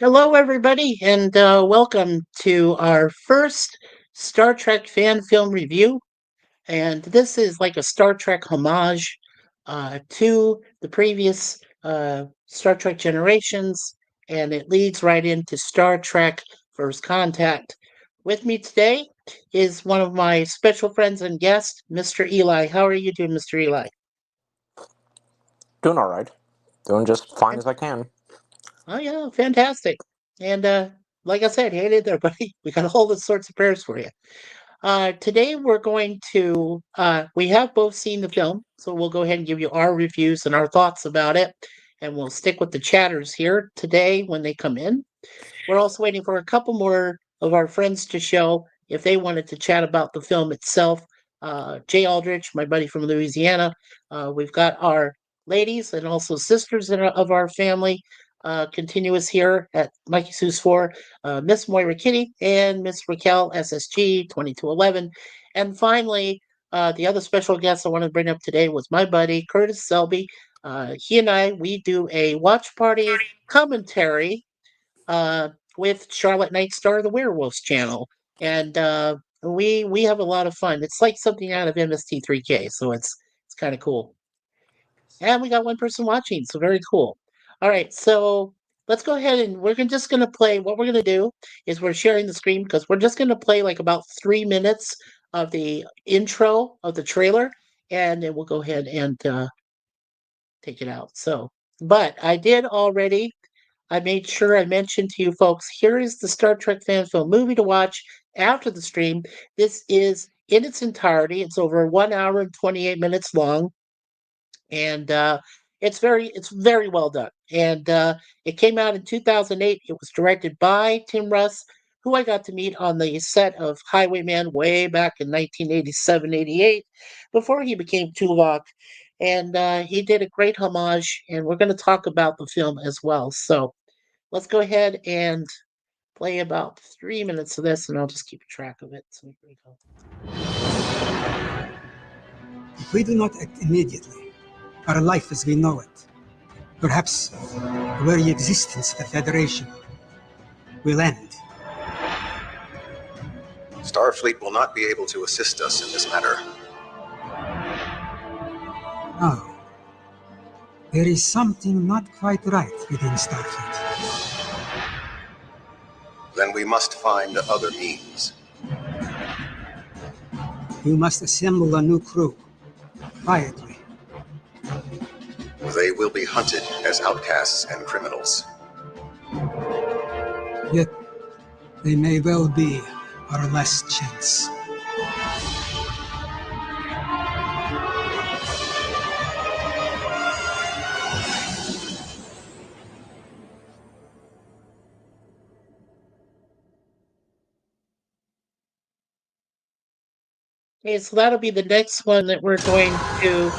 Hello, everybody, and welcome to our first Star Trek fan film review. And this is like a Star Trek homage to the previous Star Trek generations, and it leads right into Star Trek First Contact. With me today is one of my special friends and guests, Mr. Eli. How are you doing, Mr. Eli? Doing all right. Doing just fine as I can. Oh yeah, fantastic. And like I said, hey there, buddy. We got all the sorts of prayers for you. Today we're going to we have both seen the film, so we'll go ahead and give you our reviews and our thoughts about it, and we'll stick with the chatters here today when they come in. We're also waiting for a couple more of our friends to show if they wanted to chat about the film itself. Jay Aldrich, my buddy from Louisiana. We've got our ladies and also sisters of our family continuous here at MikeySuzeFour, Miss Moira Kitty and Miss Raquel SSG 2211. And finally, the other special guest I want to bring up today was my buddy Curtis Selby. He and I, we do a watch party commentary uh, with Charlotte Nightstar, the Werewolves channel, and we have a lot of fun. It's like something out of MST3K, so it's kind of cool. And we got one person watching, so very cool. All right, so let's go ahead and just gonna play. What we're gonna do is we're sharing the screen because we're just gonna play like about 3 minutes of the intro of the trailer, and then we'll go ahead and take it out. So, but I did already I made sure I mentioned to you folks, here is the Star Trek fan film movie to watch after the stream. This is in its entirety. It's over 1 hour and 28 minutes long, and it's very well done. And it came out in 2008. It was directed by Tim Russ, who I got to meet on the set of Highwayman way back in 1987, 88, before he became Tuvok. And he did a great homage, and we're going to talk about the film as well. So let's go ahead and play about 3 minutes of this, and I'll just keep track of it. So here we go. If we do not act immediately, our life as we know it, perhaps the very existence of the Federation, will end. Starfleet will not be able to assist us in this matter. No. There is something not quite right within Starfleet. Then we must find other means. You must assemble a new crew, quietly. They will be hunted as outcasts and criminals. Yet, they may well be our last chance. Okay, so that'll be the next one that we're going to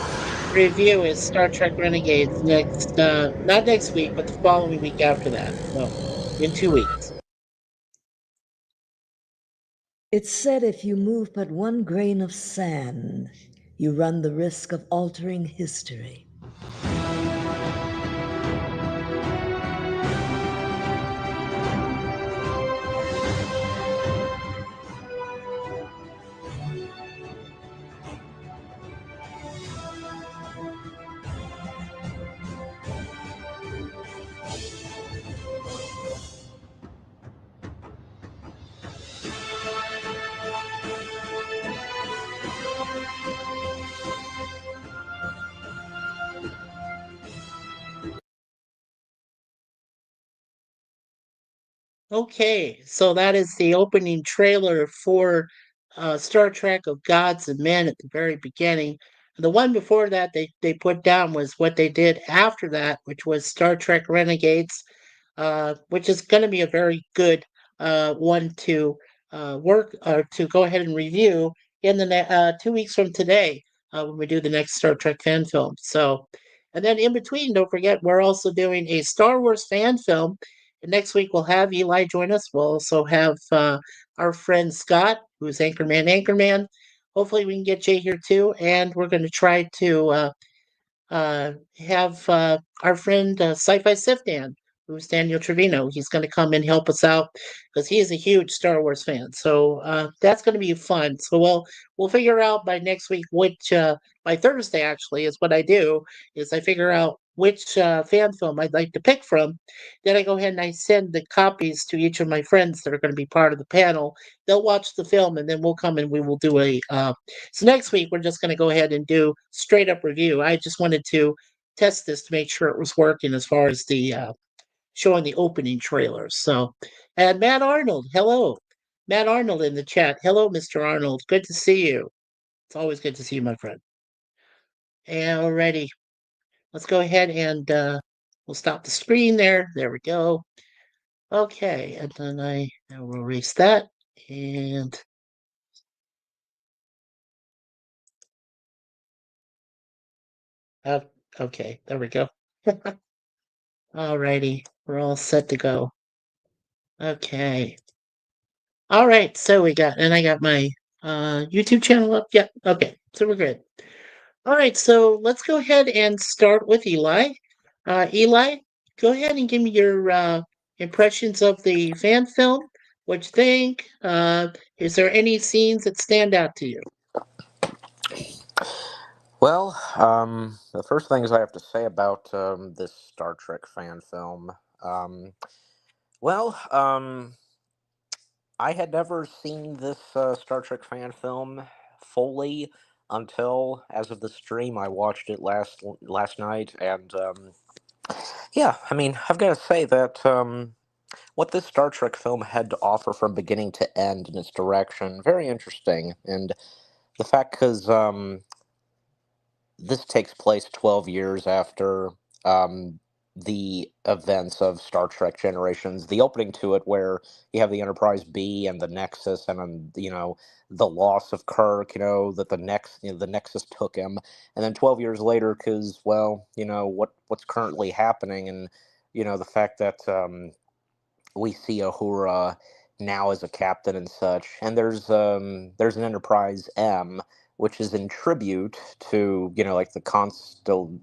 review is Star Trek Renegades next, not next week, but the following week after that. So, in 2 weeks. It's said if you move but one grain of sand, you run the risk of altering history. Okay, so that is the opening trailer for Star Trek of Gods and Men at the very beginning. The one before that they put down was what they did after that, which was Star Trek Renegades, which is going to be a very good one to work or to go ahead and review in the 2 weeks from today when we do the next Star Trek fan film. So, and then in between, don't forget, we're also doing a Star Wars fan film. And next week we'll have Eli join us. We'll also have our friend Scott, who's Anchorman. Hopefully we can get Jay here too, and we're going to try to have our friend Sci-Fi Sifdan who's Daniel Trevino. He's going to come and help us out because he is a huge Star Wars fan. So that's going to be fun. So we'll figure out by next week which by Thursday actually is what I do is I figure out which fan film I'd like to pick from. Then I go ahead and I send the copies to each of my friends that are going to be part of the panel. They'll watch the film and then we'll come and we will do a. So next week we're just going to go ahead and do straight up review. I just wanted to test this to make sure it was working as far as the showing the opening trailers. So, and Matt Arnold, hello. Matt Arnold in the chat. Hello, Mr. Arnold. Good to see you. It's always good to see you, my friend. Alrighty. Let's go ahead and we'll stop the screen there. There we go. Okay, and then I will erase that. And okay, there we go. Alrighty, we're all set to go. Okay. All right, so I got my YouTube channel up. Yep. Okay, so we're good. All right, so let's go ahead and start with Eli. Eli, go ahead and give me your impressions of the fan film. What you think? Is there any scenes that stand out to you? Well, the first things I have to say about this Star Trek fan film, um, well, I had never seen this Star Trek fan film fully until, as of the stream, I watched it last night, and yeah, I mean, I've got to say that what this Star Trek film had to offer from beginning to end in its direction, very interesting, and the fact because this takes place 12 years after um, the events of Star Trek Generations. The opening to it, where you have the Enterprise B and the Nexus, and the loss of Kirk. That the Nexus took him, and then 12 years later, because what's currently happening, and the fact that we see Uhura now as a captain and such. And there's an Enterprise M, which is in tribute to like the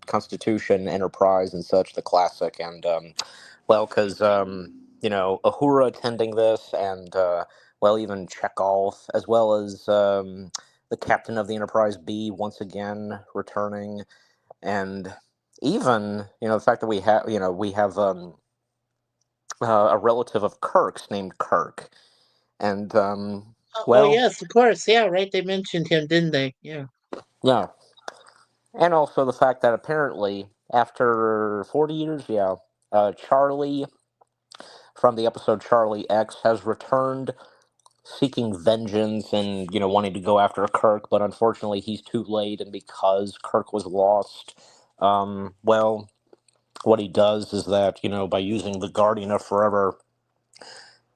Constitution Enterprise and such, the classic. And because Uhura attending this, and even Chekhov, as well as the captain of the Enterprise B once again returning, and even the fact that we have a relative of Kirk's named Kirk. And, Oh yes, of course. Yeah, right. They mentioned him, didn't they? Yeah. yeah. And also the fact that apparently, after 40 years, Charlie from the episode Charlie X has returned seeking vengeance and, wanting to go after Kirk, but unfortunately he's too late, and because Kirk was lost, what he does is that, by using the Guardian of Forever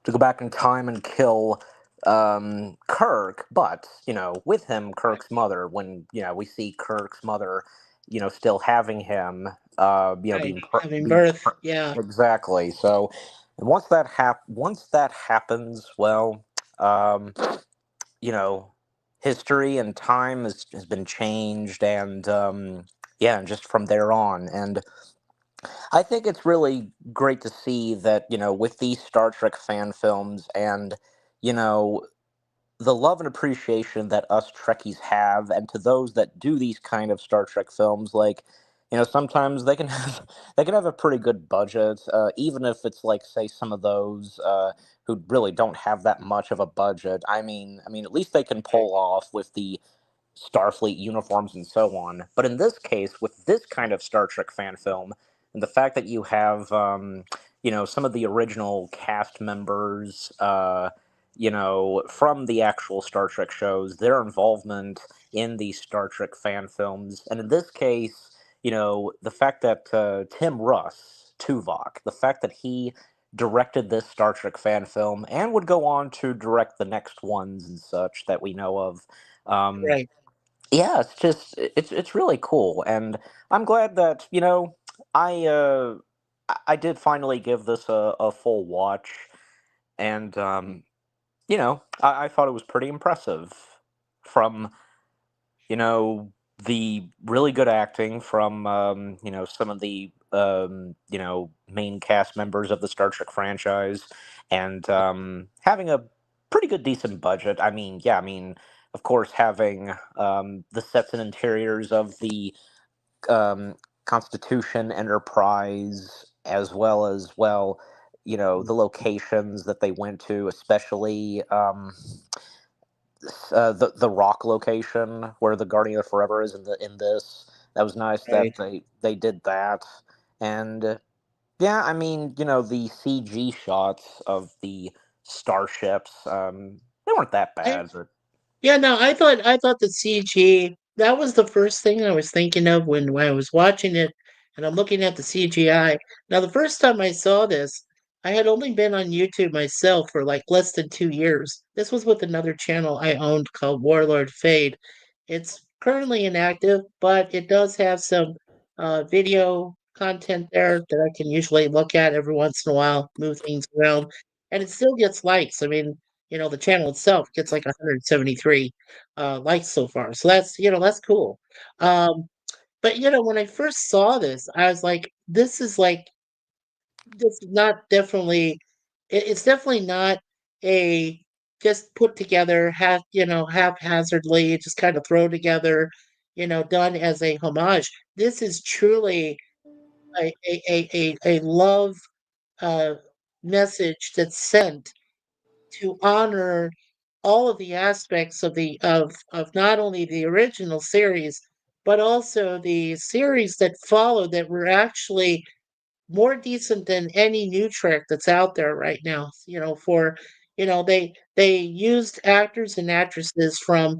to go back in time and kill Kirk, but with him, Kirk's mother. When we see Kirk's mother, still having him, Right. Having birth. Yeah. exactly. So, and once that happens, um, history and time has been changed, and and just from there on, and I think it's really great to see that, with these Star Trek fan films, and, you know, the love and appreciation that us Trekkies have, and to those that do these kind of Star Trek films, like, sometimes they can have they can have a pretty good budget, even if it's like, say, some of those who really don't have that much of a budget. I mean, at least they can pull off with the Starfleet uniforms and so on. But in this case, with this kind of Star Trek fan film, and the fact that you have, some of the original cast members, from the actual Star Trek shows, their involvement in these Star Trek fan films, and in this case, the fact that Tim Russ, Tuvok, the fact that he directed this Star Trek fan film and would go on to direct the next ones and such that we know of. Um, Right. yeah, it's really cool, and I'm glad that I did finally give this a full watch, and I thought it was pretty impressive, from the really good acting from some of the main cast members of the Star Trek franchise, and having a pretty good, decent budget. I mean, yeah, I mean, of course, having the sets and interiors of the um, Constitution, Enterprise, as well as the locations that they went to, especially the Rock location where the Guardian of Forever is in this. That was nice that Right. they did that, and yeah, I mean, the CG shots of the starships, they weren't that I, bad, but yeah, no, I thought the CG, that was the first thing I was thinking of when I was watching it, and I'm looking at the CGI. Now, the first time I saw this, I had only been on YouTube myself for like less than 2 years. This was with another channel I owned called Warlord Fade. It's currently inactive, but it does have some video content there that I can usually look at every once in a while, move things around, and it still gets likes. I mean, the channel itself gets like 173 likes so far. So that's cool. Um, but when I first saw this, I was like, this is not definitely, it's definitely not a just put together haphazardly, just kind of throw together, done as a homage. This is truly a love uh, message that's sent to honor all of the aspects of not only the original series, but also the series that followed that were actually more decent than any new Trek that's out there right now. They used actors and actresses from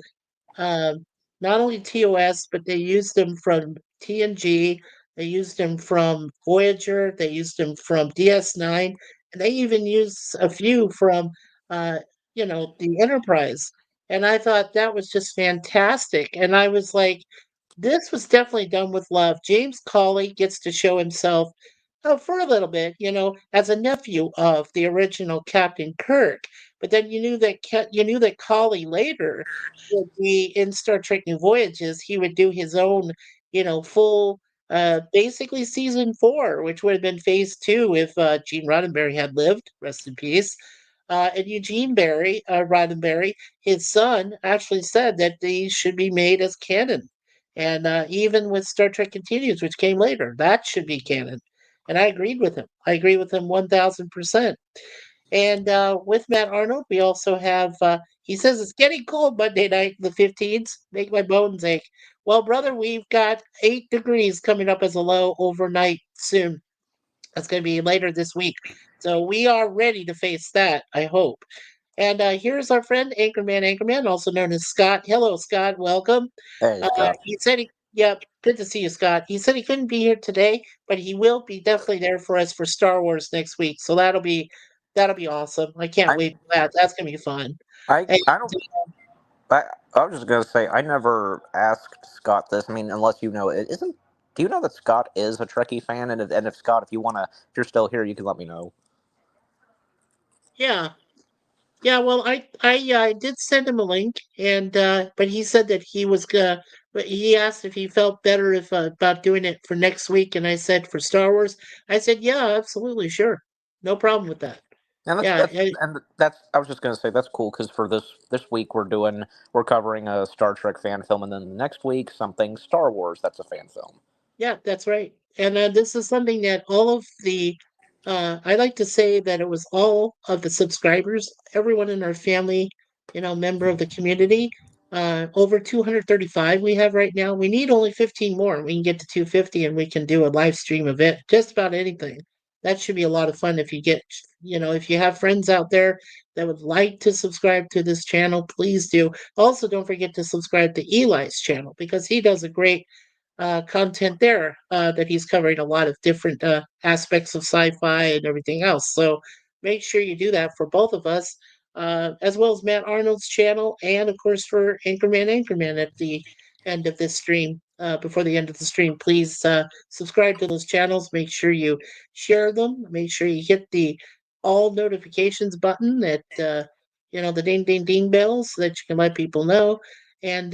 um, not only TOS, but they used them from TNG, they used them from Voyager, they used them from DS9, and they even used a few from, uh, the Enterprise. And I thought that was just fantastic. And I was like, this was definitely done with love. James Cawley gets to show himself for a little bit, as a nephew of the original Captain Kirk. But then you knew that Cawley later would be in Star Trek New Voyages. He would do his own, full, basically season 4, which would have been phase 2 if Gene Roddenberry had lived. Rest in peace. And Eugene Roddenberry, his son, actually said that these should be made as canon. And even with Star Trek Continues, which came later, that should be canon. And I agreed with him. I agree with him 1000%. And with Matt Arnold, we also have, he says it's getting cold Monday night, the 15th. Make my bones ache. Well, brother, we've got 8 degrees coming up as a low overnight soon. That's going to be later this week. So we are ready to face that, I hope. And here's our friend Anchorman, also known as Scott. Hello, Scott. Welcome. hey, Scott. He said yeah, good to see you, Scott. He said he couldn't be here today, but he will be definitely there for us for Star Wars next week. So that'll be awesome. I can't I wait for that. That's gonna be fun. I And I don't. I I was just gonna say I never asked Scott this. I mean, unless you know it isn't. Do you know that Scott is a Trekkie fan? And if Scott, if you're still here, you can let me know. yeah, yeah. Well, I did send him a link, and but he said that he was but he asked if he felt better if about doing it for next week, and I said for Star Wars, I said yeah, absolutely, sure, no problem with that. And that's Yeah, that's and that's. I was just gonna say that's cool because for this week we're covering a Star Trek fan film, and then next week something Star Wars that's a fan film. yeah, that's right. And this is something that all of I like to say that it was all of the subscribers, everyone in our family, member of the community. Over 235 we have right now. We need only 15 more. We can get to 250 and we can do a live stream event, just about anything. That should be a lot of fun if you have friends out there that would like to subscribe to this channel, please do. Also, don't forget to subscribe to Eli's channel because he does a great content there that he's covering a lot of different aspects of sci-fi and everything else. So make sure you do that for both of us, as well as Matt Arnold's channel, and of course for Anchorman at the end of this stream. Before the end of the stream, please subscribe to those channels. Make sure you share them. Make sure you hit the all notifications button that the ding ding ding bells so that you can let people know. And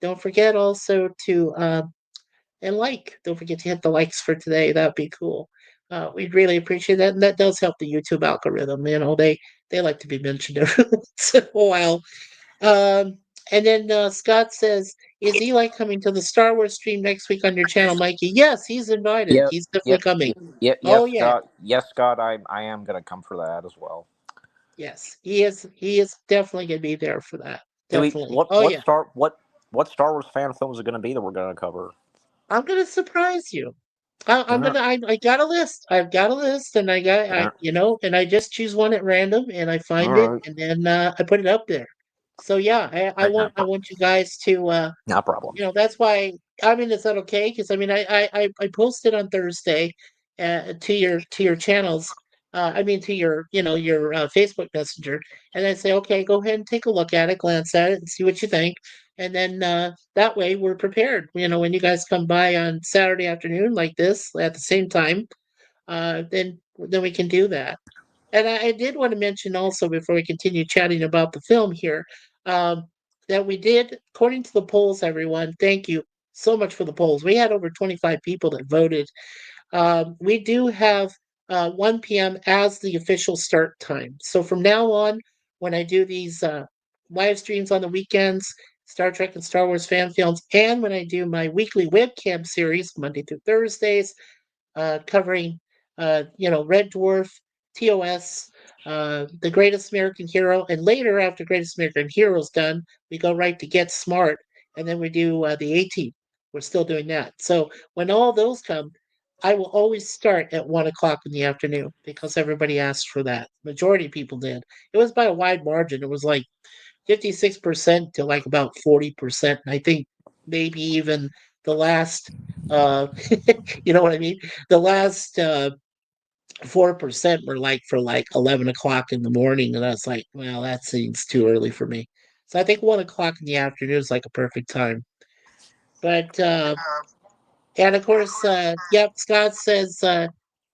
don't forget also to and like. Don't forget to hit the likes for today. That'd be cool. We'd really appreciate that, and that does help the YouTube algorithm. They like to be mentioned every once in a while. Um, and then Scott says, "Is Eli coming to the Star Wars stream next week on your channel, Mikey?" Yes, he's invited. Yep, He's definitely yep, coming. yes, Oh yeah, Scott. Yes, Scott. I am gonna come for that as well. yes, he is. He is definitely gonna be there for that. Do we Definitely. Oh yeah. what Star Wars fan films are going to be that we're going to cover? I'm gonna surprise you. All I'm right, gonna. I got a list. I've got a list, and all and I just choose one at random, and I find it, right, and then I put it up there. So yeah, all right, no, I want you guys to no problem. that's why. I mean, is that okay? Because I mean, I posted on Thursday to your channels. I mean, to your your Facebook Messenger, and I say, okay, go ahead and take a look at it, glance at it, and see what you think, and then that way we're prepared. When you guys come by on Saturday afternoon like this at the same time, then we can do that. And I did want to mention also before we continue chatting about the film here, um, that we did, according to the polls, everyone, thank you so much for the polls. We had over 25 people that voted. We do have 1 p.m. as the official start time. So from now on, when I do these live streams on the weekends, Star Trek and Star Wars fan films, and when I do my weekly webcam series, Monday through Thursdays, covering, Red Dwarf, TOS, The Greatest American Hero, and later, after Greatest American Hero is done, we go right to Get Smart, and then we do the A-Team. We're still doing that. So when all those come, I will always start at 1 o'clock in the afternoon because everybody asked for that. Majority of people did. It was by a wide margin. It was like 56% to like about 40%. And I think maybe even the last, uh, you know what I mean? The last 4% were like for like 11 o'clock in the morning. And I was like, well, that seems too early for me. So I think 1 o'clock in the afternoon is like a perfect time. But, and of course, yep, Scott says,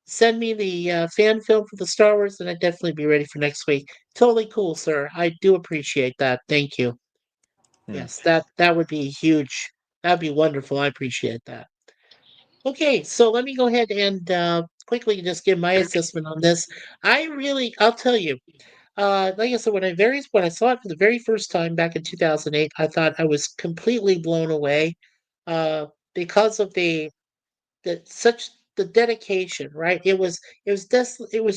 send me the fan film for the Star Wars, and I'd definitely be ready for next week. Totally cool, sir. I do appreciate that. Thank you. Hmm. Yes, that would be huge. That'd be wonderful. I appreciate that. Okay, so let me go ahead and quickly just give my assessment on this. I'll tell you, like I said, when I saw it for the very first time back in 2008, I thought I was completely blown away uh, because of the dedication, right? It was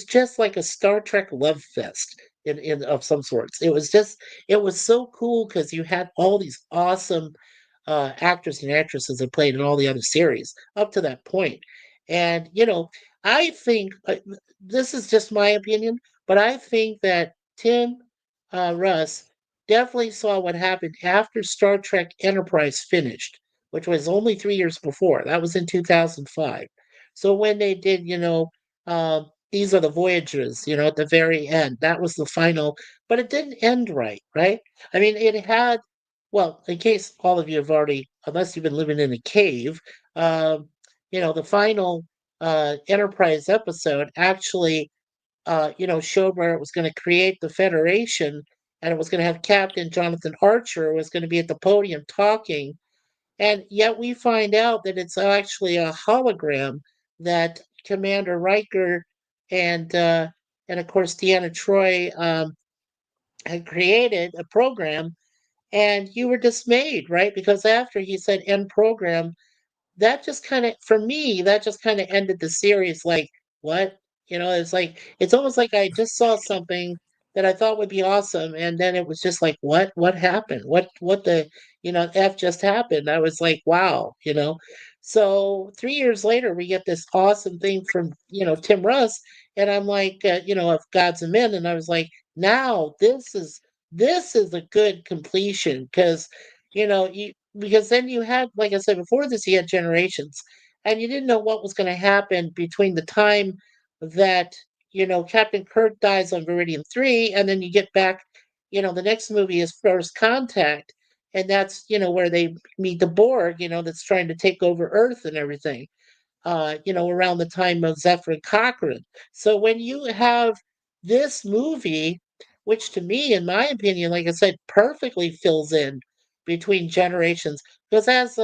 just like a Star Trek love fest in of some sorts. It was so cool because you had all these awesome actors and actresses that played in all the other series up to that point. And I think this is just my opinion, but I think that Tim Russ definitely saw what happened after Star Trek Enterprise finished, which was only 3 years before. That was in 2005. So when they did, these are the Voyagers, at the very end, that was the final, but it didn't end right, right? I mean, it had, well, in case all of you have already, unless you've been living in a cave, um, the final Enterprise episode actually, showed where it was going to create the Federation, and it was going to have Captain Jonathan Archer was going to be at the podium talking, and yet we find out that it's actually a hologram that Commander Riker and uh, and of course Deanna Troy had created a program, and you were dismayed, right? Because after he said end program, that just kind of, for me, that just kind of ended the series. Like, what? It's like, it's almost like I just saw something that I thought would be awesome, and then it was just like, what happened? What the, F just happened? I was like, wow, So 3 years later, we get this awesome thing from, Tim Russ, and I'm like, of Gods and Men, and I was like, now this is a good completion because, because then you had, like I said before this, you had generations, and you didn't know what was going to happen between the time that Captain Kirk dies on Viridian 3, and then you get back. The next movie is First Contact, and that's where they meet the Borg. That's trying to take over Earth and everything. Around the time of Zephyr and Cochrane. So when you have this movie, which to me, in my opinion, like I said, perfectly fills in between generations, because as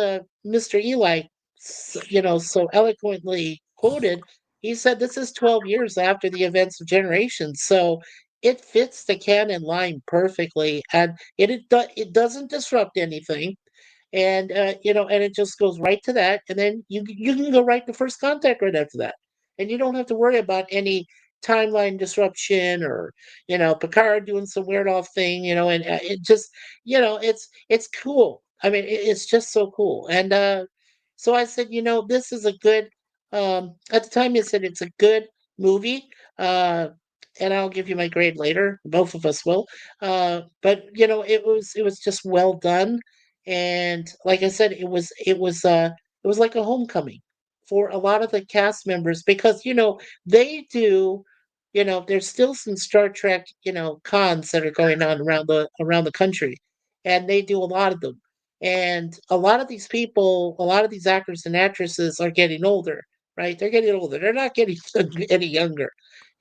Mr. Eli so eloquently quoted, he said this is 12 years after the events of Generations. So it fits the canon line perfectly, and it doesn't disrupt anything, and and it just goes right to that, and then you can go right to First Contact right after that, and you don't have to worry about any timeline disruption, or Picard doing some weird off thing, and it just it's cool. I mean, it's just so cool. And so I said, this is a good. At the time, you said it's a good movie. Uh, and I'll give you my grade later. Both of us will. But it was just well done, and like I said, it was like a homecoming for a lot of the cast members, because they do there's still some Star Trek cons that are going on around the country, and they do a lot of them, and a lot of these people, a lot of these actors and actresses are getting older, right? They're getting older, they're not getting any younger,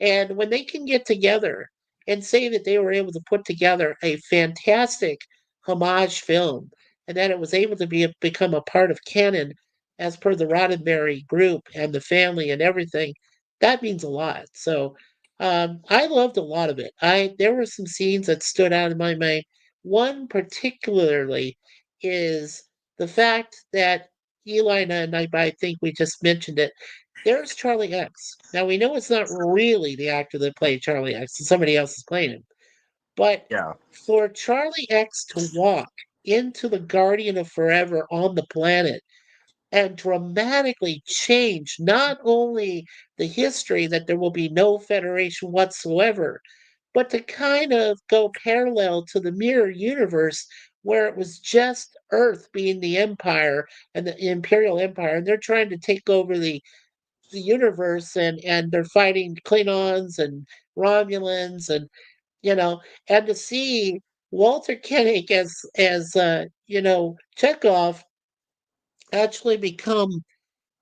and when they can get together and say that they were able to put together a fantastic homage film, and that it was able to become a part of canon as per the Roddenberry group and the family and everything, that means a lot. So I loved a lot of it. There were some scenes that stood out in my mind. One particularly is the fact that Eli and I think we just mentioned it. There's Charlie X. Now we know it's not really the actor that played Charlie X, and somebody else is playing him. But Yeah. for Charlie X to walk into the Guardian of Forever on the planet and dramatically change not only the history that there will be no Federation whatsoever, but to kind of go parallel to the mirror universe where it was just Earth being the empire and the Imperial Empire, and they're trying to take over the universe, and they're fighting Klingons and Romulans, and you know, and to see Walter Koenig as Chekhov actually become,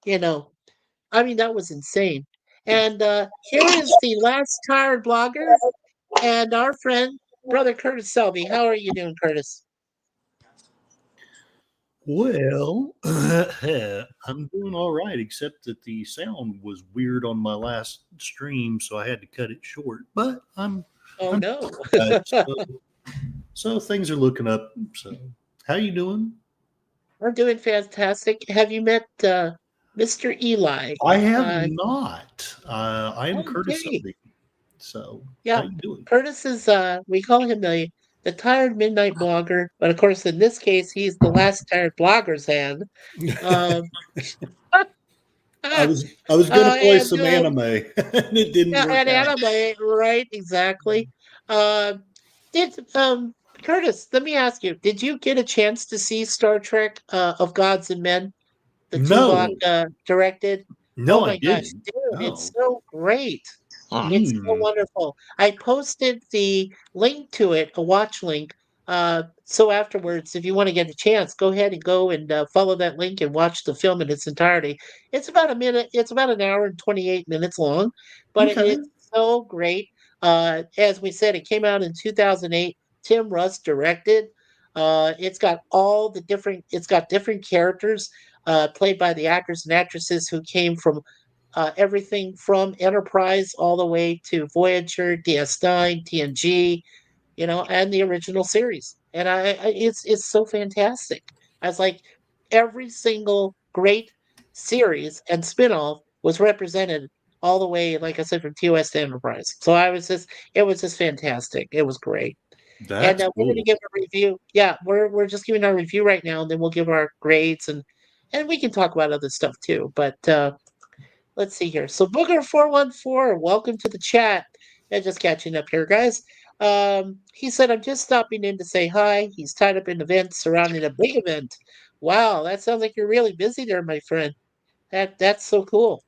you know, I mean, that was insane. And here is the last tired blogger and our friend, Brother Curtis Selby. How are you doing, Curtis? Well, I'm doing all right, except that the sound was weird on my last stream, so I had to cut it short. But Oh I'm no, all right. So things are looking up. So how you doing? we're doing fantastic. Have you met Mr. Eli? I have Uh, not. I am Curtis okay, Selby. So how yeah, you doing? Curtis is we call him the tired midnight blogger, but of course in this case he's the last tired blogger's hand. Um, I was gonna play and some anime and it didn't Yeah, work and out. anime, right? Exactly. Um, did Curtis? Let me ask you: did you get a chance to see Star Trek of Gods and Men, the Tuvok No, directed? Oh no, I my gosh, didn't. dude, it's No. so great! Huh. It's so Hmm. wonderful. I posted the link to it, a watch link. So afterwards, if you want to get a chance, go ahead and go and follow that link and watch the film in its entirety. It's about a minute. It's about an hour and 28 minutes long, but Okay. it's so great. As we said, it came out in 2008. Tim Russ directed. It's got different characters played by the actors and actresses who came from everything from Enterprise all the way to Voyager, DS9, TNG, and the original series. And it's so fantastic. I was like, every single great series and spinoff was represented all the way, like I said, from TOS to Enterprise. So it was just fantastic. It was great. And That's we're going to cool. give a review. Yeah, we're just giving our review right now, and then we'll give our grades, and we can talk about other stuff too. But let's see here. So Booger414, welcome to the chat. And just catching up here, guys. He said, I'm just stopping in to say hi. He's tied up in events surrounding a big event. Wow, that sounds like you're really busy there, my friend. That's so cool.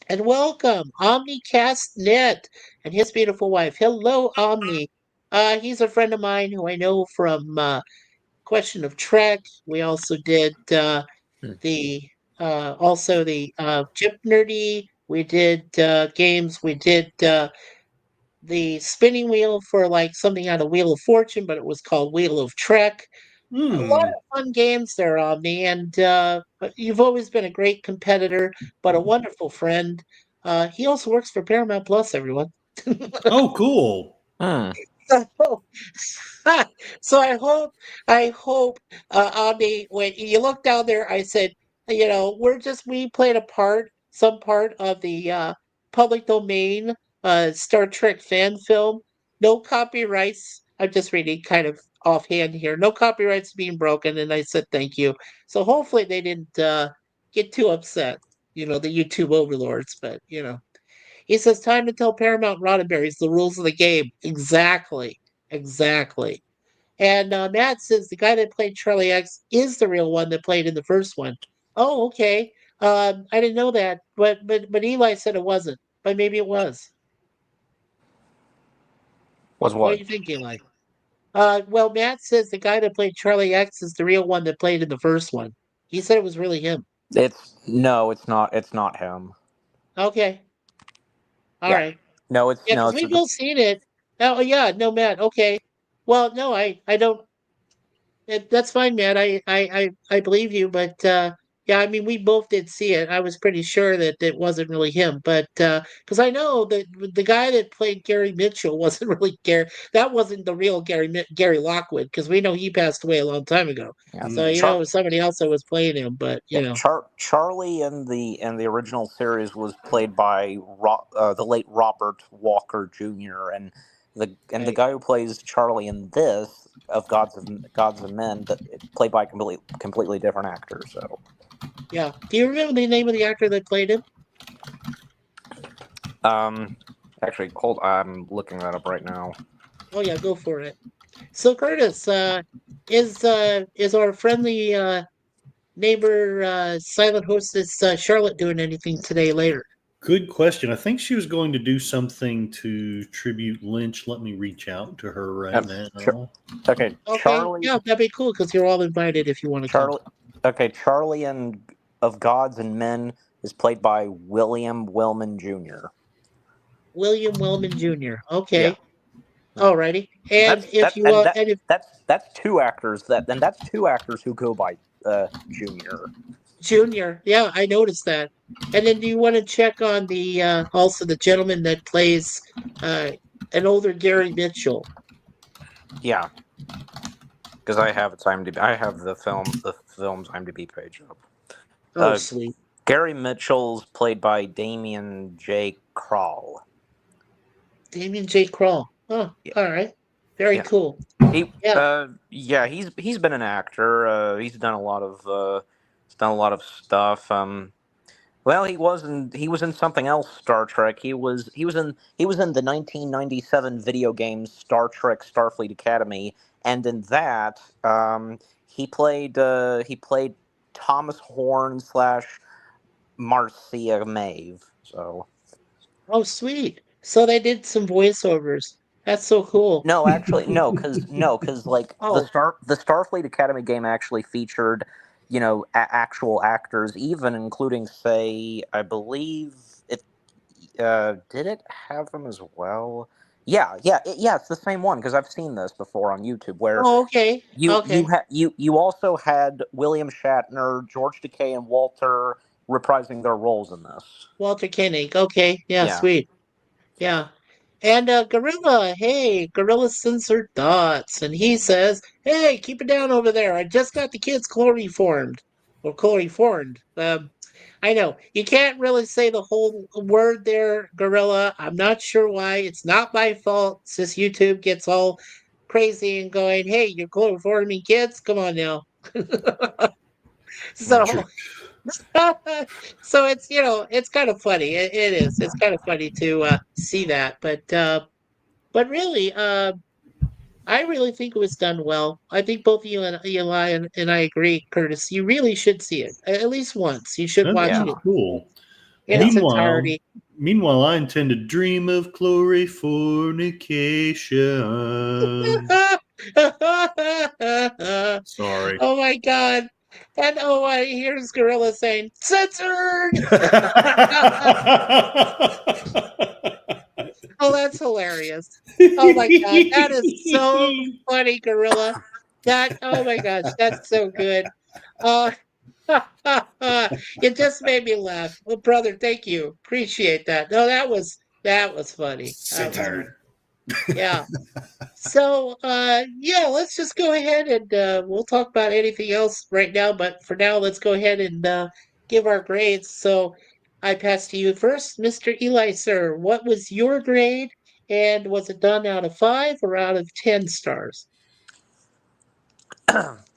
And welcome, OmniCastNet and his beautiful wife. Hello, Omni. He's a friend of mine who I know from Question of Trek. We also did Hmm. the Chip Nerdy. We did games. We did the spinning wheel for like something out of Wheel of Fortune, but it was called Wheel of Trek. A lot Hmm. of fun games there, Omni, and you've always been a great competitor, but a wonderful friend. He also works for Paramount Plus, everyone. Oh, cool. Hmm. So, so I hope, Omni, when you look down there, I said, we played some part of the public domain Star Trek fan film. No copyrights. I'm just reading kind of offhand here. No copyrights being broken, and I said thank you. So hopefully they didn't get too upset. The YouTube overlords, but he says, time to tell Paramount Roddenberry's the rules of the game. Exactly. Exactly. And Matt says the guy that played Charlie X is the real one that played in the first one. Oh, okay. I didn't know that, but Eli said it wasn't. But maybe it was. Was What do what? you think, Eli? Well, Matt says the guy that played Charlie X is the real one that played in the first one. He said it was really him. No, it's not. It's not him. Okay. All Yeah. right. No, Yeah, because it's we've both seen it. Oh, yeah. No, Matt. Okay. Well, no, I don't. That's fine, man. I believe you, but yeah, I mean, we both did see it. I was pretty sure that it wasn't really him, but because I know that the guy that played Gary Mitchell wasn't really Gary. That wasn't the real Gary Lockwood, because we know he passed away a long time ago. yeah. So Hmm. it was somebody else that was playing him, but Yeah, Charlie in the original series was played by the late Robert Walker Jr. and the right. guy who plays Charlie in this of Gods and Men that played by a completely different actor. So Yeah. Do you remember the name of the actor that played him? um, actually, hold. I'm looking that up right now. Oh yeah, go for it. So Curtis, is our friendly neighbor silent hostess Charlotte doing anything today later? Good question. I think she was going to do something to tribute Lynch. Let me reach out to her right Um, Char- now. okay, Okay, yeah, that'd be cool because you're all invited if you want to come. Charlie. Okay, Charlie in of Gods and Men is played by William Wellman Jr. William Wellman Jr. Yeah. Okay, alrighty. And if That's you and that and if that's two actors that's two actors who go by Junior. Junior, yeah, I noticed that. And then do you want to check on the also the gentleman that plays uh an older Gary Mitchell? Yeah, because I have its IMDb. I have the film's IMDb page up. Oh, sweet. Gary Mitchell's played by Damien J. Krall. Damien J. Kroll. Oh, Yeah, all right. Very yeah. cool. He Yeah. yeah, he's been an actor. He's done a lot of stuff. Well, he was in something else Star Trek. He was in the 1997 video game Star Trek Starfleet Academy, and in that he played Thomas Horn slash Marcia Maeve. So Oh, sweet. So they did some voiceovers. That's so cool. no, actually no, because like Oh, the Starfleet Academy game actually featured, actual actors, even including, say, I believe it. Did it have them as well? Yeah, it's the same one because I've seen this before on YouTube where oh, okay. Okay. you also had William Shatner, George Takei, and Walter reprising their roles in this. Walter Koenig. Okay. Yeah, Yeah. sweet. Yeah. And Gorilla, hey, Gorilla censored thoughts. And he says, hey, keep it down over there. I just got the kids chloroformed. Or chloroformed. I know. You can't really say the whole word there, Gorilla. I'm not sure why. It's not my fault since YouTube gets all crazy and going, hey, you're chloroforming kids? Come on now. So so it's kind of funny. It is. It's kind of funny to see that, but really, I really think it was done well. I think both you and Eli and I agree, Curtis. You really should see it at least once. You should That'd watch Yeah. be it cool. in Yeah. its Meanwhile, entirety. meanwhile, I intend to dream of chlorifornication. Sorry. Oh my God! And here's Gorilla saying censored. Oh, that's hilarious. Oh my God, that is so funny, Gorilla. That oh my gosh, that's so good. Uh, it just made me laugh. Well, brother, thank you. Appreciate that. No, that was funny. That was Saturn. yeah. So yeah, let's just go ahead and we'll talk about anything else right now, but for now let's go ahead and give our grades. So I pass to you first, Mr. Eli, sir. What was your grade and was it done out of 5 or out of 10 stars?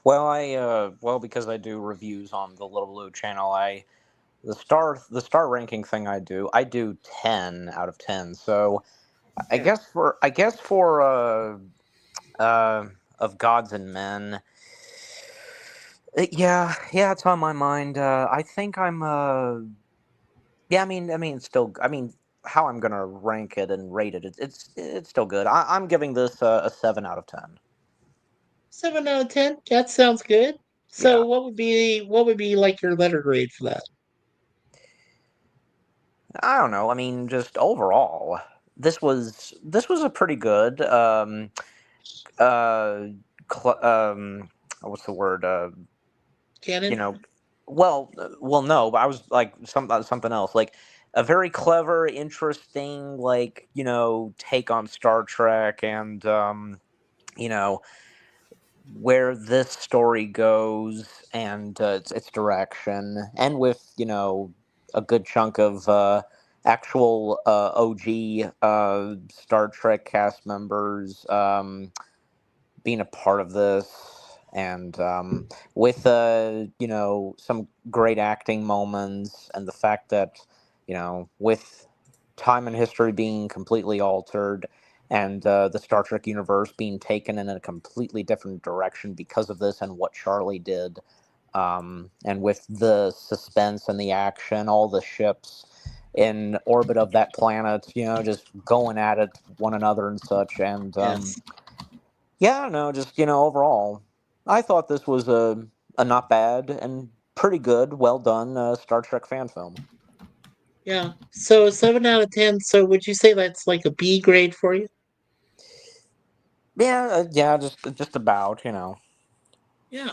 Well, because I do reviews on the Little Blue channel, the star ranking thing I do 10 out of 10. So Yeah. I guess for of Gods and Men, yeah, it's on my mind. I think I'm yeah, it's still, how I'm gonna rank it and rate it, it's still good. I'm giving this a 7 out of 10. 7 out of 10. That sounds good. So Yeah. what would be like your letter grade for that? I don't know. Just overall, this was a pretty good uh what's the word, you Canon? know well, no, but I was like something else, like a very clever, interesting, like, take on Star Trek, and you know where this story goes, and its direction, and with a good chunk of actual OG Star Trek cast members being a part of this, and with some great acting moments, and the fact that with time and history being completely altered, and the Star Trek universe being taken in a completely different direction because of this and what Charlie did, and with the suspense and the action, all the ships in orbit of that planet, just going at it one another and such, and Yes. yeah, I don't know, just overall, I thought this was a not bad and pretty good, well done Star Trek fan film. Yeah. So 7 out of 10. So would you say that's like a B grade for you? Yeah, just about. Yeah.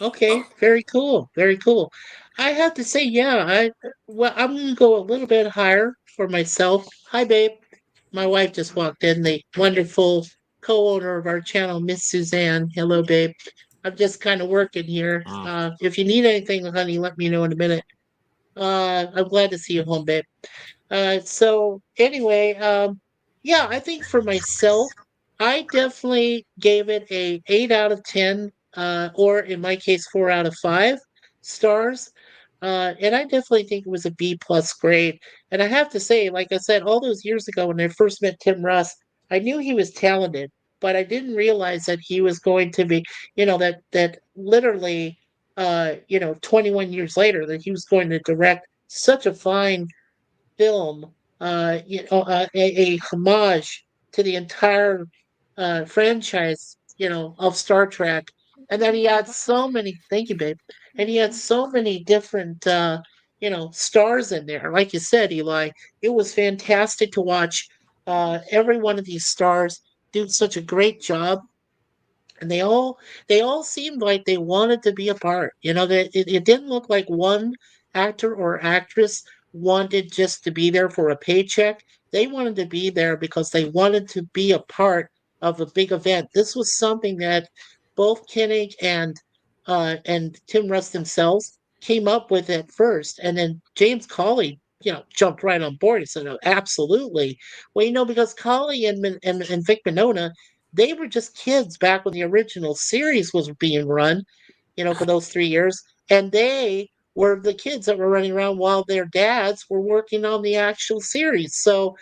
Okay. Very cool. Very cool. I have to say, yeah, I'm gonna go a little bit higher for myself. Hi, babe. My wife just walked in, the wonderful co-owner of our channel, Miss Suzanne. Hello, babe. I'm just kind of working here. Mm. If you need anything, honey, let me know in a minute. I'm glad to see you home, babe. So anyway, yeah, I think for myself, I definitely gave it a 8 out of 10, or in my case, 4 out of 5 stars. And I definitely think it was a B plus grade. And I have to say, like I said, all those years ago when I first met Tim Russ, I knew he was talented, but I didn't realize that he was going to be, that literally, 21 years later, that he was going to direct such a fine film, a homage to the entire franchise, of Star Trek. And then he had so many, thank you, babe. And he had so many different, stars in there. Like you said, Eli, it was fantastic to watch every one of these stars do such a great job, and they all seemed like they wanted to be a part. That it didn't look like one actor or actress wanted just to be there for a paycheck. They wanted to be there because they wanted to be a part of a big event. This was something that both Koenig and Tim Russ themselves came up with at first, and then James Cawley, jumped right on board. He said, "Oh, absolutely." Well, because Cawley and Vic Mignogna, they were just kids back when the original series was being run, for those 3 years. And they were the kids that were running around while their dads were working on the actual series. So,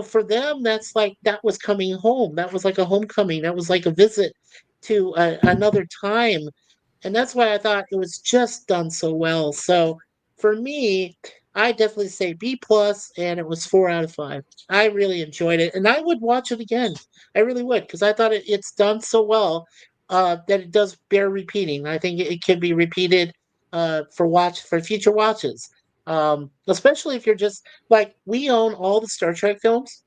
for them, that was coming home. That was like a homecoming. That was like a visit to another time. And that's why I thought it was just done so well. So for me, I definitely say B plus, and it was 4 out of 5. I really enjoyed it, and I would watch it again. I really would, because I thought it's done so well that it does bear repeating. I think it can be repeated for future watches, especially if you're just like we own all the Star Trek films,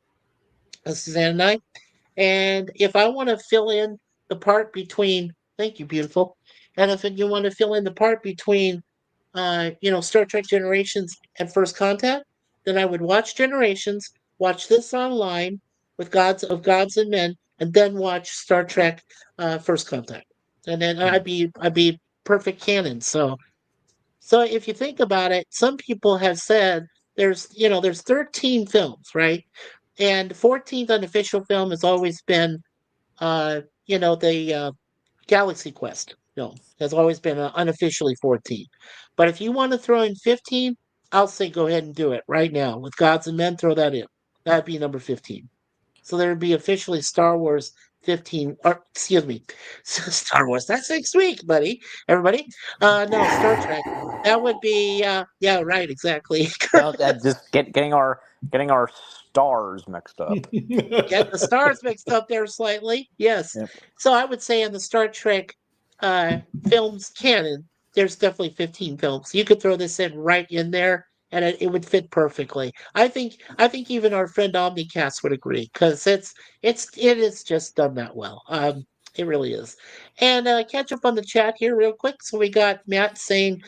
Suzanne and I. And if I want to fill in the part between, thank you, beautiful. And if you want to fill in the part between, Star Trek Generations and First Contact, then I would watch Generations, watch this online with Gods and Men, and then watch Star Trek First Contact, and then I'd be perfect canon. So if you think about it, some people have said there's 13 films, right? And the 14th unofficial film has always been the Galaxy Quest film has always been unofficially 14. But if you want to throw in 15, I'll say go ahead and do it right now. With Gods and Men, throw that in. That'd be number 15. So there would be officially Star Wars 15, or excuse me, Star Wars. That's next week, buddy. Everybody. No, Star Trek. That would be, yeah, right, exactly. Well, that just getting our stars mixed up. Get the stars mixed up there slightly. Yes. Yep. So I would say in the Star Trek films canon, there's definitely 15 films. You could throw this in right in there and it would fit perfectly. I think even our friend Omnicast would agree because it is just done that well. It really is. And catch up on the chat here real quick. So we got Matt saying,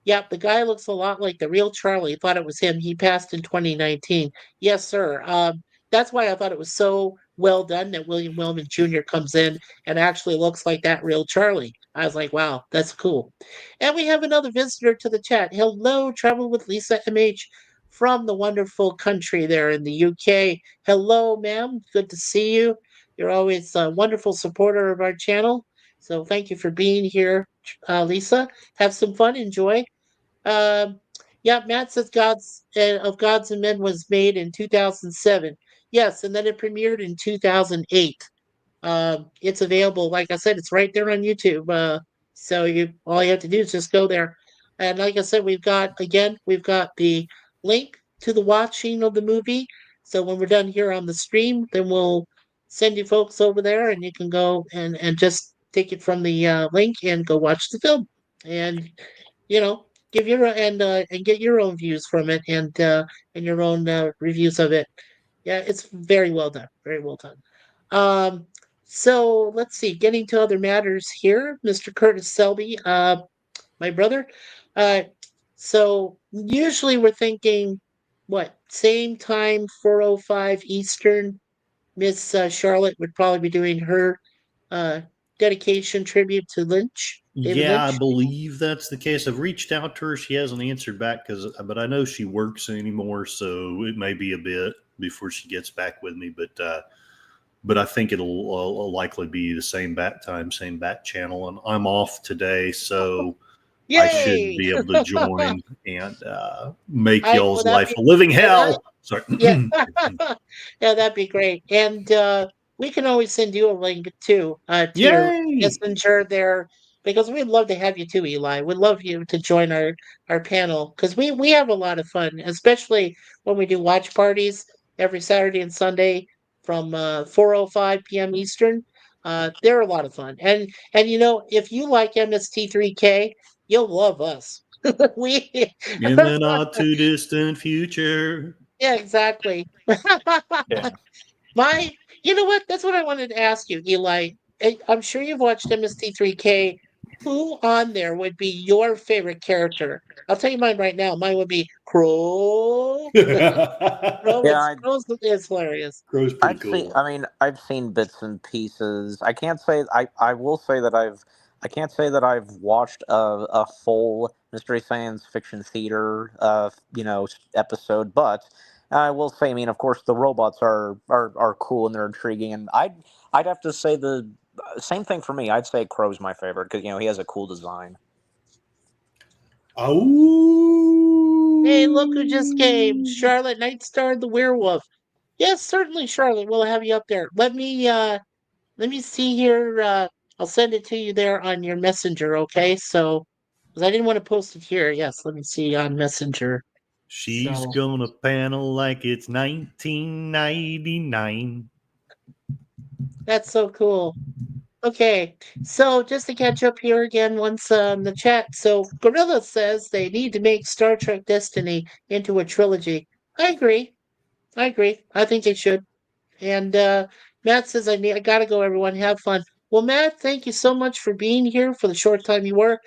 yep, the guy looks a lot like the real Charlie. Thought it was him. He passed in 2019. Yes, sir. That's why I thought it was so well done that William Wellman Jr. comes in and actually looks like that real Charlie. I was like, wow, that's cool. And we have another visitor to the chat. Hello, Travel with Lisa MH from the wonderful country there in the UK. Hello, ma'am. Good to see you. You're always a wonderful supporter of our channel. So thank you for being here, Lisa. Have some fun. Enjoy. Um, yeah, Matt says Gods and Men was made in 2007. Yes, and then it premiered in 2008. It's available, like I said, it's right there on YouTube. So all you have to do is just go there. And like I said, we've got the link to the watching of the movie. So when we're done here on the stream, then we'll send you folks over there, and you can go and just take it from the link and go watch the film. And give your and get your own views from it and your own reviews of it. Yeah, it's very well done, very well done. So let's see, getting to other matters here, Mr. Curtis Selby, my brother. uh so usually we're thinking what, same time, 4:05 Eastern. Miss Charlotte would probably be doing her uh dedication tribute to David Yeah, I Lynch. believe that's the case. I've reached out to her. She hasn't answered back but I know she works anymore, so it may be a bit before she gets back with me. But I think it'll likely be the same bat time, same bat channel, and I'm off today, so I should Yay! be able to join and make Well, y'all's that'd life be a living yeah, hell. Sorry. yeah, yeah, that'd be great. And we can always send you a link too, to your Yay! messenger there, because we'd love to have you too, Eli. We'd love you to join our panel because we have a lot of fun, especially when we do watch parties every Saturday and Sunday from 4:05 p.m. Eastern. They're a lot of fun, and if you like MST3K, you'll love us. we In the not too distant future. Yeah, exactly. Yeah. My, you know what? That's what I wanted to ask you, Eli. I'm sure you've watched MST3K. Who on there would be your favorite character? I'll tell you mine right now. Mine would be Crow. Crow Yeah, is Crow's hilarious. Crow's pretty I've seen. cool. I mean, I've seen bits and pieces. I can't say. I will say that I've. I can't say that I've watched a full Mystery Science Fiction Theater, episode. But I will say, I mean, of course, the robots are cool and they're intriguing, and I'd have to say the same thing for me. I'd say Crow's my favorite because he has a cool design. Hey, look who just came. Oh. Charlotte Nightstar the werewolf. Yes, certainly, Charlotte. We'll have you up there. Let me see here. I'll send it to you there on your messenger, okay? So, because I didn't want to post it here. Yes, let me see on Messenger. She's So gonna panel like it's 1999. that's so cool. Okay, so just to catch up here again, once in the chat. So Gorilla says they need to make Star Trek Destiny into a trilogy. I agree. I agree. I think they should. And Matt says I gotta go. Everyone, have fun. Well, Matt, thank you so much for being here for the short time you were.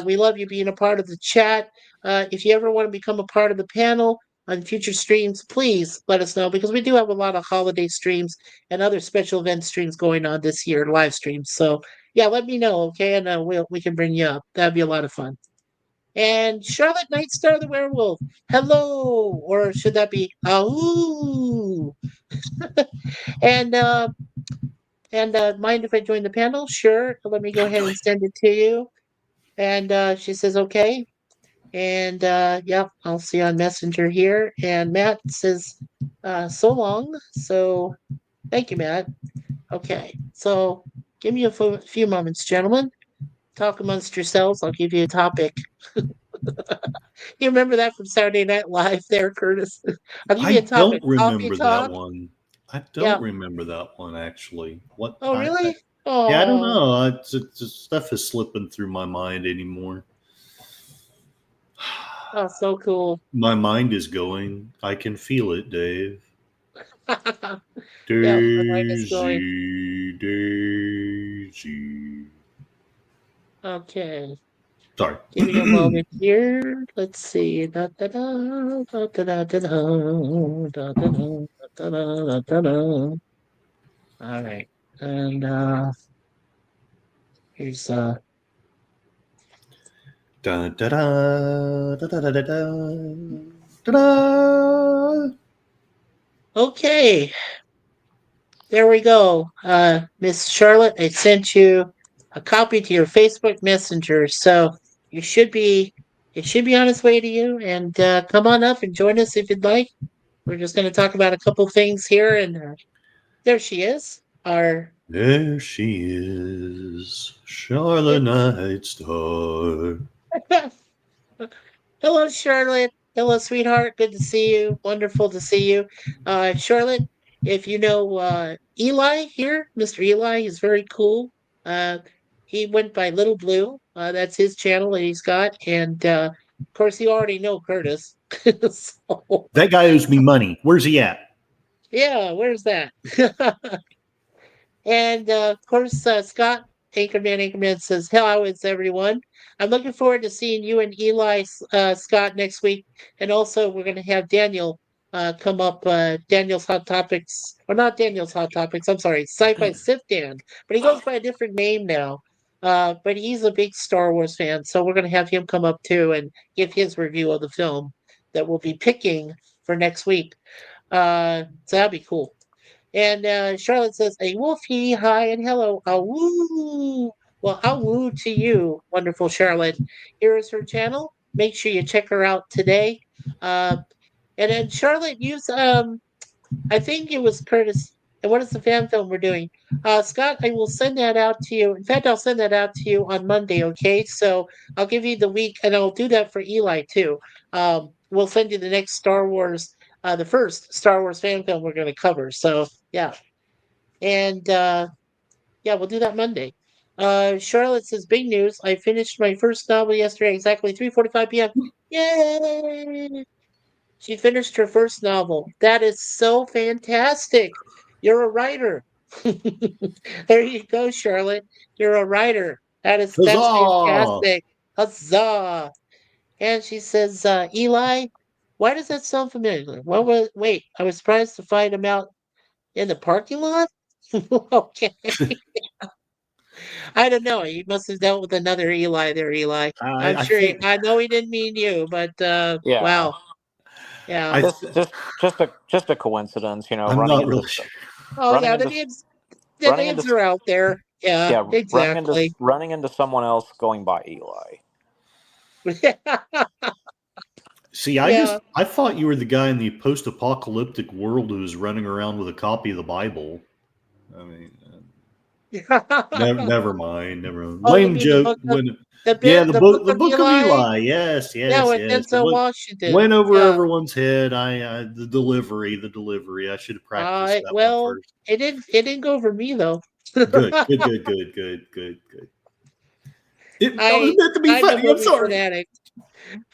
We love you being a part of the chat. If you ever want to become a part of the panel on future streams, please let us know because we do have a lot of holiday streams and other special event streams going on this year, live streams. So yeah, let me know, okay? And we can bring you up. That'd be a lot of fun. And Charlotte Nightstar the Werewolf, hello, or should that be ahoo? And mind if I join the panel? Sure. Let me go ahead and send it to you. And she says, okay. And yeah, I'll see on Messenger here. And Matt says, so long. So thank you, Matt. Okay. So give me a few moments, gentlemen. Talk amongst yourselves. I'll give you a topic. You remember that from Saturday Night Live there, Curtis? I'll give you a I topic. don't Coffee remember that talk. one. I don't Yeah. remember that one actually. What? Oh, really? Yeah, I don't Oh, know. Stuff is slipping through my mind anymore. oh, so cool. My mind is going. I can feel it, Dave. Yeah, my mind is going. Daisy, Daisy. Okay. Sorry. Give me a moment here. Let's see. Da, da, da, da, da, da, da, da, da, da, da, da, da, da, da. All right. And here's Da, da, da, da, da, da, da, da, da. okay. There we go. Miss Charlotte, I sent you a copy to your Facebook Messenger. So you should be it should be on its way to you. And come on up and join us if you'd like. We're just gonna talk about a couple things here and there she is. Our There she is, Charlotte Nightstar. Hello, Charlotte. Hello, sweetheart. Good to see you. Wonderful to see you. Charlotte, if you know Eli here, Mr. Eli, he's very cool. Uh, he went by Little Blue. That's his channel that he's got. And of course, you already know Curtis. So, That guy owes me money. Where's he at? yeah, where's that? And of course, Scott Anchorman says, "Hello, it's everyone. I'm looking forward to seeing you and Eli Scott next week, and also we're going to have Daniel come up. Daniel's Hot Topics, or not Daniel's Hot Topics. I'm sorry, Sci-Fi Sith Dan, but he goes by a different name now. But he's a big Star Wars fan, so we're going to have him come up too and give his review of the film that we'll be picking for next week. So that'd be cool." And Charlotte says, a wolfie, hi and hello. Awoo. Well, awoo to you, wonderful Charlotte. Here is her channel. Make sure you check her out today. Uh, and then Charlotte, use I think it was Curtis. And what is the fan film we're doing? Scott, I will send that out to you. In fact, I'll send that out to you on Monday, okay? So I'll give you the week, and I'll do that for Eli too. We'll send you the next Star Wars, the first Star Wars fan film we're going to cover. So, yeah. And yeah, we'll do that Monday. Charlotte says, big news. I finished my first novel yesterday, exactly 3:45 p.m. Yay! She finished her first novel. That is so fantastic. You're a writer. There you go, Charlotte. You're a writer. That's Huzzah! fantastic. Huzzah. And she says, Eli, why does that sound familiar? Wait, I was surprised to find him out in the parking lot? Okay. I don't know. He must have dealt with another Eli there, Eli. I'm I sure think I know he didn't mean you, but Yeah, wow. Yeah. I just a coincidence, I'm not really sure. Oh running yeah, into the running into names are out there. Yeah, yeah exactly. running into someone else going by Eli. See, Yeah. I thought you were the guy in the post-apocalyptic world who was running around with a copy of the Bible. I mean, never mind, never mind. Oh, you Lame mean the joke. book of the book The of book of Eli? Eli. Yes, Yeah, yes, with yes. Denzel Washington. Went over Yeah. everyone's head. The delivery. I should have practiced that one Well, first. it didn't go over me though. Good. That was meant to be I'm a funny. I'm movie sorry. fanatic.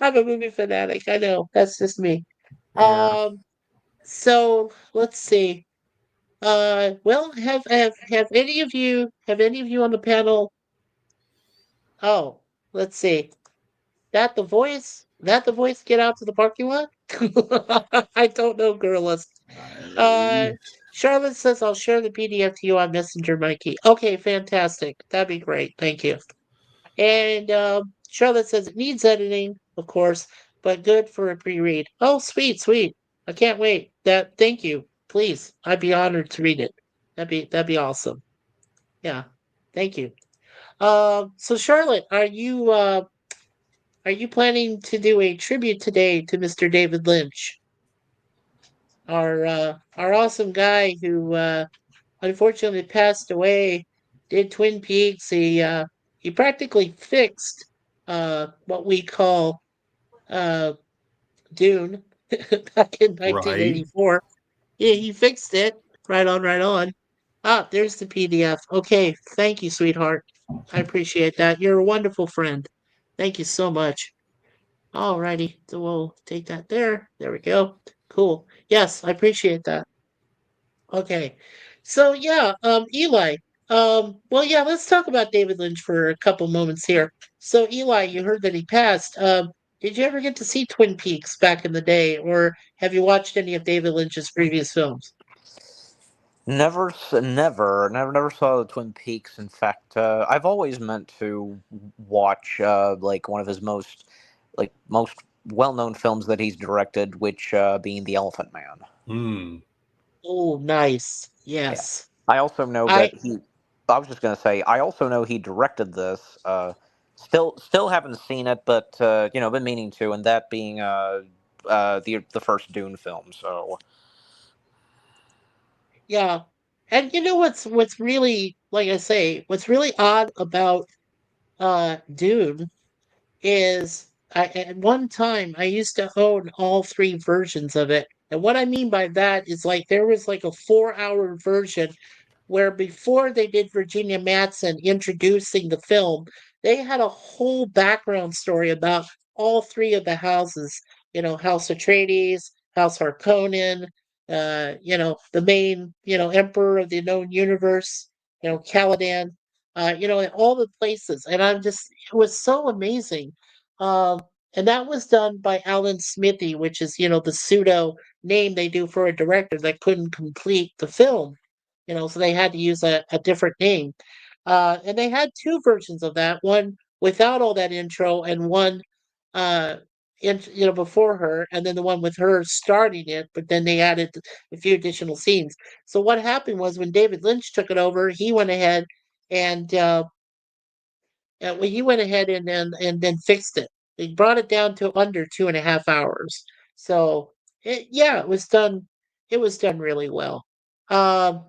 I'm a movie fanatic. I know. That's just me. Yeah. So let's see. Well, have any of you on the panel? Oh, let's see. That the voice? That the voice? Get out to the parking lot? I don't know, girls. Uh, Charlotte says I'll share the PDF to you on Messenger, Mikey. Okay, fantastic. That'd be great. Thank you. And Charlotte says it needs editing, of course, but good for a pre-read. Oh, sweet, sweet. I can't wait. Thank you. Please, I'd be honored to read it. That'd be awesome. Yeah. Thank you. So Charlotte, are you planning to do a tribute today to Mr. David Lynch, our awesome guy who unfortunately passed away? Did Twin Peaks? He practically fixed what we call uh, Dune back in Right. 1984. Yeah, he fixed it. Right on, right on. Ah, there's the PDF. Okay, thank you, sweetheart. I appreciate that. You're a wonderful friend. Thank you so much. Alrighty, so we'll take that there. There we go. Cool. Yes, I appreciate that. Okay. So yeah, Eli. Well, yeah, let's talk about David Lynch for a couple moments here. So Eli, you heard that he passed. Did you ever get to see Twin Peaks back in the day, or have you watched any of David Lynch's previous films? Never saw the Twin Peaks. In fact, I've always meant to watch like one of his most well-known films that he's directed, which being The Elephant Man. Hmm. Oh, nice. Yeah. Yes. I also know I that he. I was just gonna say. I also know he directed this. Still haven't seen it, but been meaning to, and that being the first Dune film. So yeah. And you know what's really, like I say, what's really odd about Dune is at one time I used to own all three versions of it. And what I mean by that is like there was like a 4-hour version where before they did Virginia Madsen introducing the film, they had a whole background story about all three of the houses, House Atreides, House Harkonnen, the main, emperor of the known universe, Caladan, in all the places. And it was so amazing. Um, and that was done by Alan Smithy, which is, the pseudo name they do for a director that couldn't complete the film, so they had to use a different name. And they had two versions of that, one without all that intro and one uh before her, and then the one with her starting it, but then they added a few additional scenes. So what happened was when David Lynch took it over, he went ahead and then fixed it. They brought it down to under 2.5 hours. So yeah, it was done really well. Um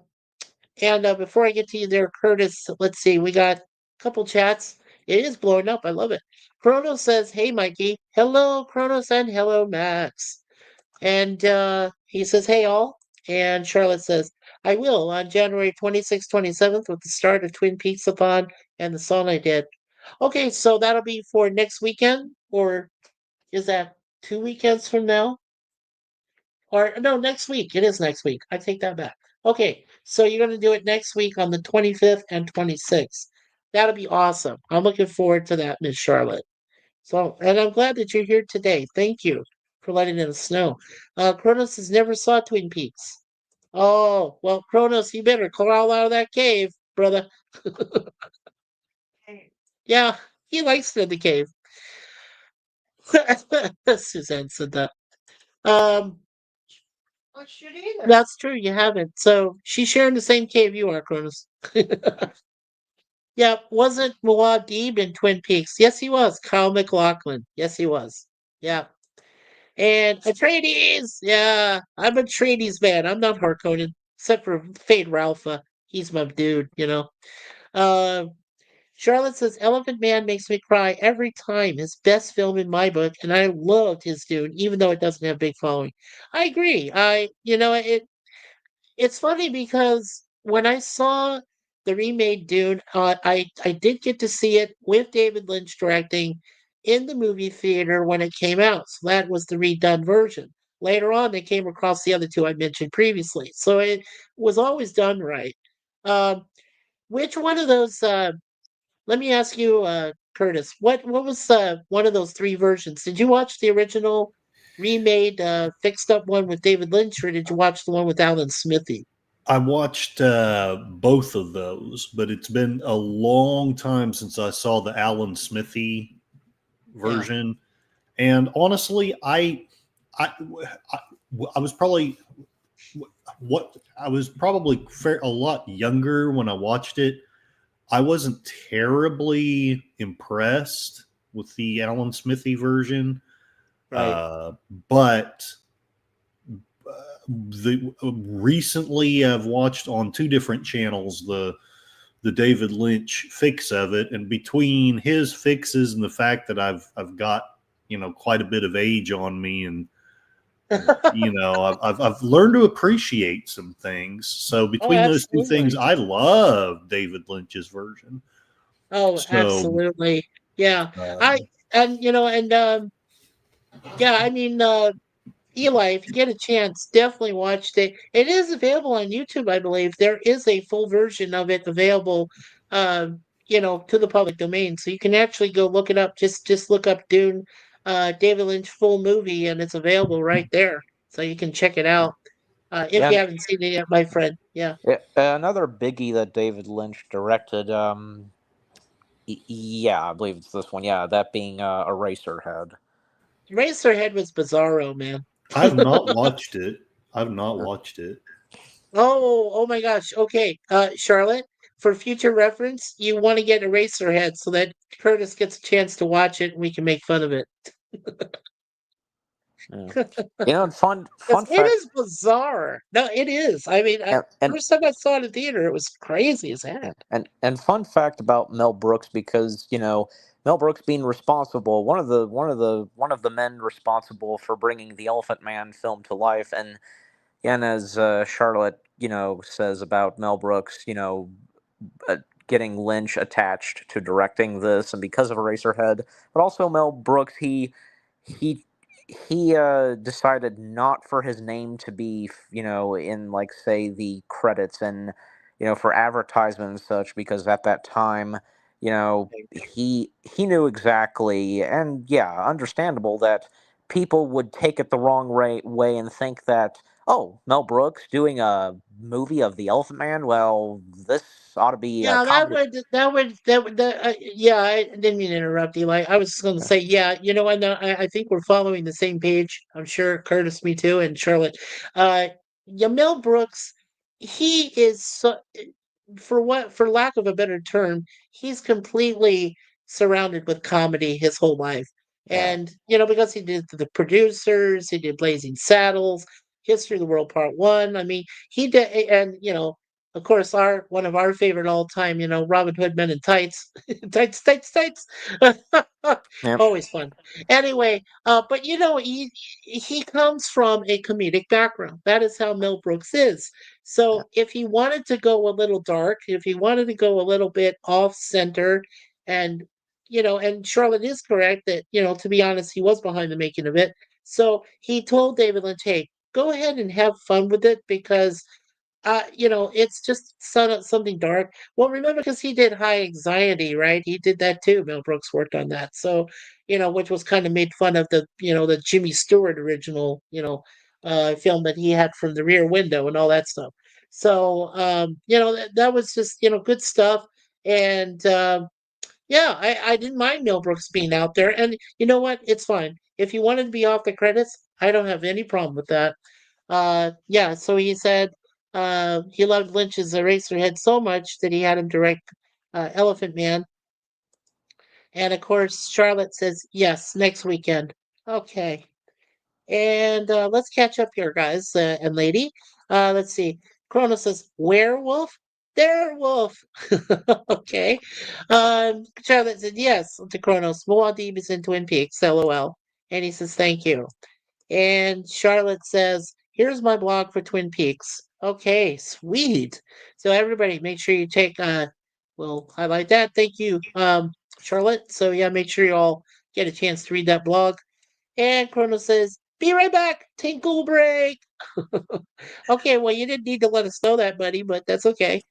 and before I get to you there, Curtis, let's see, we got a couple chats. It is blowing up. I love it. Kronos says, "Hey, Mikey." Hello, Kronos, and hello, Max. And he says, "Hey, all." And Charlotte says, "I will on January 26th, 27th with the start of Twin Peaks Upon and the song I did." Okay, so that'll be for next weekend, or is that 2 weekends from now? Or no, next week. It is next week. I take that back. Okay, so you're going to do it next week on the 25th and 26th. That'll be awesome. I'm looking forward to that, Miss Charlotte. So, and I'm glad that you're here today. Thank you for letting us know. Kronos has never saw Twin Peaks. Oh, well, Kronos, you better crawl out of that cave, brother. Yeah, he likes it in the cave. Suzanne said that. Um, That's true. You haven't. So she's sharing the same cave you are, Cronus. Yeah, wasn't Muad'Dib in Twin Peaks? Yes, he was. Kyle MacLachlan. Yes, he was. Yeah. And Atreides. Yeah, I'm a Atreides man. I'm not Harkonnen, except for Fade Ralpha. He's my dude. Uh, Charlotte says Elephant Man makes me cry every time. His best film in my book, and I loved his Dune, even though it doesn't have big following. I agree. It's funny because when I saw the remade Dune, I did get to see it with David Lynch directing in the movie theater when it came out. So that was the redone version. later on they came across the other two I mentioned previously. So it was always done right. Um, which one of those? Let me ask you, Curtis. What was one of those three versions? Did you watch the original, remade, fixed up one with David Lynch, or did you watch the one with Alan Smithy? I watched both of those, but it's been a long time since I saw the Alan Smithy Yeah. version. And honestly, I, I was probably a lot younger when I watched it. I wasn't terribly impressed with the Alan Smithy version, Right. but the recently I've watched on two different channels the David Lynch fix of it, and between his fixes and the fact that I've got quite a bit of age on me, and I've learned to appreciate some things. So Oh, between those two things, absolutely. I love David Lynch's version. Oh, So absolutely. Yeah. I um, and yeah, I mean, Eli, if you get a chance, definitely watch it. It is available on YouTube, I believe. There is a full version of it available, to the public domain. So you can actually go look it up. Just look up Dune, David Lynch full movie, and it's available right there. So you can check it out. If Yeah, you haven't seen it yet, my friend. Yeah. another biggie that David Lynch directed. Yeah, I believe it's this one. Yeah, that being Eraserhead. Racerhead was bizarro, man. I've not watched it. I've not Uh, watched it. Oh my gosh. Okay. Charlotte, for future reference, you want to get Eraserhead so that Curtis gets a chance to watch it and we can make fun of it. yeah. And Because fun it fact, is bizarre. No, it is. I mean, and first time I saw it in theater, it was crazy as heck. and fun fact about Mel Brooks, because Mel Brooks being responsible, one of the men responsible for bringing the Elephant Man film to life, and as Charlotte says about Mel Brooks, uh, getting Lynch attached to directing this, and because of Eraserhead, but also Mel Brooks, he he decided not for his name to be in, like, say, the credits, and for advertisement and such, because at that time he knew exactly, and yeah, understandable, that people would take it the wrong way and think that, oh, Mel Brooks doing a movie of the Elephant Man, well, this ought to be a Yeah, that comedy. would yeah, I didn't mean to interrupt you. Like I was going to say, yeah, I think we're following the same page. I'm sure Curtis, me too, and Charlotte. Yeah, Mel Brooks, he is for lack of a better term, he's completely surrounded with comedy his whole life. Yeah. And, because he did The Producers, he did Blazing Saddles, History of the World Part 1. I mean, he did, and, of course, our one of our favorite all time, Robin Hood Men in Tights, tights, tights, tights. Yep. Always fun. Anyway, but he comes from a comedic background. That is how Mel Brooks is. Yeah. So if he wanted to go a little dark, if he wanted to go a little bit off center, and and Charlotte is correct that to be honest, he was behind the making of it. So he told David Lynch, "Hey, go ahead and have fun with it because it's just something dark." Well, remember, because he did High Anxiety, right? He did that too. Mel Brooks worked on that. So, which was kind of made fun of the Jimmy Stewart original, film that he had from the Rear Window and all that stuff. So, that was just, good stuff. And, yeah, I didn't mind Mel Brooks being out there. And you know what? It's fine. If you wanted to be off the credits, I don't have any problem with that. Yeah, so he said he loved Lynch's Eraserhead so much that he had him direct Elephant Man. And of course, Charlotte says, yes, next weekend. Okay. And let's catch up here, guys and lady. Let's see. Chrono says, werewolf? Werewolf. Okay. Charlotte said, yes, to Chronos. Muad'Dib is in Twin Peaks, LOL. And he says, thank you. And Charlotte says, here's my blog for Twin Peaks. Okay, sweet. So everybody make sure you take we'll highlight that. Thank you, Charlotte. So yeah, make sure you all get a chance to read that blog. And Chrono says, Be right back. Tinkle break. Okay, well, you didn't need to let us know that, buddy, but that's okay.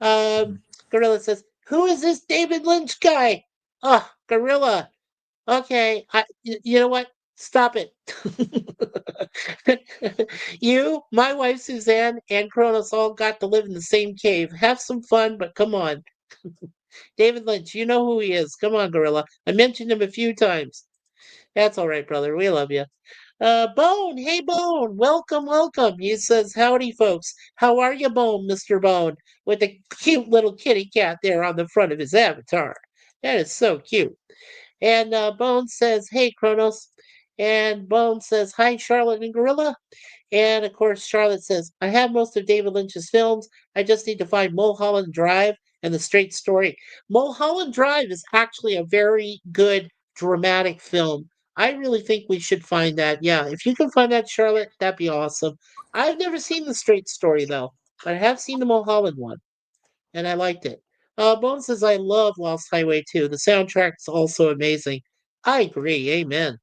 Gorilla says, "Who is this David Lynch guy?" Oh, Gorilla. Okay, you know what? Stop it. You, my wife Suzanne, and Kronos all got to live in the same cave. Have some fun, but come on. David Lynch, you know who he is. Come on, Gorilla. I mentioned him a few times. That's all right, brother. We love you. Bone, hey Bone, welcome, welcome. He says, "Howdy, folks. How are you, Bone, Mr. Bone?" With a cute little kitty cat there on the front of his avatar. That is so cute. And Bone says, "Hey, Kronos." And Bone says, "Hi, Charlotte and Gorilla." And of course, Charlotte says, "I have most of David Lynch's films. I just need to find Mulholland Drive and The Straight Story." Mulholland Drive is actually a very good dramatic film. I really think we should find that. Yeah, if you can find that, Charlotte, that'd be awesome. I've never seen The Straight Story, though, but I have seen the Mulholland one and I liked it. Bone says, "I love Lost Highway 2. The soundtrack's also amazing." I agree. Amen.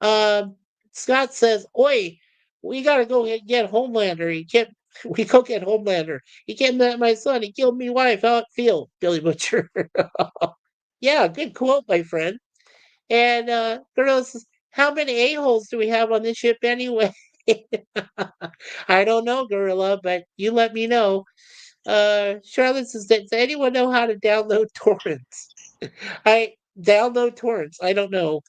Um, Scott says, "Oi, we gotta go get Homelander. He can't. We go get Homelander. He killed my son. He killed me wife. How it feel, Billy Butcher?" Yeah, good quote, my friend. And Gorilla says, "How many a-holes do we have on this ship anyway?" I don't know, Gorilla, but you let me know. Charlotte says, "Does anyone know how to download torrents?" I download torrents. I don't know.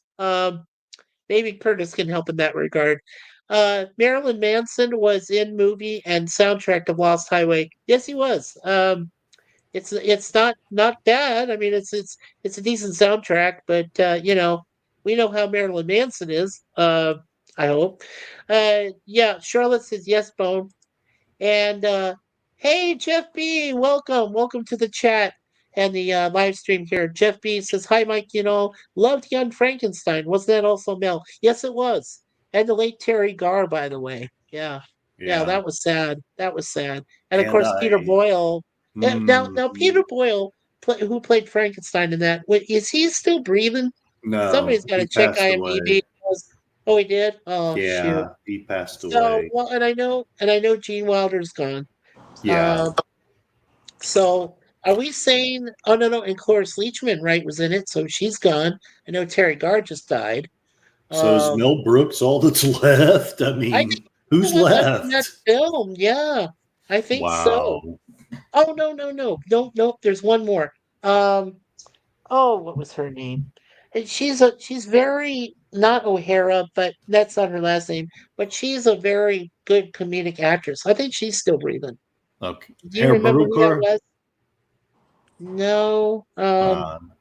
Maybe Curtis can help in that regard. Marilyn Manson was in movie and soundtrack of Lost Highway. Yes, he was. It's not bad. I mean, it's a decent soundtrack, but we know how Marilyn Manson is. I hope. Yeah, Charlotte says yes, Bone. And hey, Jeff B, welcome, welcome to the chat and the live stream here. Jeff B says, "Hi, Mike. Loved Young Frankenstein. Wasn't that also Mel?" Yes, it was. And the late Terry Garr, by the way. Yeah, yeah, Yeah. that was sad. That was sad. And of And course, Peter Boyle. Now Peter mm, Boyle, who played Frankenstein in that, is he still breathing? no, Somebody's got he to check passed IMDb. away. Oh, he did. Oh, shoot. Yeah, he passed So away. well, and I know Gene Wilder's gone. Yeah. Uh, so are we saying? Oh no, and Cloris Leachman, right, was in it, so she's gone. I know Terry Garr just died. So is Um, Mel Brooks all that's left? I I think mean, he's the who's one left in that left? film. Yeah, I think so. Wow. Oh no. There's one more. Um, oh, what was her name? And she's very not O'Hara, but that's not her last name. But she's a very good comedic actress. I think she's still breathing. Okay. Do you Herr remember who that Barucher? was? No. Um,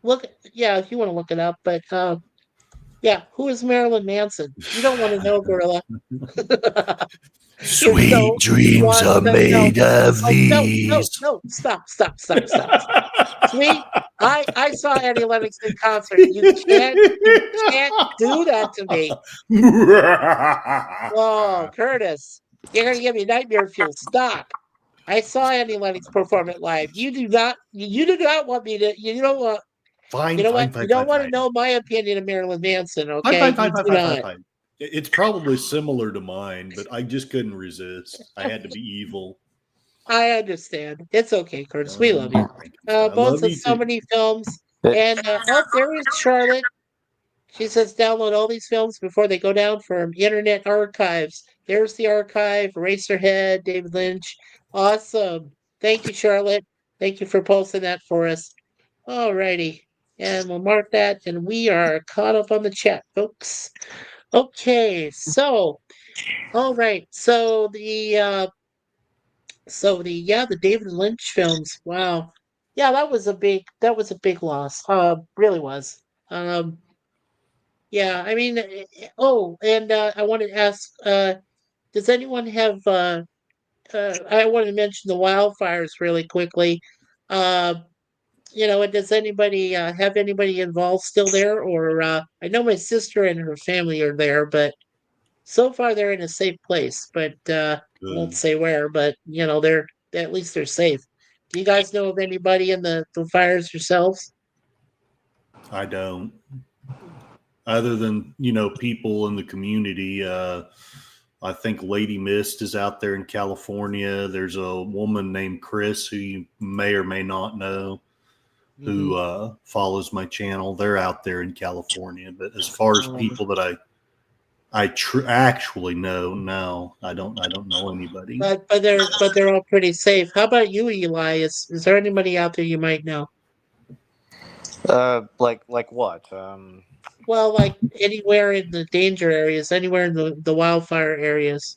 Look, yeah, if you want to look it up, but yeah, who is Marilyn Manson? You don't want to know, Gorilla. You Sweet don't dreams want are to know. made of Oh no, no, these. no! Stop. Sweet, I saw Eddie Lennox in concert. You can't do that to me. Oh, Curtis, you're gonna give me nightmare fuel. Stop. I saw Eddie Lennox perform it live. You do not want me to. You don't want. You fine, know what? fine, You fine, don't fine, want to fine. know my opinion of Marilyn Manson, Fine, okay? fine, You fine, do fine, fine, fine, not. fine. It's probably similar to mine, but I just couldn't resist. I had to be evil. I understand. It's okay, Curtis. We love you. I Bones love has you so too. many films. And oh, there is Charlotte. She says download all these films before they go down from Internet Archives. There's the archive, Eraserhead, David Lynch. Awesome. Thank you, Charlotte. Thank you for posting that for us. All righty. And we'll mark that. And we are caught up on the chat, folks. Okay, so all right. So the David Lynch films. Wow. Yeah, that was a big loss. Really was. Um yeah, I mean oh, and I wanted to ask does anyone have I wanted to mention the wildfires really quickly. Uh and does anybody have anybody involved still there or I know my sister and her family are there, but so far they're in a safe place, but I won't Good. say where, but they're at least they're safe. Do you guys know of anybody in the fires yourselves? I don't. other than people in the community. I think Lady Mist is out there in California. There's a woman named Chris who you may or may not know who follows my channel. They're out there in California. But as far as people that I actually know, no, I don't know anybody. But they're all pretty safe. How about you, Eli? Is there anybody out there you might know? Like what? Well, like anywhere in the danger areas, anywhere in the wildfire areas.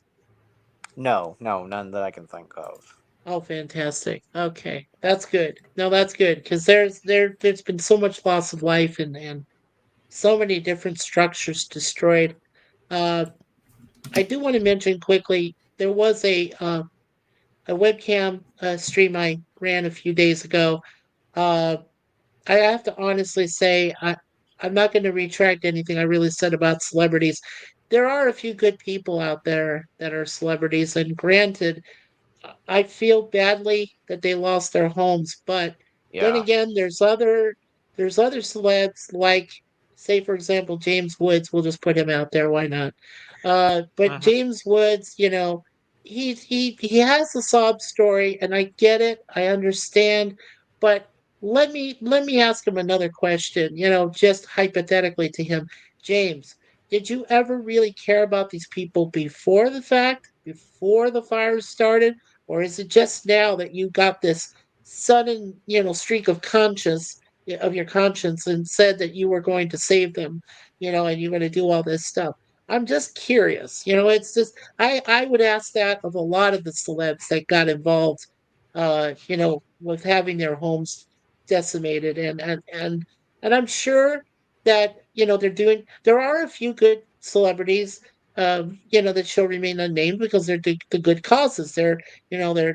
No, none that I can think of. Oh, fantastic. Okay, that's good. No, that's good because there's been so much loss of life and so many different structures destroyed. Uh, I do want to mention quickly there was a webcam stream I ran a few days ago. Uh, I have to honestly say I'm not going to retract anything I really said about celebrities. There are a few good people out there that are celebrities, and granted, I feel badly that they lost their homes, but then Yeah. again, there's other celebs like, say for example, James Woods. We'll just put him out there. Why not? But Mhm. James Woods, he has a sob story, and I get it. I understand, but let me ask him another question. Just hypothetically to him, James. Did you ever really care about these people before the fact, before the fires started? Or is it just now that you got this sudden, streak of of your conscience and said that you were going to save them, and you're going to do all this stuff? I'm just curious. It's just I would ask that of a lot of the celebs that got involved, with having their homes decimated, and I'm sure that there are a few good celebrities, that shall remain unnamed because they're the good causes. They're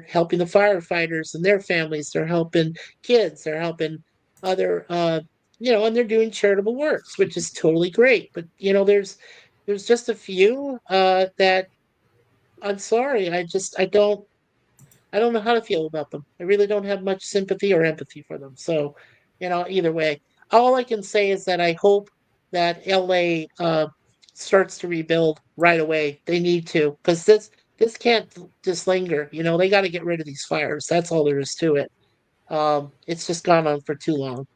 helping the firefighters and their families. They're helping kids. They're helping other, and they're doing charitable works, which is totally great. But there's just a few that I'm sorry. I don't know how to feel about them. I really don't have much sympathy or empathy for them. So, either way, all I can say is that I hope that LA starts to rebuild right away. They need to, because this can't just linger. They got to get rid of these fires. That's all there is to it. It's just gone on for too long.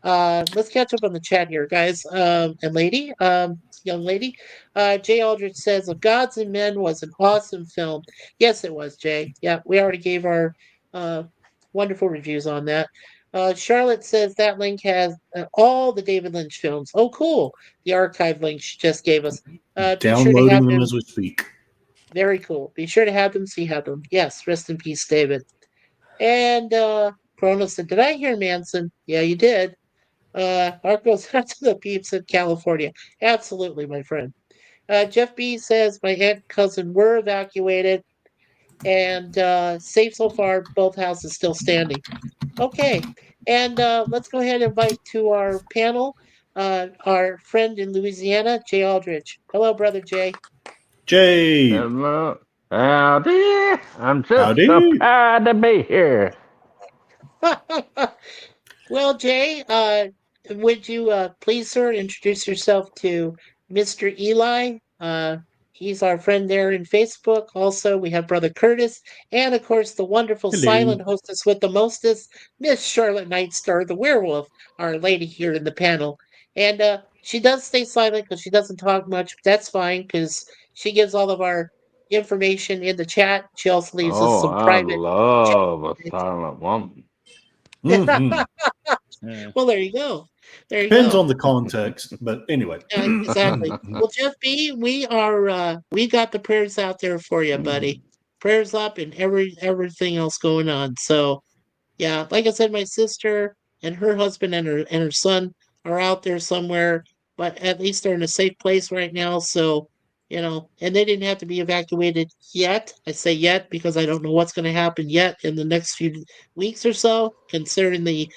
Let's catch up on the chat here, guys. And lady, young lady. Jay Aldrich says, "Of Gods and Men" was an awesome film. Yes, it was, Jay. Yeah, we already gave our uh, wonderful reviews on that. Charlotte says that link has all the David Lynch films. Oh, cool. The archive link she just gave us. Be sure to have Downloading them them. as we speak. Very cool. Be sure to have them. See have them. Yes, rest in peace, David. And Chrono said, "Did I hear Manson?" Yeah, you did. Art goes out to the peeps in California. Absolutely, my friend. Jeff B says my aunt and cousin were evacuated and safe so far. Both houses still standing. Okay, and let's go ahead and invite to our panel our friend in Louisiana, Jay Aldrich. Hello, brother Jay. Jay, Hello. Howdy. I'm just so howdy. proud to be here. Well, Jay, would you please, sir, introduce yourself to Mr. Eli? He's our friend there in Facebook. Also, we have Brother Curtis, and of course, the wonderful Hello. silent hostess with the mostest, Miss Charlotte Nightstar, the werewolf, our lady here in the panel. And she does stay silent because she doesn't talk much. But that's fine because she gives all of our information in the chat. She also leaves us Oh, some I private chat. love a silent woman. Mm-hmm. Yeah. Well, there you go. There you Depends go. on the context, but anyway. Yeah, exactly. Well, Jeff B, we got the prayers out there for you, buddy. Prayers up and everything else going on. So yeah, like I said, my sister and her husband and her son are out there somewhere, but at least they're in a safe place right now. So, and they didn't have to be evacuated yet. I say yet because I don't know what's going to happen yet in the next few weeks or so, considering the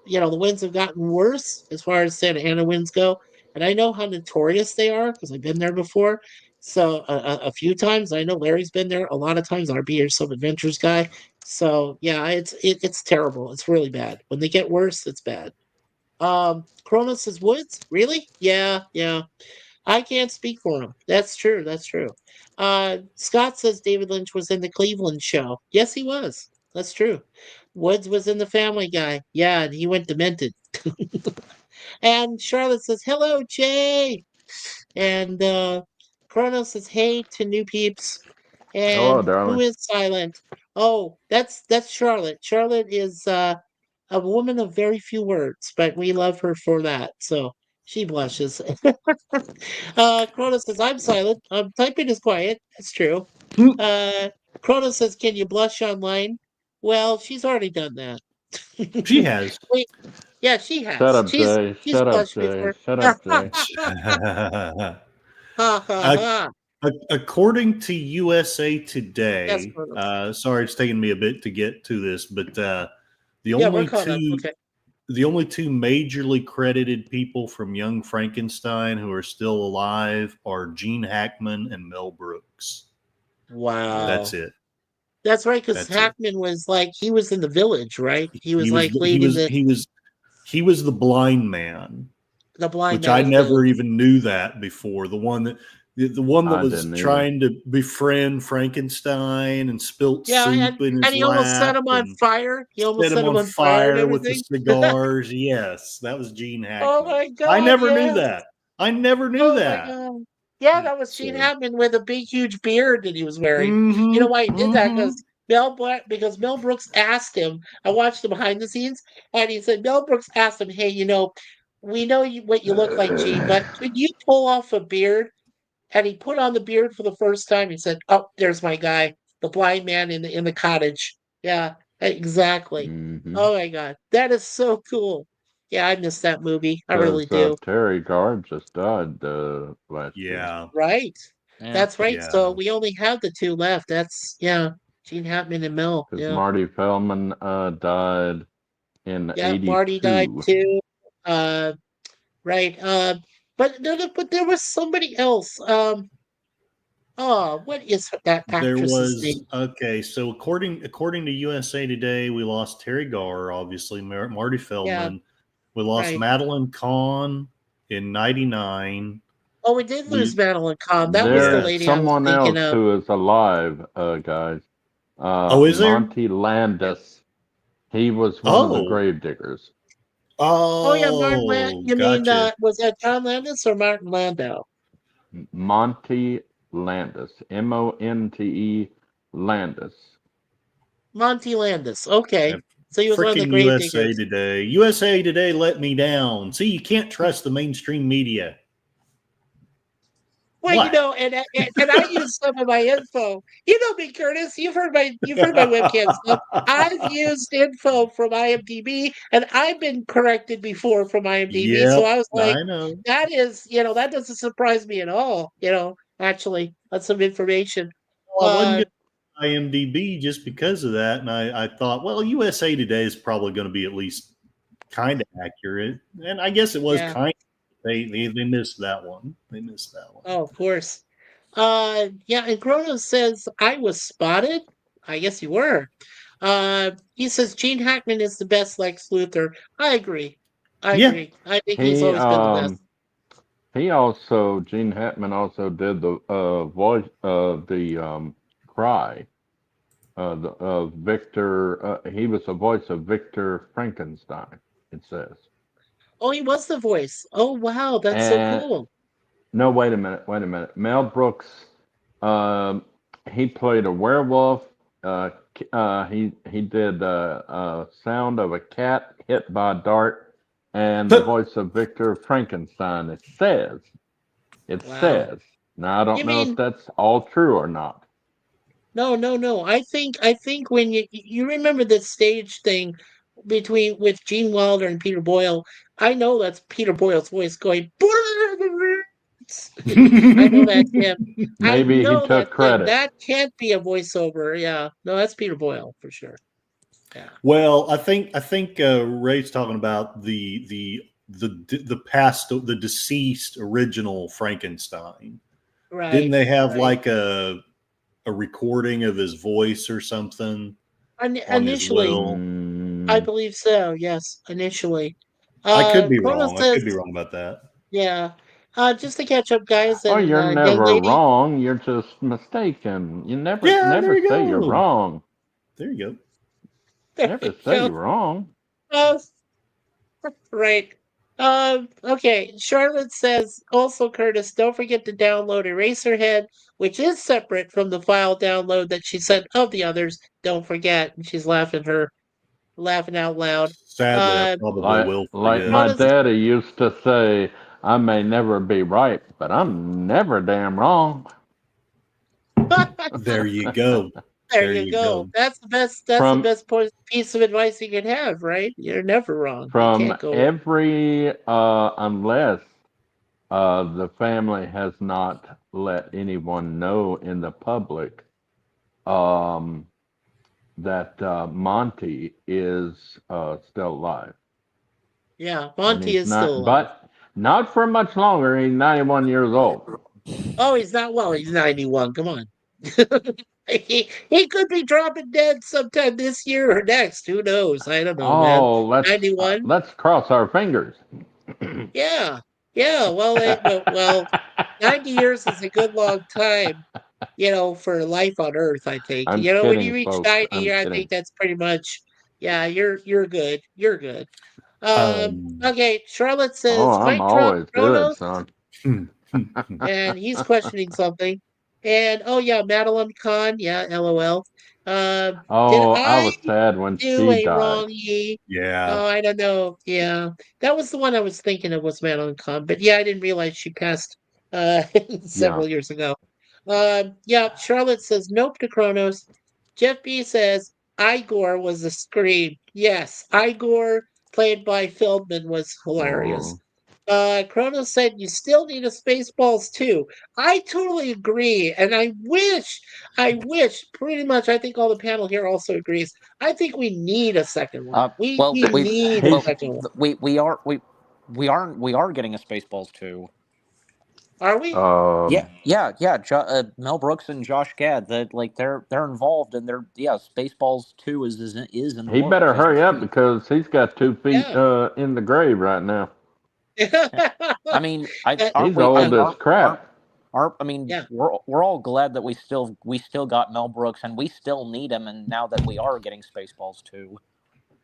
winds have gotten worse as far as Santa Ana winds go. And I know how notorious they are because I've been there before. So a few times. I know Larry's been there a lot of times. RB or some adventures guy. So yeah, it's terrible. It's really bad. When they get worse, it's bad. Cronus is Woods? Really? Yeah, yeah. I can't speak for him. That's true. That's true. Scott says David Lynch was in the Cleveland show. Yes, he was. That's true. Woods was in the Family Guy. Yeah, and he went demented. And Charlotte says, "Hello, Jay." And Chronos says, "Hey" to new peeps. Hello, And who darling. is silent? Oh, that's Charlotte. Charlotte is a woman of very few words, but we love her for that. So she blushes. Chronos says, "I'm silent. Typing is quiet." That's true. Uh, Chronos says, "Can you blush online?" Well, she's already done that. She has. Wait, yeah, she Shut has. up, She's Jay. she's Shut up, blushed Jay. before. Shut Ha up, Jay. ha Uh, ha. According to USA Yes, Today, Chronos. sorry it's taking me a bit to get to this, but the Yeah, we're only caught up. two Okay. the only two majorly credited people from Young Frankenstein who are still alive are Gene Hackman and Mel Brooks. That's Wow. it. That's right, because That's it. Hackman was like he was in the village, right? He He was was like he leading was he was he was the blind man, the blind which man I of the never village. even knew that before. The one that I was didn't either. trying to befriend Frankenstein and spilt Yeah, soup in and his he almost set lap him on and fire. He almost set him set him on on fire and fire with the everything. cigars. Yes, that was Gene Oh Hackman. my I God, never knew yes. that. I never knew Oh my that. God. Yeah, that was Gene So, Hackman with a big, huge beard that he was wearing. You mm-hmm, know why he did that? mm-hmm. Because Mel Brooks asked him. I watched the behind the scenes, and he said Mel Brooks asked him, "Hey, we know what you look like, Gene, but could you pull off a beard?" And he put on the beard for the first time. He said, "Oh, there's my guy, the blind man in the cottage." Yeah, exactly. Mm-hmm. Oh my God, that is so cool. Yeah, I missed that movie. I really Because do. Terry Guard just died last year. Yeah, Right. Yeah. That's right. So yeah. we only have the two left. That's yeah, Gene Hackman and Mel. Because Yeah, Marty Feldman died in yeah. Marty died '82. too. Uh, right. But but there was somebody else. Oh, what is that There actress's was name? okay. So according to USA Today, we lost Terry Garr, obviously Marty Yeah, Feldman. We lost right. Madeline Kahn in '99. Oh, we did lose We Madeline Kahn. That was the There's lady I yes. was someone thinking else of. who is alive, guys. Oh, is there? Monty Yeah. Landis. He was one of the Oh, gravediggers. Oh yeah, Martin Land. oh, You mean gotcha. was that John Landis or Martin Landau? Monty Landis. Monte Landis. Monty Landis. Okay, And so he was one of the freaking grave USA diggers. Today. USA Today let me down. See, you can't trust the mainstream media. Well, What? and I use some of my info. You know me, Curtis. You've heard my webcam stuff. I've used info from IMDb, and I've been corrected before from IMDb. So Yep, I was like, I know. that doesn't surprise me at all. Actually, that's some information. Well, I wasn't Uh, going to IMDb just because of that, and I thought, well, USA Today is probably going to be at least kind of accurate, and I guess it was yeah. kind. They missed that one. They missed that one. Oh, of course. Yeah, and Grono says I was spotted. I guess you were. He says Gene Hackman is the best Lex Luthor. I agree. I Yeah, agree. I think he's He always been the best. Gene Hackman also did the voice of the Cry. The Victor. He was the voice of Victor Frankenstein. It says. Oh, he was the voice. Oh, wow, that's so And cool. no, wait a minute. Wait a minute. Mel Brooks. Um, he played a werewolf. He did a sound of a cat hit by a dart, and the voice of Victor Frankenstein. It says. It Wow. says. Now I You don't know if mean that's all true or not. no, no, no. I think when you remember the stage thing with Gene Wilder and Peter Boyle, I know that's Peter Boyle's voice going. I know that's him. I Maybe he know took that's him. credit. That can't be a voiceover. Yeah. No, that's Peter Boyle for sure. Yeah. well, I think Ray's talking about the past, the deceased original Frankenstein. Didn't Right. they have Right. like a recording of his voice or something on his Initially, will? I Mm, believe so. Yes. Initially. I could be Chrono wrong. I says, could be wrong about that. yeah. Just to catch up, guys, Oh, and you're young never lady. wrong. You're just mistaken. You never Yeah, there never you say you're go. wrong. There you go. There Never you say go. you're wrong. Uh, right. Okay. Charlotte says also, Curtis, don't forget to download Eraserhead, which is separate from the file download that she sent of the others. Don't forget. And she's laughing out loud. Sadly, I Uh, probably will Like forget. my Chrono's daddy used to say, I may never be right, but I'm never damn wrong. There you go. there There you you go. go. That's the best. That's the From best piece of advice you can have, right? You're never wrong. You from can't go wrong. every unless the family has not let anyone know in the public um, that Monty is still alive, Yeah, and Monty he's is still not, alive. but not for much longer. He's 91 years old. Oh, he's not well. He's 91. Come on. he could be dropping dead sometime this year or next. Who knows? I don't know, man. Oh, 91. let's cross our fingers. Yeah, yeah. Well, 90 years is a good long time, for life on Earth. I think. I'm When you kidding, reach folks. 90, I'm I think kidding. that's pretty much. Yeah, you're good. You're good. Um, Okay. Charlotte Oh, says, I'm "Mic drop, always good, Kronos." son. And he's questioning something. And oh yeah, Madeline Kahn, yeah, LOL. Uh, did Oh, I I was sad when do she a died. wrong ye? yeah. Oh, I don't know. Yeah, that was the one I was thinking of was Madeline Kahn, but yeah, I didn't realize she passed uh Yeah. several years ago. Yeah, Charlotte says nope to Kronos. Jeff B says Igor was a scream. Yes, Igor, played by Feldman, was hilarious. Oh. Kronos said you still need a Spaceballs too. I totally agree, and I wish, pretty much. I think all the panel here also agrees. I think we need a second one. We Well, we we need a He's well second one. we are getting a Spaceballs too. Are we? Yeah. Mel Brooks and Josh Gad, that like they're involved, and Spaceballs 2 is in the he better works as we hurry up speak. because he's got 2 feet Yeah. in the grave right now. I mean, Uh, aren't He's we? I old mean, as crap. I mean, yeah. we're all glad that we still got Mel Brooks, and we still need him. And now that we are getting Spaceballs 2,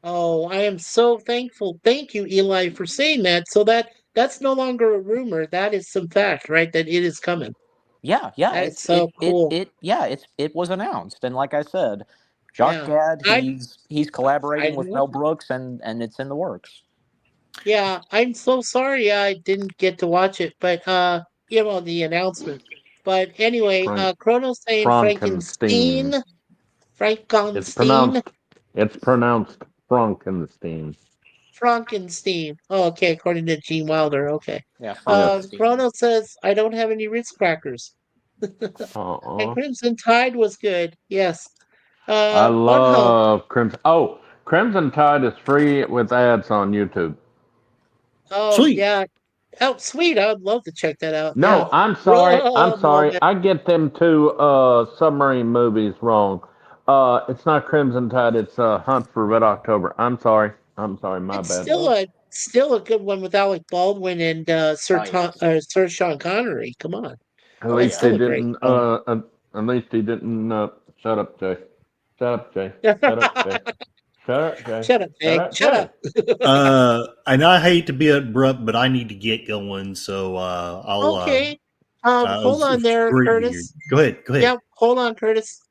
Oh, I am so thankful. Thank you, Eli, for saying that. So that's no longer a rumor. That is some fact, right? That it is coming. yeah, That is so cool. it was announced, and like I said, Josh Yeah. Gad, I he's I collaborating with know. Mel Brooks, and it's in the works. Yeah, I'm so sorry I didn't get to watch it, but the announcement. But anyway, Frank Chrono's saying Frankenstein. It's Frankenstein, pronounced. It's pronounced Frankenstein. Frankenstein. Oh, okay, according to Gene Wilder. Okay. Yeah, Yes. Frankenstein. Chrono says I don't have any Ritz crackers. And Uh-uh. Crimson Tide was good. Yes. I One Hope. love Crimson. Oh, Crimson Tide is free with ads on YouTube. Oh Sweet. yeah. Oh sweet. I would love to check that out. Yeah. No, I'm sorry. I'm Rum sorry. moment. I get them two submarine movies wrong. It's not Crimson Tide. It's Hunt for Red October. I'm sorry. I'm sorry. My It's bad. still a good one with Alec Baldwin and Oh yes. Sir Sean Connery. Come on, At Oh that's least yeah. he still a great didn't. film. At least he didn't. Shut up, Jay. Shut up, Jay. Shut up, Jay. Shut up, Jay. Shut up, Shut Jay. up, Shut Jay. up. And I hate to be abrupt, but I need to get going. So I'll. Okay. It Hold was on there, great to hear. Curtis. Go ahead. Go ahead. Yep, hold on, Curtis.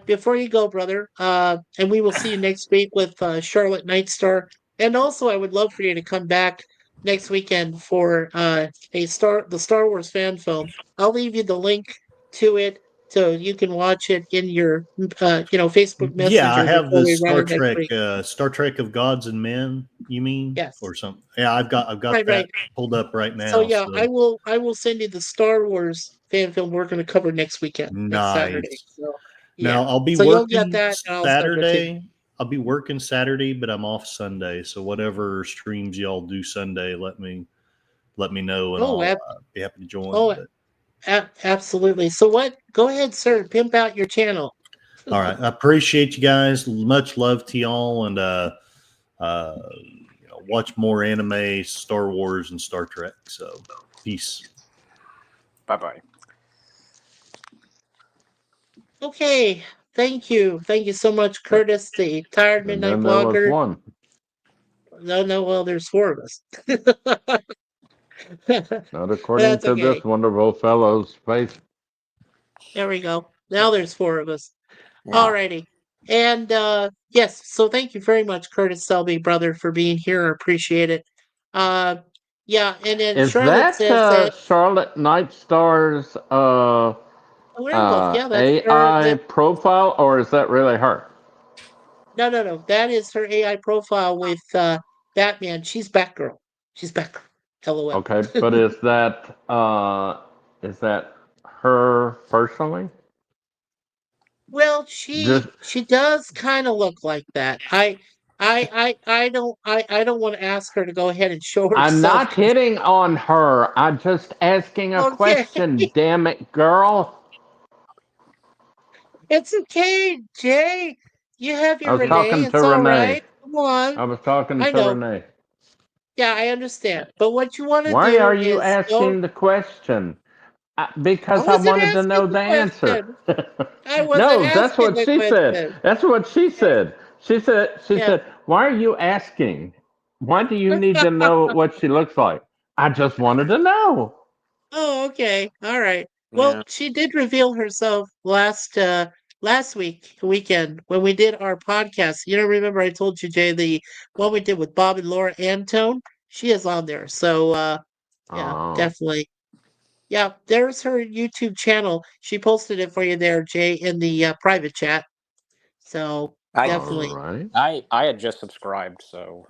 Before you go, brother, and we will see you next week with Charlotte Nightstar. And also, I would love for you to come back next weekend for the Star Wars fan film. I'll leave you the link to it so you can watch it in your Facebook Yeah, I Messenger have before the we run it next week. Star Trek of Gods and Men. You mean Yes, or something? Yeah, I've got right. that pulled up right So now. yeah, So I will send you the Star Wars fan film we're going to cover next weekend, next Saturday. nice. So Now yeah, I'll be so you'll get working that, and I'll send it to you. Saturday. I'll be working Saturday, but I'm off Sunday. So whatever streams y'all do Sunday, let me know, and Oh, I'll be happy to join. oh, But absolutely. So what? Go ahead, sir. Pimp out your channel. all right, I appreciate you guys. Much love to y'all, and watch more anime, Star Wars, and Star Trek. So, peace. Bye-bye. Okay. Thank you. Thank you so much, Curtis, the Tired And Midnight then there was Blogger. one. No, well, there's 4 of us. Not according That's to okay. this wonderful fellow's face. There we go. Now there's 4 of us. Yeah. Alrighty. And yes, so thank you very much, Curtis Selby, brother, for being here. I appreciate it. Yeah, and then Is Charlotte that says that Charlotte Nightstar's werewolf. Yeah, that's her. AI profile, or is that really her? No. That is her AI profile with Batman. She's Batgirl. She's Batgirl. LOL. Okay, but is that her personally? Well, she Just does kind of look like that. I don't want to ask her to go ahead and show I'm herself. not hitting on her. I'm just asking a Okay, question, damn it, girl. it's okay, Jay. You have I your was Renee. talking to It's all Renee. right. Come on. I was talking I to know. Renee. Yeah, I understand. But what you want to Why do are you is go. asking the question? I Because I wasn't wanted to asking know the the answer. question. I wasn't No, that's asking what the she said. question. That's what she Yes, said. She yes. said, "Why are you asking? Why do you need to know what she looks like?" I just wanted to know. Oh, okay. All right. Well, Yeah. she did reveal herself last weekend when we did our podcast. You know, remember I told you, Jay, the one we did with Bob and Laura Antone? She is on there. So yeah, Oh, definitely. Yeah, there's her YouTube channel. She posted it for you there, Jay, in the private chat. So I all definitely right. I had just subscribed, so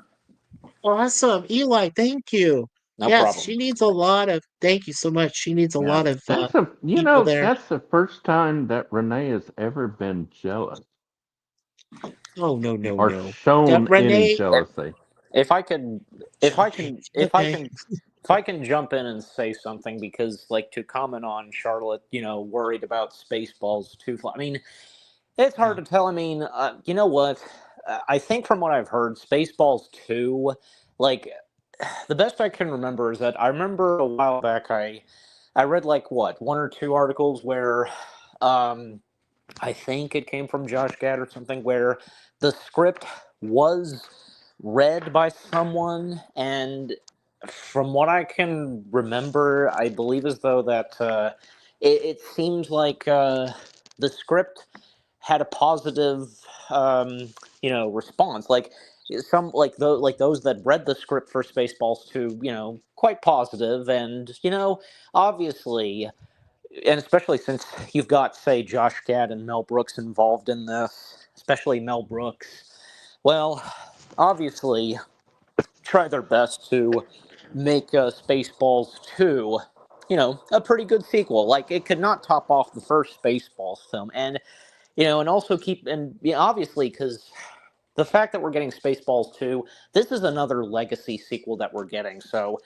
awesome. Eli, thank you. no Yes, problem. she needs a lot of thank you so much. She needs a Yeah. lot of people there. That's the first time that Renee has ever been jealous Oh no or no. That shown any Renee jealousy. If I could, if I okay. can, if I Okay. can, if I can jump in and say something, because like to comment on Charlotte, worried about Spaceballs too. I mean, it's hard Yeah. to tell. I mean, you know what? I think from what I've heard, Spaceballs 2, like the best I can remember is that I remember a while back I read like what 1 or 2 articles where I think it came from Josh Gad or something where the script was read by someone, and from what I can remember, I believe as though that it seems like the script had a positive, response. Like some like those that read the script for Spaceballs 2, quite positive, and obviously, and especially since you've got, say, Josh Gad and Mel Brooks involved in this, especially Mel Brooks. Well, obviously, try their best to make Spaceballs 2, a pretty good sequel. Like, it could not top off the first Spaceballs film. And, and also keep, and obviously, because the fact that we're getting Spaceballs 2, this is another legacy sequel that we're getting. So,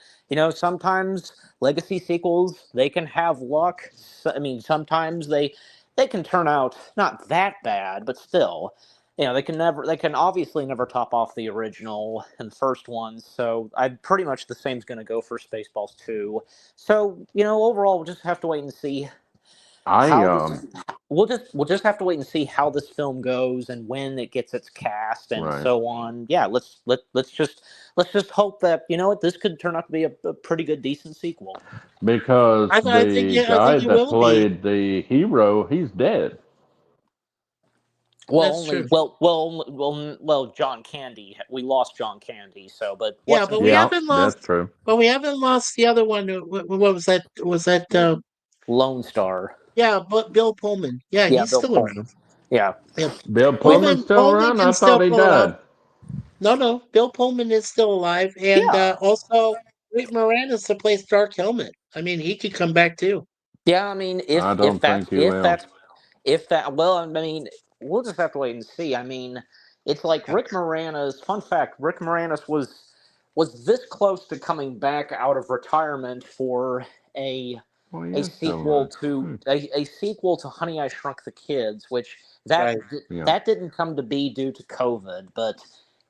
sometimes legacy sequels, they can have luck. I mean, sometimes they can turn out not that bad, but still, they can obviously never top off the original and first ones. So, I pretty much the same's going to go for Spaceballs 2. So, overall, we'll just have to wait and see I how this we'll just have to wait and see how this film goes and when it gets its cast and right. so on. Yeah, let's just hope that this could turn out to be a pretty good decent sequel. Because the I guy think it that will be. played the hero, he's dead. Well, That's only true. John Candy. We lost John Candy, so but Yeah, what's his but we name? Yeah, haven't that's lost true. but we haven't lost the other one. What was that? Was that Lone Star. yeah, but Bill Pullman. Yeah, Yeah, he's Bill still Pullman. around. Yeah. Yeah. Bill Well, Pullman's still Pullman around? can I still thought he pull it off. died. No. Bill Pullman is still alive, and yeah. also Rick Moranis to play Stark Helmet. I mean, he could come back too. Yeah, I mean, I don't think he will. if that, well, I mean, we'll just have to wait and see. I mean, it's like Yeah. Rick Moranis. Fun fact: Rick Moranis was this close to coming back out of retirement for a Well, a yeah, so sequel to much. a sequel to Honey I Shrunk the Kids, which that Right. Yeah. that didn't come to be due to COVID, but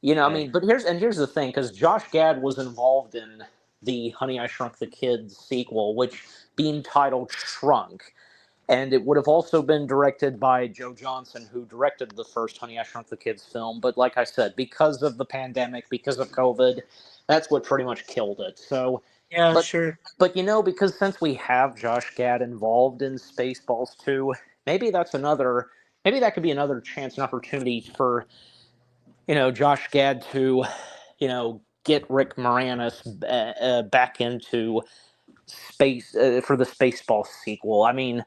I mean, but here's the thing, because Josh Gad was involved in the Honey I Shrunk the Kids sequel, which being titled Shrunk, and it would have also been directed by Joe Johnson, who directed the first Honey I Shrunk the Kids film. But like I said, because of the pandemic, because of COVID, that's what pretty much killed it. So, Yeah, but sure. but because since we have Josh Gad involved in Spaceballs 2, maybe that's another maybe that could be another chance and opportunity for Josh Gad to get Rick Moranis back into space for the Spaceball sequel. I mean,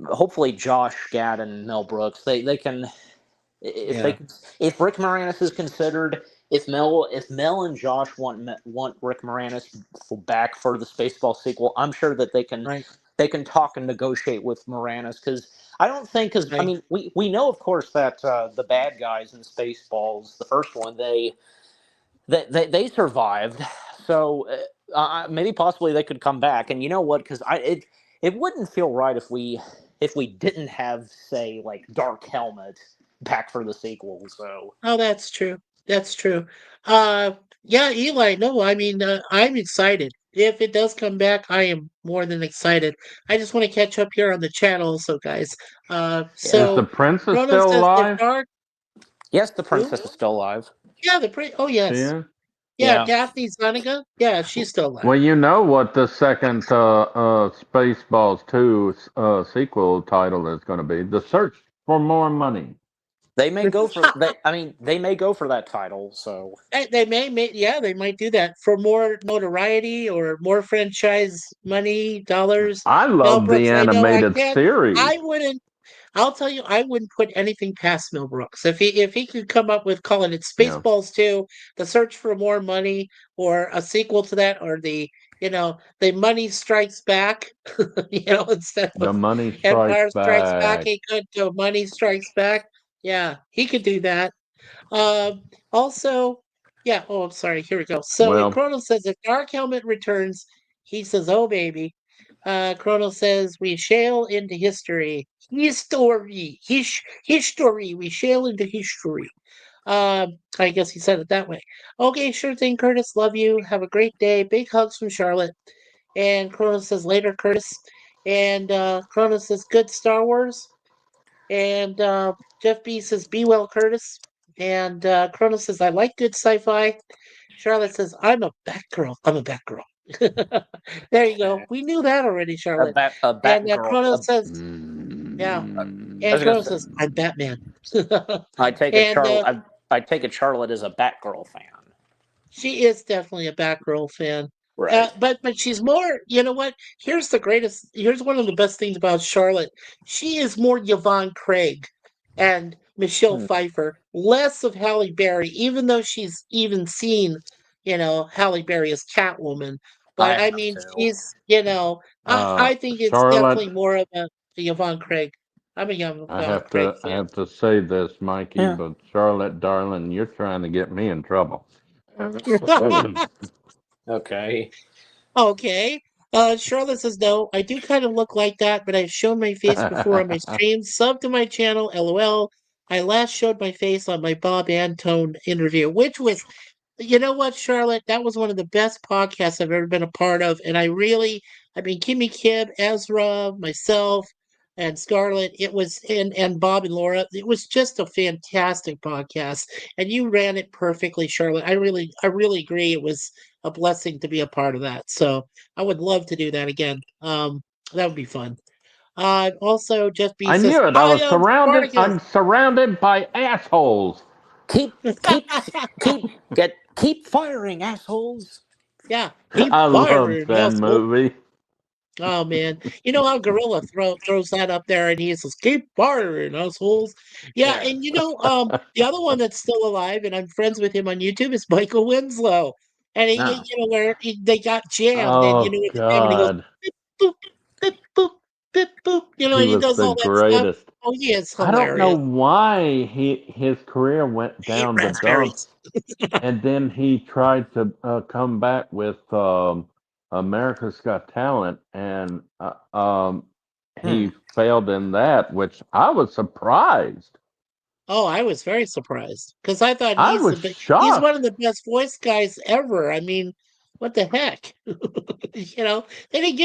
hopefully Josh Gad and Mel Brooks they can Yeah. if Rick Moranis is considered, if Mel and Josh want Rick Moranis back for the Spaceball sequel, I'm sure that Right. they can talk and negotiate with Moranis, because I don't think, because I Right. mean we know, of course, that the bad guys in Spaceballs, the first one, they survived. So maybe possibly they could come back. And you know what? Because it wouldn't feel right if we didn't have, say, like, Dark Helmet back for the sequel. So Oh, that's true. That's true. Uh, yeah, Eli. No, I mean, I'm excited. If it does come back, I am more than excited. I just want to catch up here on the chat also, guys. Is yeah, the So princess Chrono still says if alive? Dark yes, the who? princess is still alive. Yeah, the pre. Oh She yes, is? yeah, Yeah, Daphne Zuniga. Yeah, she's still alive. Well, you know what the second Spaceballs 2 sequel title is going to be: The Search for More Money. they may go for I mean, they may go for that title. So They may, yeah, they might do that for more notoriety or more franchise money, dollars. I Mel love the Brooks, I know I animated can't. series. I wouldn't. I'll tell you, I wouldn't put anything past Mel Brooks. If he could come up with calling it Yeah, Spaceballs 2, The Search for More Money, or a sequel to that, or the Money Strikes Back, instead The of Money Strikes Empire Strikes Back, Back. he could do Money Strikes Back. Yeah, he could do that. Also, yeah. Oh, I'm sorry. Here we go. So Well, Chrono says if Dark Helmet returns, he says, "Oh baby." Chrono says we sail into history. History. We sail into history. I guess he said it that way. Okay, sure thing, Curtis. Love you. Have a great day. Big hugs from Charlotte. And Chrono says later, Curtis. And Chrono says good Star Wars. And Jeff B says, "Be well, Curtis." And Chrono says, "I like good sci-fi." Charlotte says, "I'm a Batgirl. I'm a Batgirl." There you go. We knew that already, Charlotte. a And Batgirl. Chrono says, "Yeah." I And was gonna Chrono say, says, "I'm Batman." I take it And Charlotte. I take it Charlotte is a Batgirl fan. she is definitely a Batgirl fan. Right. But she's more, you know what? Here's one of the best things about Charlotte. She is more Yvonne Craig and Michelle Hmm. Pfeiffer, less of Halle Berry, even though she's even seen, Halle Berry as Catwoman. I But I have mean, to. I think it's Charlotte, definitely more of a Yvonne Craig. I'm a I Yvonne have Craig to I fan. have to say this, Mikey, Yeah. but Charlotte, darling, you're trying to get me in trouble. Okay. Okay. Charlotte says, no, I do kind of look like that, but I've shown my face before on my streams. Sub to my channel, LOL. I last showed my face on my Bob Antone interview, which was, you know what, Charlotte? That was one of the best podcasts I've ever been a part of. And I mean, Kimmy Kib, Ezra, myself, and Scarlett, and Bob and Laura, it was just a fantastic podcast. And you ran it perfectly, Charlotte. I really agree. It was a blessing to be a part of that. So I would love to do that again. That would be fun. Also, Jeff B I says, knew it. I I was am surrounded. Spartacus. I'm surrounded by assholes. Keep keep keep firing, assholes. Yeah, keep I love firing, that asshole. movie. Oh man, you know how Gorilla throws that up there, and he says, "Keep firing, assholes." Yeah, Yeah. and the other one that's still alive, and I'm friends with him on YouTube, is Michael Winslow, and No. where they got jammed, and Oh at the jam, and he goes, God, "Beep, boop, beep, boop, beep, boop," he and he was does the all that stuff. greatest. Oh, he is I don't know hilarious. why his career went I hate down the dump, raspberries. and then he tried to come back with America's Got Talent, and Hmm. he failed in that, which I was surprised. Oh, I was very surprised because I thought I was he's one of shocked. the best voice guys ever. I mean, what the heck? They didn't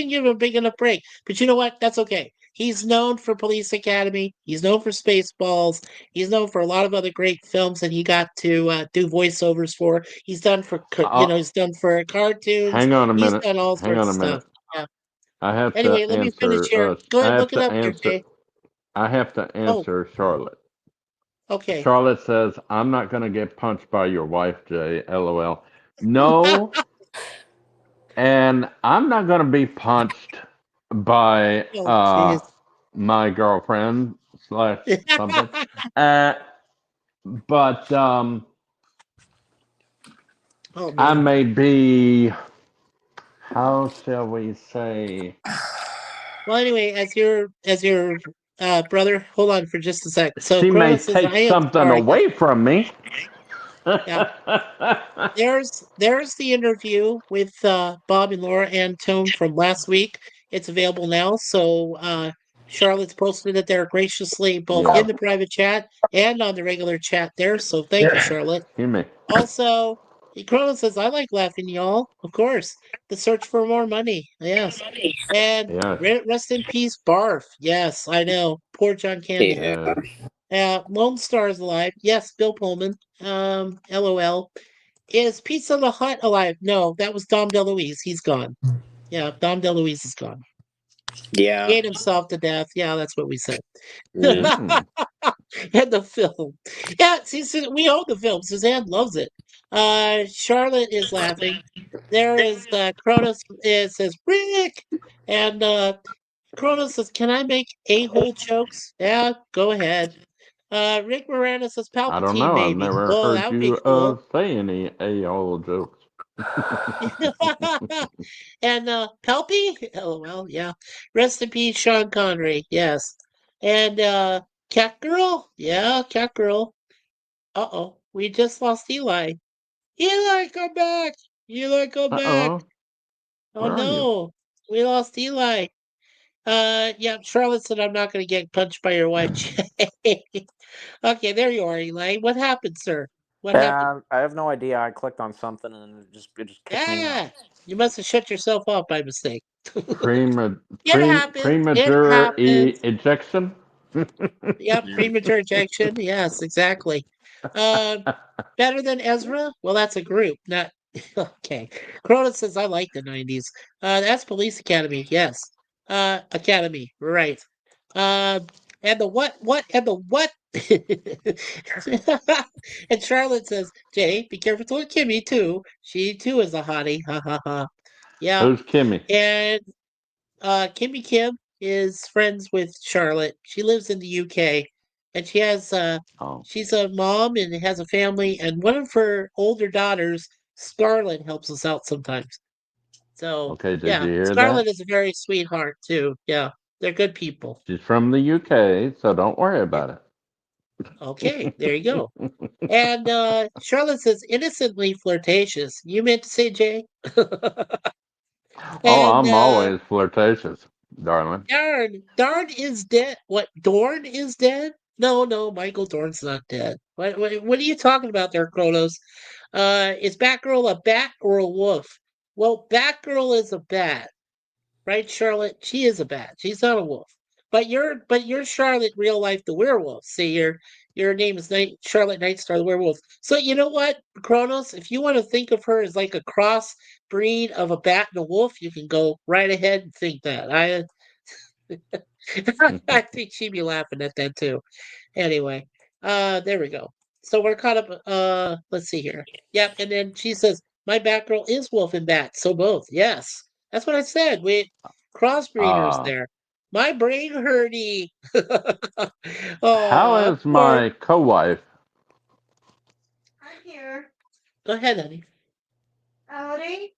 give him a big enough break. But you know what? That's okay. He's known for Police Academy. He's known for Spaceballs. He's known for a lot of other great films that he got to do voiceovers for. He's done Uh, he's done for cartoons. hang on a He's minute. done all Hang sorts on of a minute. stuff. Yeah. I have to Anyway, let me finish answer. here. Go I ahead, have look it to up there, answer. Jay. I have to Oh, answer Charlotte. okay. Charlotte says, "I'm not going to get punched by your wife, Jay." LOL. No, and I'm not going to be punched by Oh, jeez. my girlfriend slash something. Uh, but Oh I man. may be. How shall we say? Well, anyway, as your brother, hold on for just a sec. So She may Cronus says, take "I am something sorry." away from me. Yeah, there's the interview with Bob and Laura Antone from last week. It's available now. So Charlotte's posted it there graciously, both Yeah. in the private chat and on the regular chat there. So thank you, Charlotte. Excuse me. Also, Cronus says, "I like laughing, y'all. Of course, the search for more money. Yes." And Yes. rest in peace, Barf. Yes, I know. Poor John Candy. Yeah. Lone Star is alive. Yes, Bill Pullman. LOL. Is Pizza the Hut alive? No, that was Dom DeLuise. He's gone. Yeah, Dom DeLuise is gone. He Yeah. ate himself to death. Yeah, that's what we said. Mm. Mm. And the film. Yeah, see, we own the film. Suzanne loves it. Charlotte is laughing. There is Cronus. It says Rick, and Cronus says, "Can I make a-hole jokes?" Yeah, go ahead. Rick Moranis says, I don't "Palpatine, know. I've maybe." never Oh, heard that would be you cool. say any a-hole jokes. And Pelpy, LOL, yeah. Rest in peace, Sean Connery. Yes. And Cat Girl, yeah, Cat Girl. Uh-oh, we just lost Eli. Eli, come back! Eli, come back! Uh-oh. Oh Where are you? no, we lost Eli. Yeah, Charlotte said I'm not going to get punched by your wife. Okay, there you are, Eli. What happened, sir? What happened? I have no idea. I clicked on something and it just kicked me out. Yeah, you must have shut yourself off by mistake. Prema, It happens. It premature happens. ejection? Yep, Mm. premature ejection. Yes, exactly. Uh, better than Ezra? Well, that's a group, not okay. Cronus says I like the '90s. That's Police Academy. Yes, Academy. Right. Uh, and the what and the what? And Charlotte says, "Jay, be careful with Kimmy too. She too is a hottie." Ha ha ha. Yeah, Who's Kimmy? and Kimmy Kim is friends with Charlotte. She lives in the UK, and Oh, she's a mom and has a family. And one of her older daughters, Scarlett, helps us out sometimes. So okay. Did yeah, you hear Scarlett that? is a very sweetheart too. Yeah, they're good people. She's from the UK, so don't worry Yeah. about Okay, there you it. go. And Charlotte says innocently flirtatious. You meant to say Jay? Oh, And I'm always flirtatious, darling. Darn is dead. What? Dorn is dead? No, no, Michael Dorn's not dead. What are you talking about there, Kronos? Is Batgirl a bat or a wolf? Well, Batgirl is a bat, right, Charlotte? She is a bat. She's not a wolf. But you're Charlotte real life the werewolf. See, your name is Charlotte Nightstar the werewolf. So you know what, Kronos? If you want to think of her as like a cross breed of a bat and a wolf, you can go right ahead and think that. I think she'd be laughing at that too. Anyway, there we go. So we're caught up. Let's see here. Yep, and then she says, "My Batgirl is Wolf and Bat." So both, yes, that's what I said. We crossbreeders Ah, there. My brain hurty. how Oh, is poor. my co-wife? I'm here. Go ahead, honey. Howdy.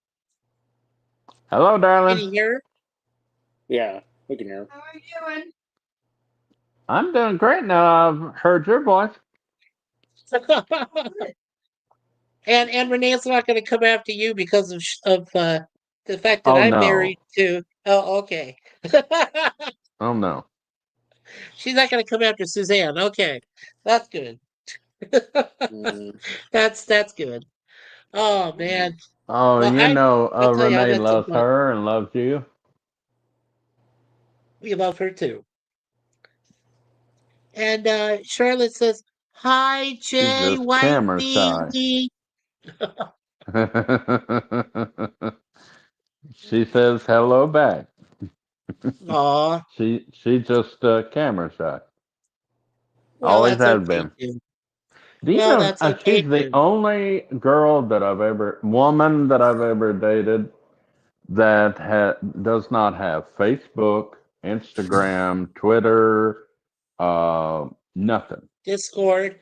Hello, Can darling. you hear Yeah, we can hear. How are you doing? I'm doing great now. I've heard your voice. her? And Renee's not going to come after you because of the fact that Oh I'm no. married to. Oh, okay. Oh no. She's not going to come after Suzanne. Okay, that's good. Mm, That's good. Oh man. Oh, Well, I'll tell you, I've Renee had some loves fun. her and loves you. We love her too. And Charlotte says, "Hi, She's Jay just camera shy. Whitey." She says hello back. Aw, She just camera shy. well, Always that's has okay been. too. Do you Well, know that's okay she's the too. only woman that I've ever dated that does not have Facebook, Instagram, Twitter, nothing, Discord.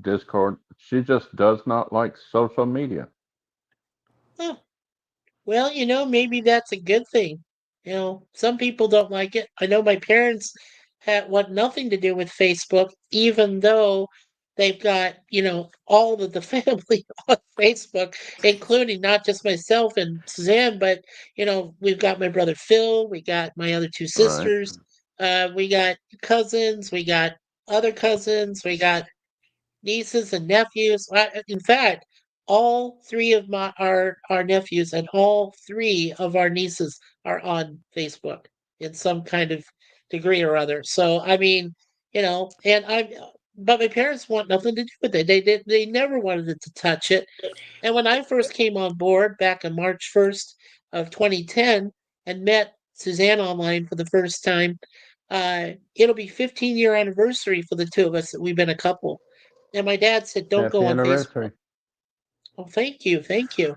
Discord. She just does not like social media. Huh. Well, maybe that's a good thing. Some people don't like it. I know my parents want nothing to do with Facebook, even though they've got, all of the family on Facebook, including not just myself and Suzanne, but, we've got my brother Phil, we got my other two Right. sisters, we got cousins, we got other cousins, we got nieces and nephews. In fact, all three of our nephews and all three of our nieces are on Facebook in some kind of degree or other. So I mean, and but my parents want nothing to do with it. They never wanted it to touch it. And when I first came on board back on March 1st of 2010 and met Suzanne online for the first time, it'll be 15-year anniversary for the two of us that we've been a couple. And my dad said, "Don't go Happy on Facebook." anniversary. Oh, thank you, thank you.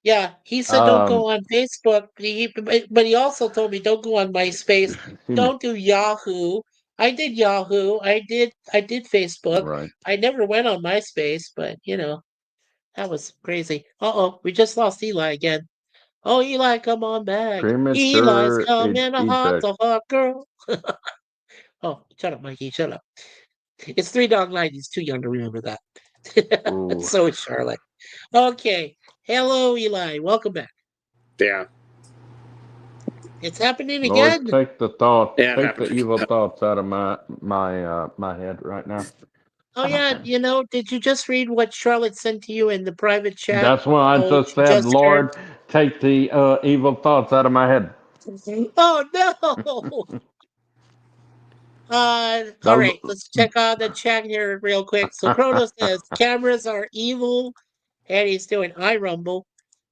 Yeah, he said, "Don't Um, go on Facebook." But he also told me, "Don't go on MySpace. excuse me. Don't do Yahoo." I did Yahoo. I did Facebook. Right. I never went on MySpace, but that was crazy. Uh-oh, we just lost Eli again. Oh, Eli, come on back. Eli's Premature coming eject. to hot girl. Oh, shut up, Mikey. Shut up. It's Three Dog Night. He's too young to remember that. Ooh. So is Charlotte. Okay. Hello, Eli. Welcome back. yeah. It's happening Lord, again. take Yeah, it take the happened. evil thoughts out of my head right now. Oh, yeah. Did you just read what Charlotte sent to you in the private chat? That's what I Oh, just she said. just shared. Lord, take the evil thoughts out of my head. Oh, no. All The, right, let's check on the chat here real quick. So Chrono says cameras are evil, and he's doing iRumble.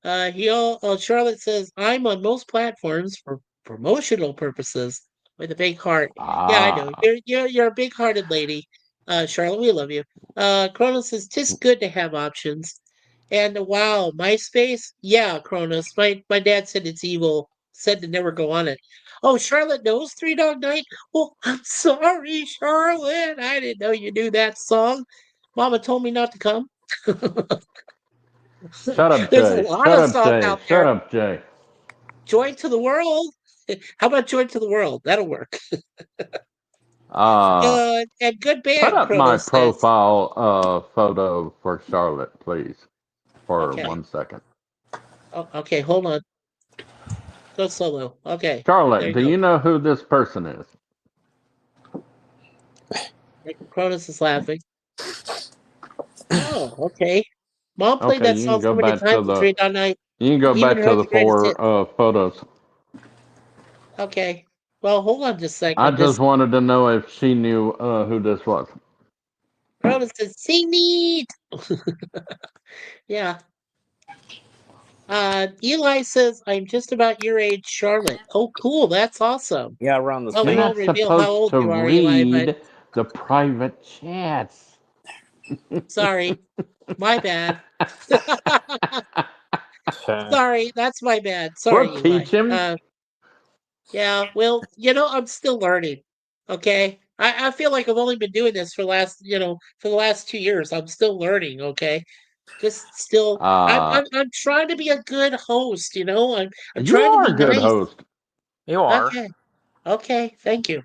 Charlotte says I'm on most platforms for promotional purposes with a big heart. Yeah, I know. ah, You're a big-hearted lady, Charlotte. We love you. Chronos says tis good to have options. And wow, MySpace? Yeah, Kronos. My dad said it's evil. Said to never go on it. Oh, Charlotte knows Three Dog Night. Oh, I'm sorry, Charlotte. I didn't know you knew that song. Mama told me not to come. shut up, There's a Jay. lot Shut of up, songs Jay. out Shut there. up, Jay. Joy to the world. How about Joy to the world? That'll work. Uh, And good put band, up my Kronos says. profile photo for Charlotte, please, for Okay. 1 second. Oh, okay, hold on. Go solo. Okay. There Charlotte, you do go. you know who this person is? Cronus is laughing. Oh, okay. Mom played Okay, that you can song go so many back to times in the Three Down Night. you can go Even back to her the the greatest hit. four photos. Okay. Well, hold on just a sec. I I'm just just wanted to know if she knew who this was. Cronus says, sing neat. Yeah. Eli says, I'm just about your age, Charlotte. Oh, cool. That's awesome. Yeah, around the Well, You're we same. won't not reveal how supposed old to you are, Eli, but read the private chats. sorry. My bad. Sorry, that's my bad. We'll Sorry, Eli. teach him. Yeah, well, I'm still learning. Okay. I feel like I've only been doing this for the last 2 years. I'm still learning, okay? Just still Uh, I'm trying to be a good host, I'm you trying to are be a good nice. host. You are. Okay. Okay, thank you.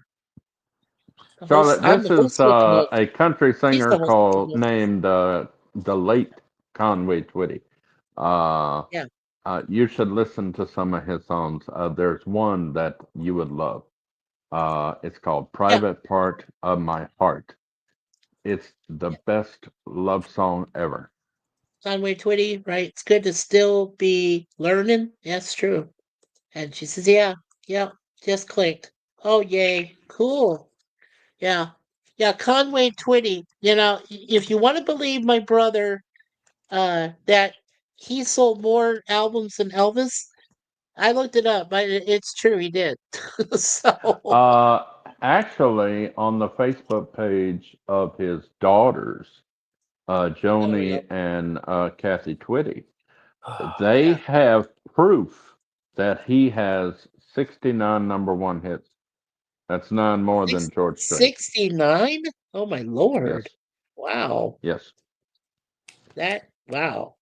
The host Charlotte, I'm this the is host with the most. a country He's the singer host with the called most. named the late Conway Twitty. Uh, Yeah. you should listen to some of his songs. There's one that you would love. It's called Yeah, "Private Part of My Heart." It's the yeah. best love song ever. Conway Twitty, right? It's good to still be learning. That's true. And she says, yeah, yeah, just clicked. Oh, yay. Cool. Yeah. Yeah, Conway Twitty. If you want to believe my brother, that he sold more albums than Elvis, I looked it up. It's true, he did. So, Uh, Actually, on the Facebook page of his daughters, there we go. Joni and Kathy Twitty, Oh, they Yeah. have proof that he has 69 number one hits. That's nine more than George Strait. 69? Oh, my Lord. Yes, Wow. yes. Wow.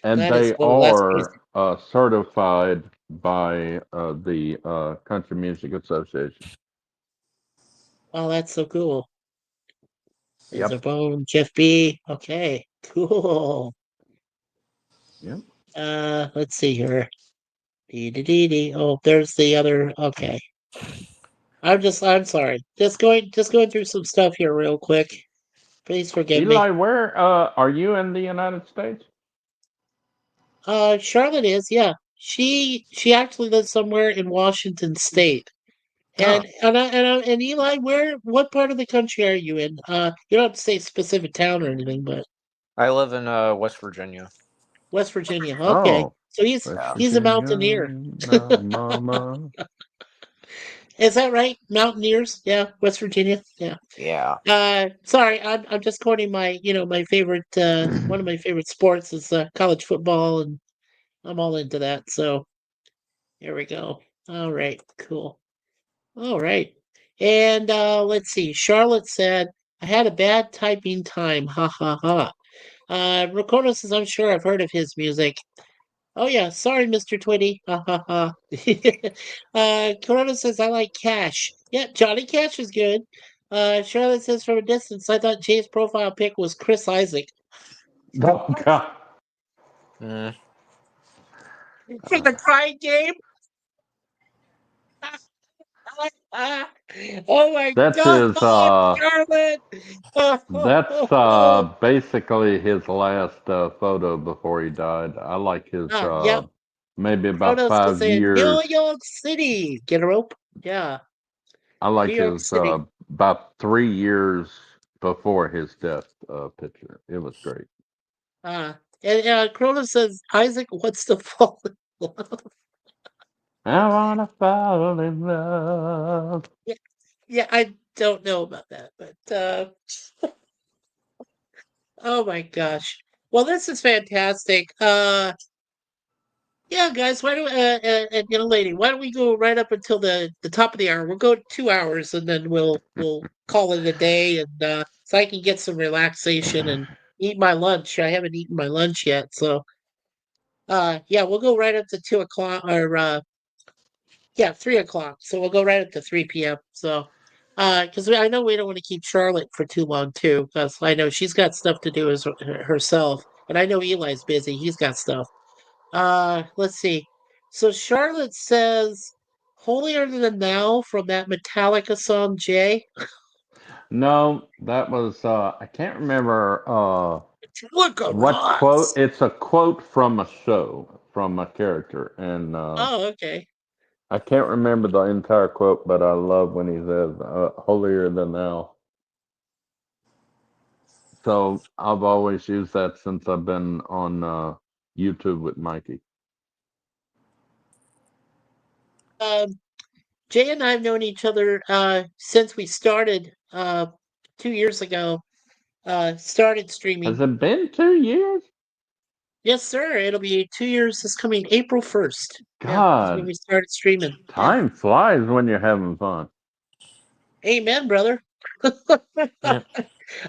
And That is, they well, that's crazy. are certified by the Country Music Association. Oh, that's so cool. There's a Yep. bone, Jeff B. Okay, cool. Yep. Let's see here. Dee. Oh, there's the other. Okay. I'm sorry. Just going through some stuff here real quick. Please forgive me. Eli, where are you in the United States? Charlotte is, yeah. She actually lives somewhere in Washington State. Oh, And Eli, what part of the country are you in? You don't have to say specific town or anything, but I live in West Virginia. West Virginia. Okay. oh, So he's West Yeah. he's a Virginia, mountaineer. my mama. Is that right? Mountaineers? Yeah, West Virginia. Yeah. Yeah. Sorry, I'm just quoting my favorite one of my favorite sports is college football, and I'm all into that. So here we go. All right, cool. All right. And let's see. Charlotte said, I had a bad typing time. Ha ha ha. Ricardo says, I'm sure I've heard of his music. Oh yeah, sorry, Mr. Twitty. Ha ha ha. Corona says I like Cash. Yeah, Johnny Cash is good. Charlotte says from a distance, I thought Jay's profile pic was Chris Isaac. Oh God. Mm. For the crying game? Oh my That's god, his. Charlotte! That's basically his last photo before he died. I like his Yep. maybe about Chronos was 5 in New years. York City. Get a rope? Yeah. I New like York his City. about 3 years before his death picture. It was great. Uh, and Cronus says, Isaac what's the fall in love. I wanna fall in love. Yeah, yeah, I don't know about that, but oh my gosh. Well, this is fantastic. Yeah, guys, why don't and young lady, why don't we go right up until the top of the hour? We'll go 2 hours and then we'll call it a day, and so I can get some relaxation and eat my lunch. I haven't eaten my lunch yet, so yeah, we'll go right up to 2 o'clock or yeah, 3 o'clock. So we'll go right up to 3 p.m. So because I know we don't want to keep Charlotte for too long too, because I know she's got stuff to do as herself, and I know Eli's busy. He's got stuff. Let's see. So Charlotte says, "Holier Than Thou" from that Metallica song, Jay. No, that was I can't remember Metallica what quote. rocks. It's a quote from a show from a character, and Oh, okay. I can't remember the entire quote, but I love when he says "holier than thou." So I've always used that since I've been on YouTube with Mikey. Um, Jay and I have known each other since we started 2 years ago. Started Has streaming. it been 2 years? Yes, sir. It'll be 2 years this coming April 1st. Yeah, is when God, we started streaming. Yeah. time flies when you're having fun. Amen, brother. Yeah.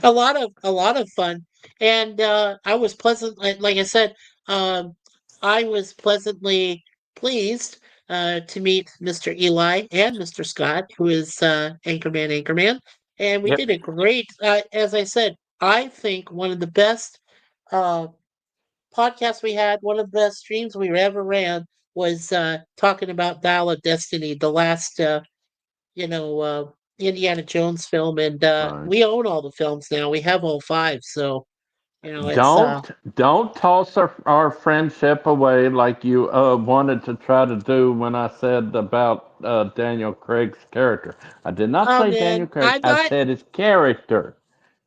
A lot of fun, and I was pleasant. Like I said, I was pleasantly pleased to meet Mr. Eli and Mr. Scott, who is Anchorman, and we Yep. did a great. As I said, I think one of the best uh, podcasts we had, one of the best streams we ever ran was talking about Dial of Destiny, the last Indiana Jones film, and Right. we own all the films now. We have all 5, so it's Don't toss our friendship away like you wanted to try to do when I said about Daniel Craig's character. I did not oh say Daniel man, Craig. I'm I not said his character.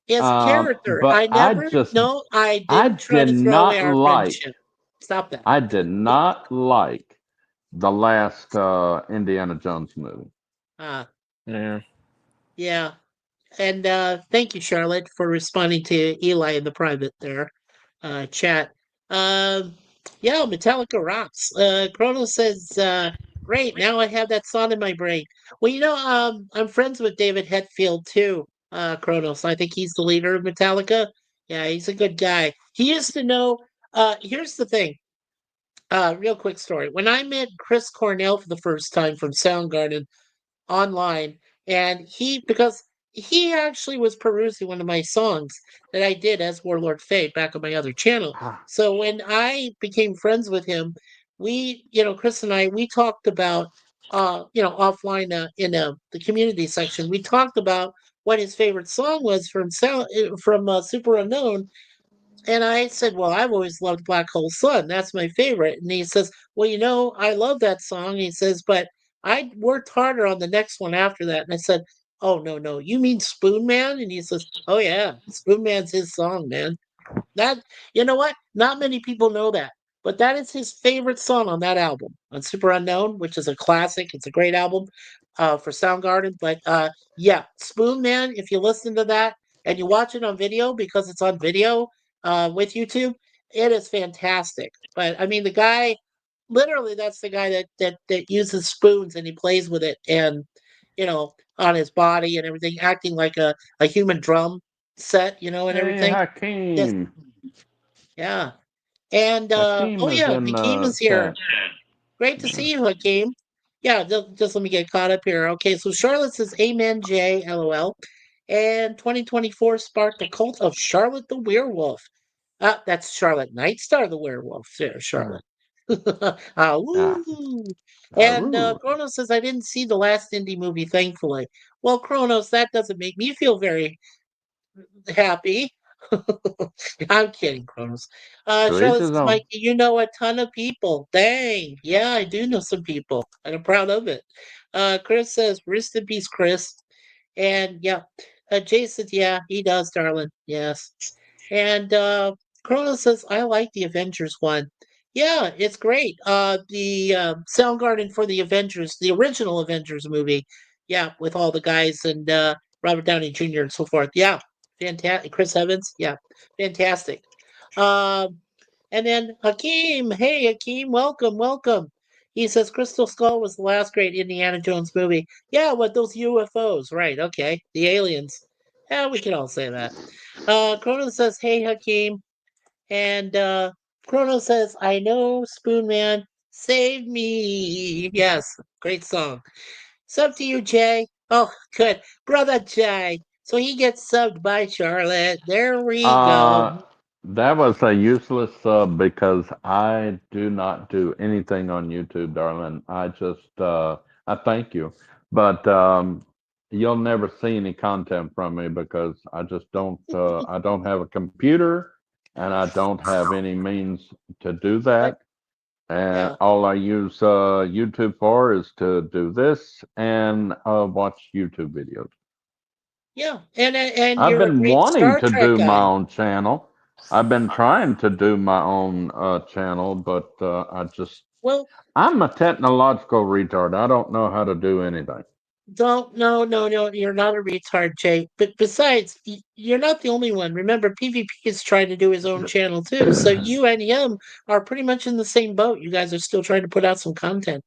his character. But I never, no, I I didn't try did to throw away not our like friendship. Stop that. I did not like the last Indiana Jones movie. Uh, Yeah. yeah. And thank you, Charlotte, for responding to Eli in the private there chat. Um, yeah, Metallica rocks. Chronos says, great, now I have that song in my brain. Well, I'm friends with David Hetfield too, Chronos. I think he's the leader of Metallica. Yeah, he's a good guy. He used to know. Here's the thing. Real quick story. When I met Chris Cornell for the first time from Soundgarden, online, and because he actually was perusing one of my songs that I did as Warlord Fade back on my other channel. Ah, So when I became friends with him, we, Chris and I, we talked about, offline in the community section, we talked about what his favorite song was from Super Unknown, and I said, "Well, I've always loved Black Hole Sun. That's my favorite." And he says, "Well, I love that song." He says, "But I worked harder on the next one after that." And I said, "Oh, no, no. You mean Spoon Man?" And he says, "Oh yeah, Spoon Man's his song, man." That you know what? Not many people know that, but that is his favorite song on that album, on Super Unknown, which is a classic. It's a great album for Soundgarden. But yeah, Spoon Man. If you listen to that and you watch it on video because it's on video with YouTube, it is fantastic. But I mean, the guy, literally, that's the guy that uses spoons and he plays with it and on his body and everything, acting like a human drum set, and hey, everything. Yes, Hakeem. yeah. And Hakeem oh is yeah, in Hakeem the is here. chat. Great to see you, Hakeem. Yeah, just let me get caught up here. Okay, so Charlotte says Amen J, LOL. And 2024 sparked the cult of Charlotte the Werewolf. That's Charlotte Nightstar the Werewolf there, Ah, Charlotte. ah, Woo. And Aru. Kronos says I didn't see the last indie movie, thankfully. Well, Kronos, that doesn't make me feel very happy. I'm kidding, Kronos. To each Charlotte his says, own. Mikey, you know a ton of people. Dang. Yeah, I do know some people, and I'm proud of it. Chris says, rest in peace, Chris. And yeah, Jason, yeah, he does, darling. Yes. And Chrono says, I like the Avengers one. Yeah, it's great. The Soundgarden for the Avengers, the original Avengers movie. Yeah, with all the guys and Robert Downey Jr. and so forth. Yeah, fantastic. Chris Evans. Yeah, fantastic. Um, and then Hakeem. Hey, Hakeem, welcome, welcome. He says Crystal Skull was the last great Indiana Jones movie. Yeah, what those UFOs, right? Okay, the aliens. Yeah, we can all say that. Chrono says, "Hey Hakeem," and Chrono says, "I know, Spoon Man, save me." Yes, great song. Sub to you, Jay. Oh, good, brother Jay. So he gets subbed by Charlotte. There we go. Uh, that was a useless sub because I do not do anything on YouTube, darling. I thank you, but you'll never see any content from me because I don't have a computer and I don't have any means to do But that. And yeah, all I use YouTube for is to do this and watch YouTube videos. yeah, and I've you're a been great wanting Star to Trek do my guy. own channel. I've been trying to do my own channel, but Well, I'm a technological retard. I don't know how to do anything. don't no no no. You're not a retard, Jay. But besides, you're not the only one. Remember, PvP is trying to do his own channel too. So you and him are pretty much in the same boat. You guys are still trying to put out some content.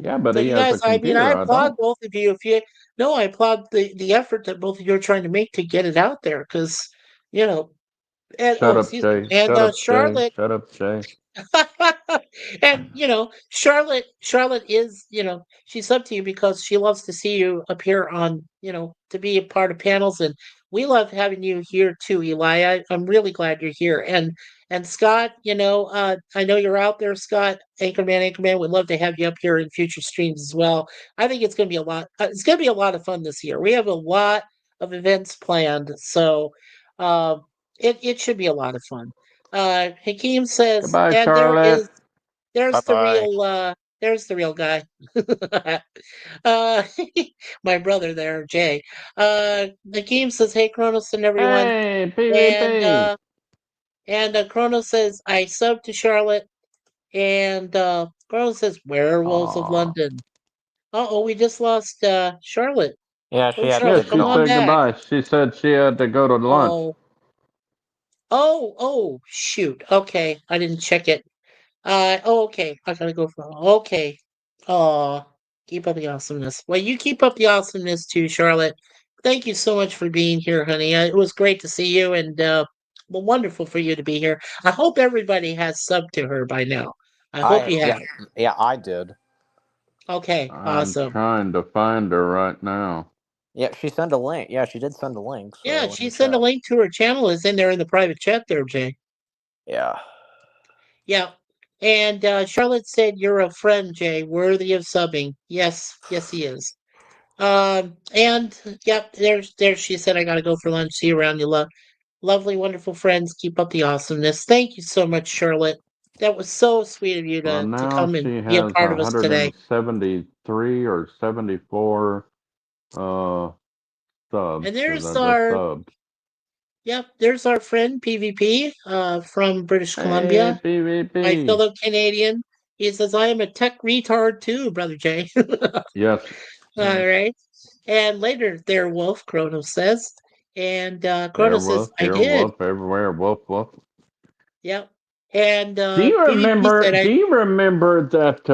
Yeah, but So he you has a guys, I mean, I computer. I applaud don't. both of you. If you no, I applaud the effort that both of you are trying to make to get it out there. Because you know, and Shut up, excuse me, Jay. and Shut up, Jay. Charlotte. Shut up, Jay. And Charlotte is, she's up to you because she loves to see you appear on, to be a part of panels and we love having you here too, Eli. I'm really glad you're here. And Scott, I know you're out there, Scott. Anchorman, we'd love to have you up here in future streams as well. I think it's going to be a lot. It's going to be a lot of fun this year. We have a lot of events planned, so uh, it should be a lot of fun. Hakeem says, Goodbye, and Charlotte. Bye there's the bye. real guy. uh, my brother there, Jay. Hakeem says, "Hey, Kronos and everyone," Hey, and PvP. Kronos says, "I sub to Charlotte," and Kronos says, "Werewolves of Aw. London." Oh, we just lost Charlotte. Yeah, she Oh, had Yeah, to Charlotte, come she on go. said back. goodbye. She said she had to go to lunch. Oh, shoot. Okay, I didn't check it. Okay. I gotta go for okay. Oh, keep up the awesomeness. Well, you keep up the awesomeness too, Charlotte. Thank you so much for being here, honey. It was great to see you, and well, wonderful for you to be here. I hope everybody has subbed to her by now. I hope I you yeah have. yeah I did. Okay, I'm awesome. trying to find her right now. Yeah, she sent a link. Yeah, she did send a link. Yeah, So in she the sent a chat. link to her channel. Is in there in the private chat there, Jay. Yeah. Yeah. And Charlotte said, "You're a friend, Jay, worthy of subbing." Yes, yes, he is. And yep, there she said, "I gotta go for lunch. See you around, you lovely, wonderful friends. Keep up the awesomeness." Thank you so much, Charlotte. That was so sweet of you Well, to now come and she be a has part of us today. 173 or 74 subs And that just subbed. there's our friend PvP from British Hey, Columbia, my PvP. fellow Canadian. He says, "I am a tech retard too, Brother Jay." Yes. All right. And later there, Wolf, Kronos says. And Kronos says, Airwolf, "I did." Airwolf, everywhere, woof, woof. Yep. And Do you PvP remember? said, Do you remember that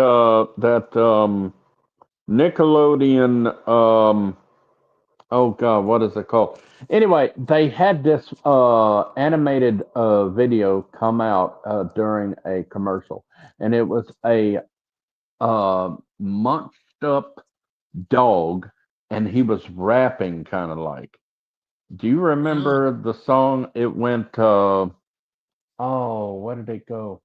Nickelodeon? Oh God, what is it called? Anyway, they had this animated video come out during a commercial, and it was a munched up dog, and he was rapping kind of like. Do you "Oh, remember the song? It went. Oh, where did it go?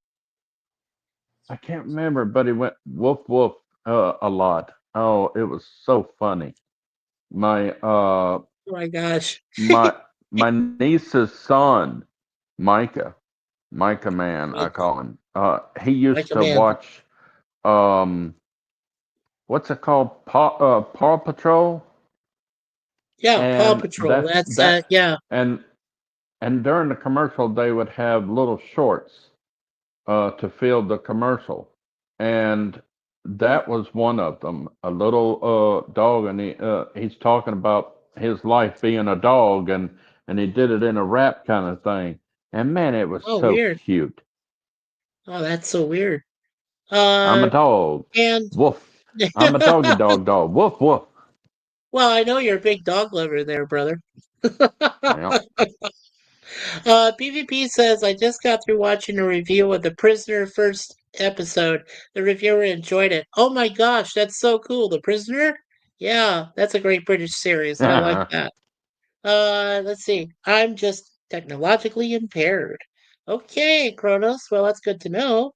I can't remember, but it went woof woof a lot. Oh, it was so funny. My oh my gosh." my my niece's son, Micah, Micah man, I Like, call him. He used like a to man. watch what's it called? Paw Patrol, Yeah, Paw and Patrol. That's yeah. and and during the commercial they would have little shorts to fill the commercial, and Oh, that was one of them. A little dog, and he's talking about his life being a dog, and he did it in a rap kind of thing. And man, it was oh, so weird. cute. Oh, that's so weird. I'm a Uh, dog, and woof. I'm a doggy dog, woof woof. well, I know you're a big dog lover there, brother. Yeah. PvP says, "I just got through watching a review of The Prisoner first episode. The reviewer enjoyed it." Oh my gosh, that's so cool. The Prisoner? Yeah, that's a great British series. I like that. Let's see. I'm just technologically impaired. Okay, Kronos. Well, that's good to know.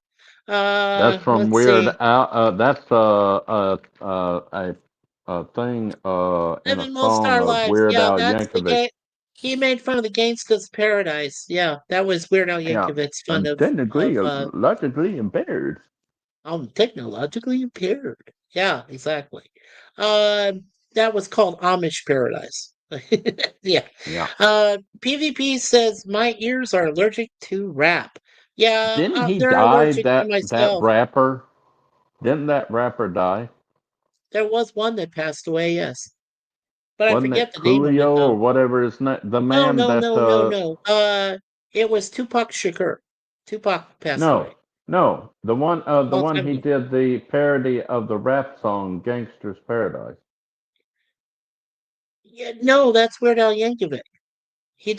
That's from Let's Weird see. Al. That's a thing in a Living most song our of lives. Weird Yeah, Al that's the Yankovic. game. He made fun of the Gangsta's Paradise. Yeah, that was Weird Al Yeah, Yankovic's fun I'm of technically logically impaired. I'm technologically impaired. Yeah, exactly. That was called Amish Paradise. Yeah. Yeah. PvP says my ears are allergic to rap. Yeah, Didn't he they're die? allergic to That myself. rapper? Didn't that rapper die? There was one that passed away, yes, but I Wasn't forget it the name of it Coolio or though. whatever his name? The No, man no, that no, no, no. It was Tupac Shakur. Tupac passed no, away no, a the long one time he ago. did the parody of the rap song "Gangster's Paradise." Yeah, no, that's Weird Al Yankovic. He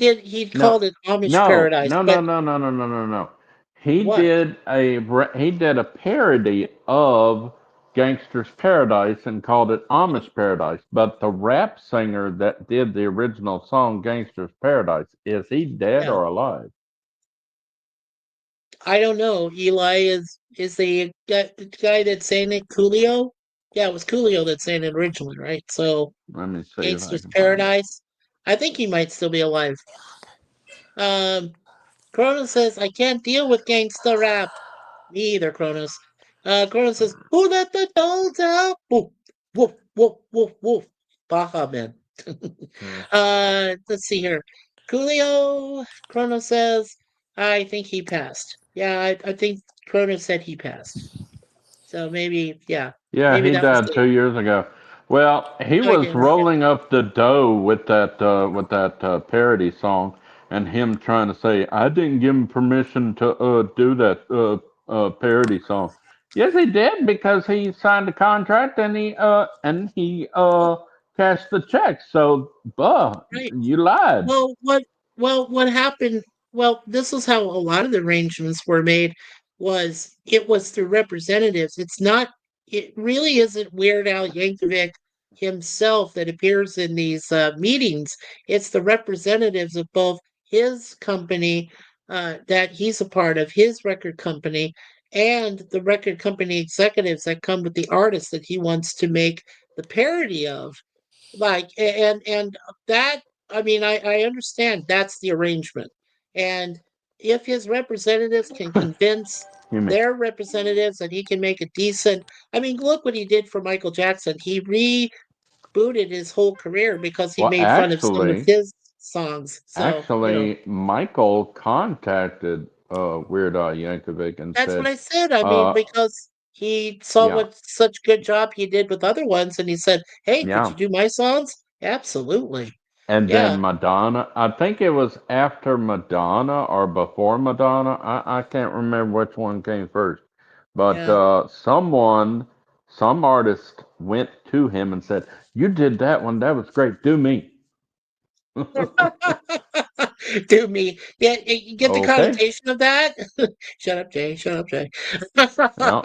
No, called it Amish no, Paradise, no, no, but no, no, no. what? He did a parody of Gangster's Paradise and called it Amish Paradise. But the rap singer that did the original song Gangster's Paradise, is he dead Yeah. or alive? I don't know. Eli is the guy that sang it Coolio? Yeah, it was Coolio that sang it originally, right? So Let me see if I Gangster's can find it. Paradise. I think he might still be alive. Um, Kronos says, I can't deal with gangsta rap. Me either, Kronos. Kronos says, who let the dogs out? Woof, woof, woof, woof, woof. Baja Man. Hmm. Let's see here. Coolio, Kronos says, I think he passed. Yeah, I think Kronos said he passed. So maybe, yeah, Yeah, maybe he that was died it. 2 years ago. Well, he No, I was didn't. Yeah. rolling up the dough with that parody song, and him trying to say, "I didn't give him permission to do that parody song." Yes, he did because he signed a contract and he cashed the check. So, Right. you lied. Well, what happened, well, this is how a lot of the arrangements were made, was it was through representatives. It really isn't Weird Al Yankovic himself that appears in these meetings. It's the representatives of both his company, that he's a part of, his record company, and the record company executives that come with the artists that he wants to make the parody of. And that, I mean, I understand that's the arrangement. And if his representatives can convince You mean? their representatives that he can make a decent, I mean, look what he did for Michael Jackson. He rebooted his whole career because he Well, made fun of some of his songs. So, Michael contacted Weird Al Yankovic and that's what said, I said. I mean, uh, because he saw "Yeah, what such good job he did with other ones, and he said, "Hey, could yeah." you do my songs?" Absolutely. And then Yeah, Madonna, I think it was after Madonna or before Madonna. I can't remember which one came first. But yeah. some artist went to him and said, "You did that one. That was great. Do me." Do me. Yeah, you get the Okay. connotation of that? Shut up, Jay. Shut up, Jay. Yeah.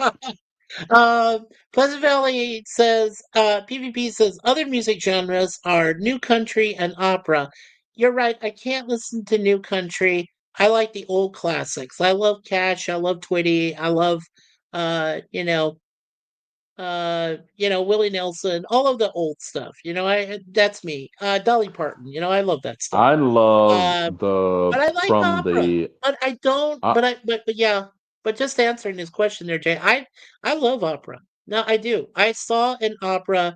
Pleasant Valley says, PvP says, other music genres are new country and opera. You're right. I can't listen to new country. I like the old classics. I love Cash. I love Twitty. I love, uh, you know, Willie Nelson, all of the old stuff. That's me. Dolly Parton. I love that stuff. I love Uh, the but I like from opera. the But I don't. uh, But yeah. But just answering his question there, Jay. I love opera. No, I do. I saw an opera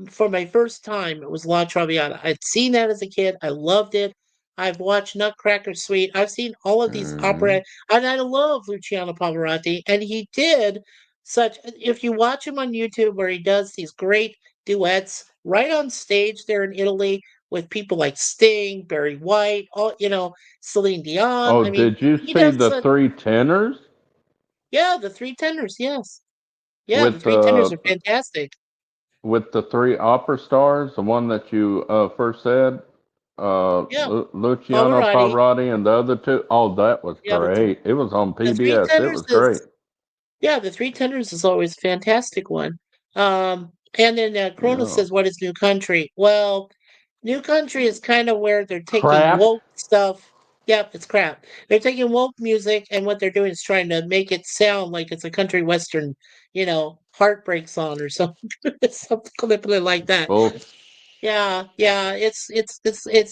for my first time. It was La Traviata. I'd seen that as a kid. I loved it. I've watched Nutcracker Suite. I've seen all of these mm, opera, and I love Luciano Pavarotti. And he did such. If you watch him on YouTube, where he does these great duets right on stage there in Italy with people like Sting, Barry White, Celine Dion. oh, I mean, did you he see does the such. three tenors Yeah, the three tenors. Yes, yeah, the with three tenors the are fantastic. three opera stars? The one that you first said, Yeah, Luciano Pavarotti. Pavarotti, and the other two. Oh, that was Yeah, great. It was on the three PBS. It tenors was great. is Yeah, the Three Tenors is always a fantastic one. And then Kronos Yeah. says, "What is New Country?" Well, New Country is kind of where they're taking Crap. woke stuff. Yep, it's crap. They're taking woke music, and what they're doing is trying to make it sound like it's a country western, heartbreak song or something, something like that. Bull. Yeah, yeah, it's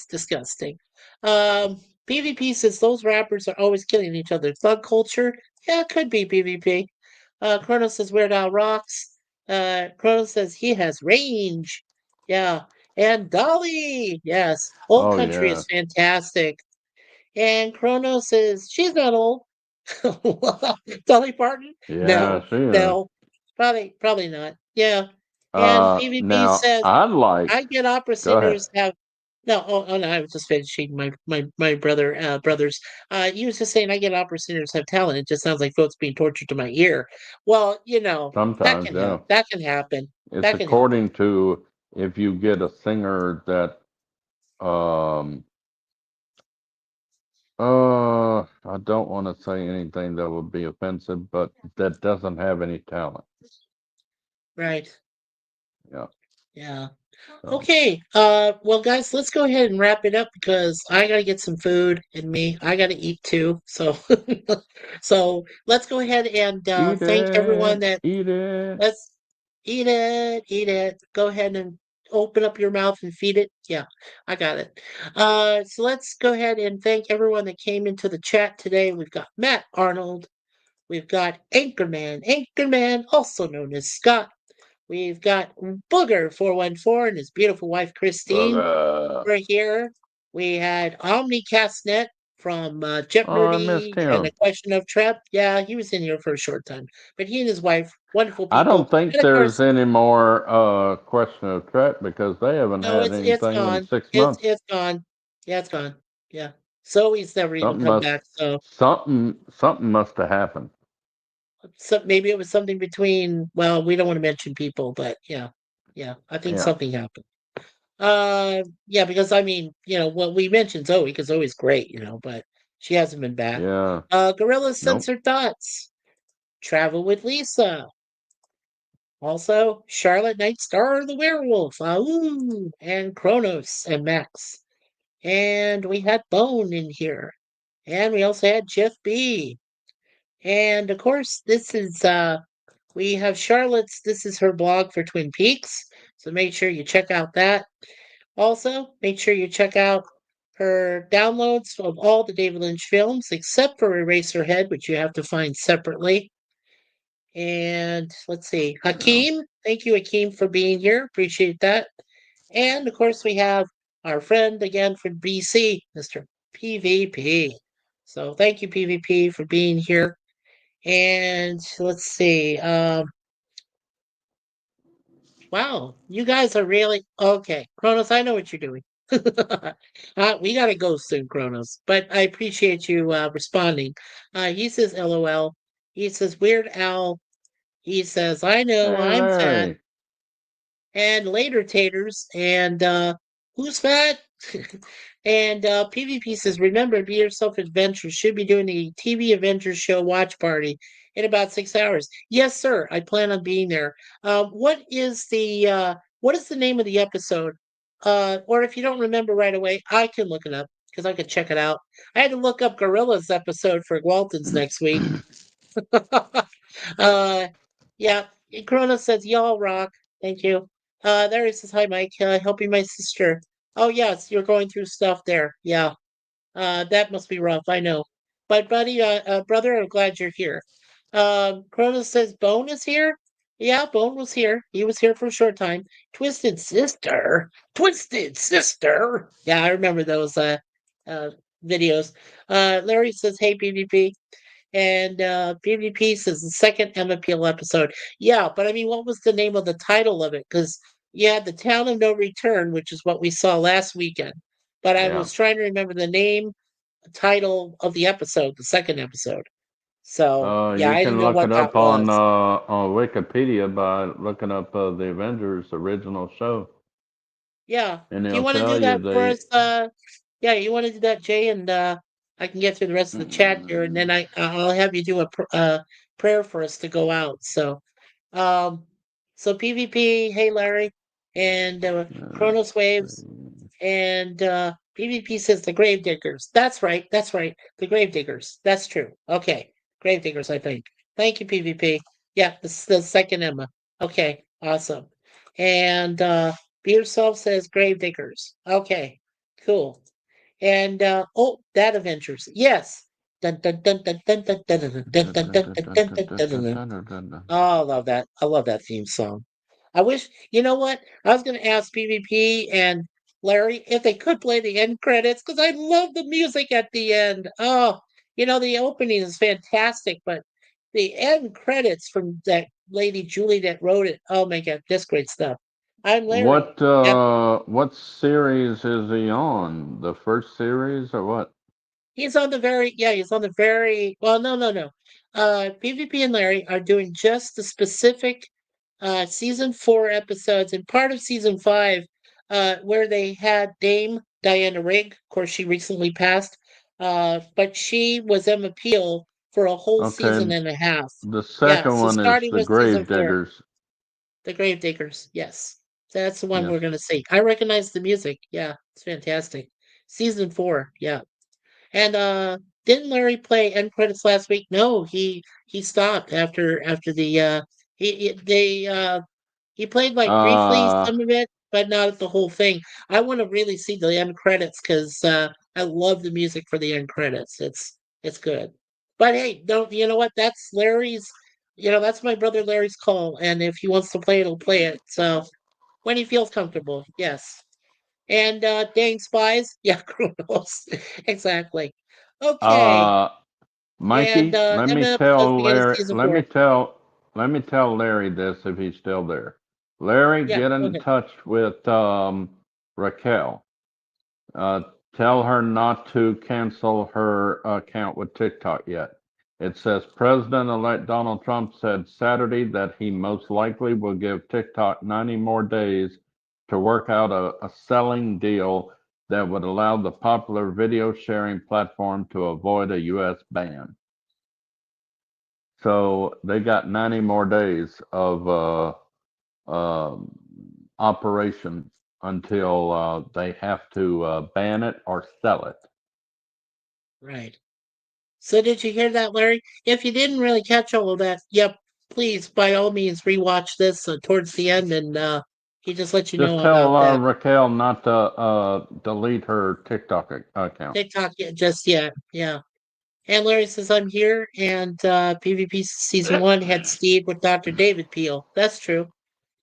disgusting. PvP says those rappers are always killing each other. Thug culture? Yeah, it could be PvP. Chronos says Weird Al rocks. Chronos says he has range. Yeah. And Dolly, yes. Old Oh Country yeah. is fantastic. And Chronos says she's not old. Dolly Parton? Yeah, No, she is. no. Probably not. Yeah. And PvP Now says I like. I get opera Go ahead. singers have no. Oh no, I was just finishing my brothers. He was just saying I get opera singers have talent. It just sounds like folks being tortured to my ear. Well, that Sometimes, can yeah. happen. That can happen. It's That can happen. according to if you get a singer that um I don't want to say anything that would be offensive, but that doesn't have any talent. Right. Yeah. Yeah. So Okay. Well, guys, let's go ahead and wrap it up because I gotta get some food and I gotta eat too. So, so let's go ahead and thank everyone that eat it. let's eat it, eat it. Go ahead and open up your mouth and feed it. Yeah, I got it. So let's go ahead and thank everyone that came into the chat today. We've got Matt Arnold. We've got Anchorman, also known as Scott. We've got Booger414 and his beautiful wife Christine. Bugger. We're here. We had OmniCastNet from Oh, I missed Jeopardy and him. A Question of Trap. Yeah, he was in here for a short time. But he and his wife, wonderful I people. don't think And of there's course, any more question of threat because they haven't no, had it's anything in gone. 6 months. It's gone. Yeah, it's gone. Yeah. Zoe's never even Something come must back. something must have happened. So maybe it was something between, well, we don't want to mention people, but yeah. Yeah, I think Yeah. something happened. Yeah, because I mean, well, we mentioned Zoe because Zoe's great, but she hasn't been back. Yeah. Gorilla Nope. Censored Thoughts, Travel with Lisa, also Charlotte Nightstar the Werewolf, ooh, and Kronos and Max. And we had Bone in here. And we also had Jeff B. And of course, we have Charlotte's, this is her blog for Twin Peaks. So make sure you check out that. Also, make sure you check out her downloads of all the David Lynch films except for Eraserhead, which you have to find separately. And let's see, Yeah. Hakeem, thank you, Hakeem, for being here. Appreciate that. And of course, we have our friend again from BC, Mr. PvP. So thank you, PvP, for being here. And let's see. Wow, you guys are really okay. Kronos, I know what you're doing. We gotta go soon, Kronos. But I appreciate you responding. He says LOL. He says Weird Al. He says, I know, Hey, I'm fat. Larry. And later taters. And who's fat? And PvP says, remember, Be Yourself Adventures should be doing the TV Avengers show watch party in about 6 hours. Yes, sir. I plan on being there. What is the name of the episode? Or if you don't remember right away, I can look it up because I could check it out. I had to look up Gorilla's episode for Walton's next week. uh, yeah. Corona says, y'all rock. Thank you. There he says, hi, Mike. Helping my sister. Oh, yes, you're going through stuff there. Yeah. That must be rough. I know. But, buddy, brother, I'm glad you're here. Cronus says, Bone is here. Yeah, Bone was here. He was here for a short time. Twisted Sister. Twisted Sister. Yeah, I remember those uh, videos. Larry says, hey, PvP. And PvP says the second Emma Peel episode. Yeah, but I mean, what was the name of the title of it? Because you had The Town of No Return, which is what we saw last weekend. But I Yeah. was trying to remember the name, title of the episode, the second episode. So yeah, You I didn't can know look what it that up was. on Wikipedia by looking up the Avengers original show, Yeah. and Do you it'll want to tell do you that for they. us? Yeah, you want to do that, Jay, and I can get through the rest of the chat here, and then I'll have you do a prayer for us to go out. Um, so PvP, hey Larry, and Chronos Waves, and PvP says the Gravediggers. That's right, that's right. The Gravediggers. That's true. Okay. Gravediggers, I think. Thank you, PvP. Yeah, this is the second Emma. Okay, awesome. And Be Yourself says Gravediggers. Okay, cool. And oh, that Adventures. Yes. Dun, dun, dun, dun, dun, dun, dun, dun, dun, dun, dun, dun, dun, dun, dun, dun, dun. Oh, I love that. I love that theme song. I wish, you know what? I was going to ask PvP and Larry if they could play the end credits because I love the music at the end. Oh, the opening is fantastic, but the end credits from that lady Julie that wrote it. Oh my God, just great stuff. I'm Larry. Yep. What series is he on? The first series or what? He's on the very, well, no, no, no. PvP and Larry are doing just the specific season 4 episodes and part of season 5 where they had Dame Diana Rigg. Of course, she recently passed, but she was Emma Peel for a whole season Okay, and a half. the Yeah, second so one is starting the with season 4. Gravediggers. The Gravediggers. Yes, that's the one Yes. we're gonna see. I recognize the music. Yeah, it's fantastic. Season 4. Yeah, and didn't Larry play end credits last week? No, he stopped after the he played like briefly Uh, some of it, but not the whole thing. I want to really see the end credits because I love the music for the end credits. It's good. But hey, don't you know what? That's Larry's. That's my brother Larry's call, and if he wants to play it, he'll play it. So when he feels comfortable, yes. And dang spies, yeah, Chronos, exactly. Okay, uh, and Mikey, Emma supposed to get his season 4. let me tell Larry this if he's still there. Larry, Yeah, get go in ahead. touch with Raquel. Uh, tell her not to cancel her account with TikTok yet. It says President-elect Donald Trump said Saturday that he most likely will give TikTok 90 more days to work out a selling deal that would allow the popular video sharing platform to avoid a U.S. ban. So they got 90 more days of um operation until they have to ban it or sell it. Right. So did you hear that, Larry? If you didn't really catch all of that, yep, please by all means rewatch this towards the end, and he just let you Just know tell about that. Raquel not to delete her TikTok account. TikTok just yet, yeah. And Larry says I'm here, and PvP season 1 had Steve with Dr. David Peel. That's true.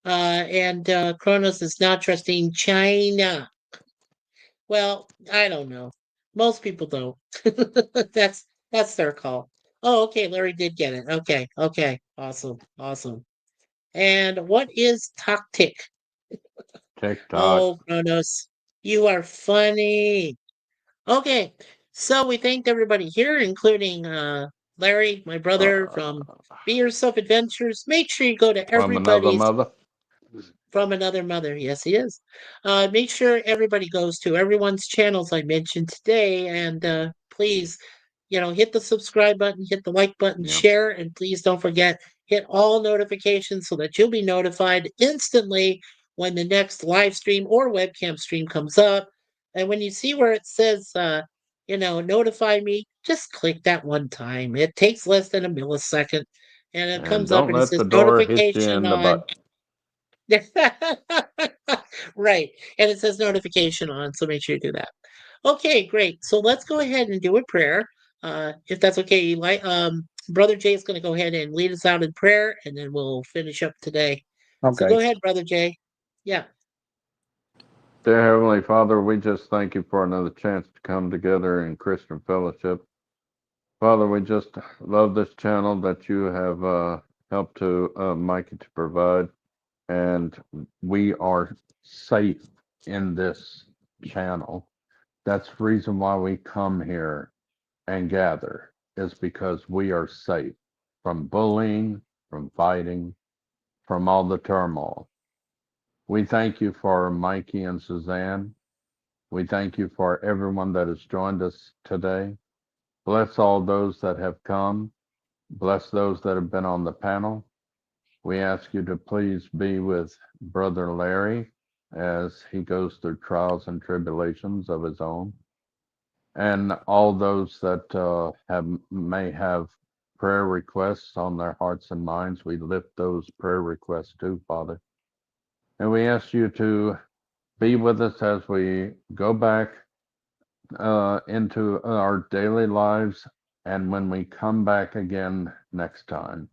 And Kronos is not trusting China. Well, I don't know. Most people don't. That's their call. Oh, okay. Larry did get it. Okay, okay. Awesome, awesome. And what is tactic? TikTok. Oh, Kronos, you are funny. Okay, so we thanked everybody here, including Larry, my brother from Uh, Be Yourself Adventures. Make sure you go to from another everybody's mother. from another mother. Yes, he is. Make sure everybody goes to everyone's channels I mentioned today, and please, hit the subscribe button, hit the like button, Yeah. share, and please don't forget hit all notifications so that you'll be notified instantly when the next live stream or webcam stream comes up. And when you see where it says, notify me, just click that one time. It takes less than a millisecond, and it And comes up don't and it let says the door hit you notification in the on. butt. Right. And it says notification on, so make sure you do that. Okay, great. So let's go ahead and do a prayer. If that's okay, Brother Jay is going to go ahead and lead us out in prayer, and then we'll finish up today. So Okay. go ahead, Brother Jay. Yeah. Dear Heavenly Father, we just thank you for another chance to come together in Christian fellowship. Father, we just love this channel that you have helped to Mikey to provide, and we are safe in this channel. That's the reason why we come here and gather, is because we are safe from bullying, from fighting, from all the turmoil. We thank you for Mikey and Suzanne. We thank you for everyone that has joined us today. Bless all those that have come. Bless those that have been on the panel. We ask you to please be with Brother Larry as he goes through trials and tribulations of his own. And all those that may have prayer requests on their hearts and minds, we lift those prayer requests too, Father. And we ask you to be with us as we go back into our daily lives and when we come back again next time.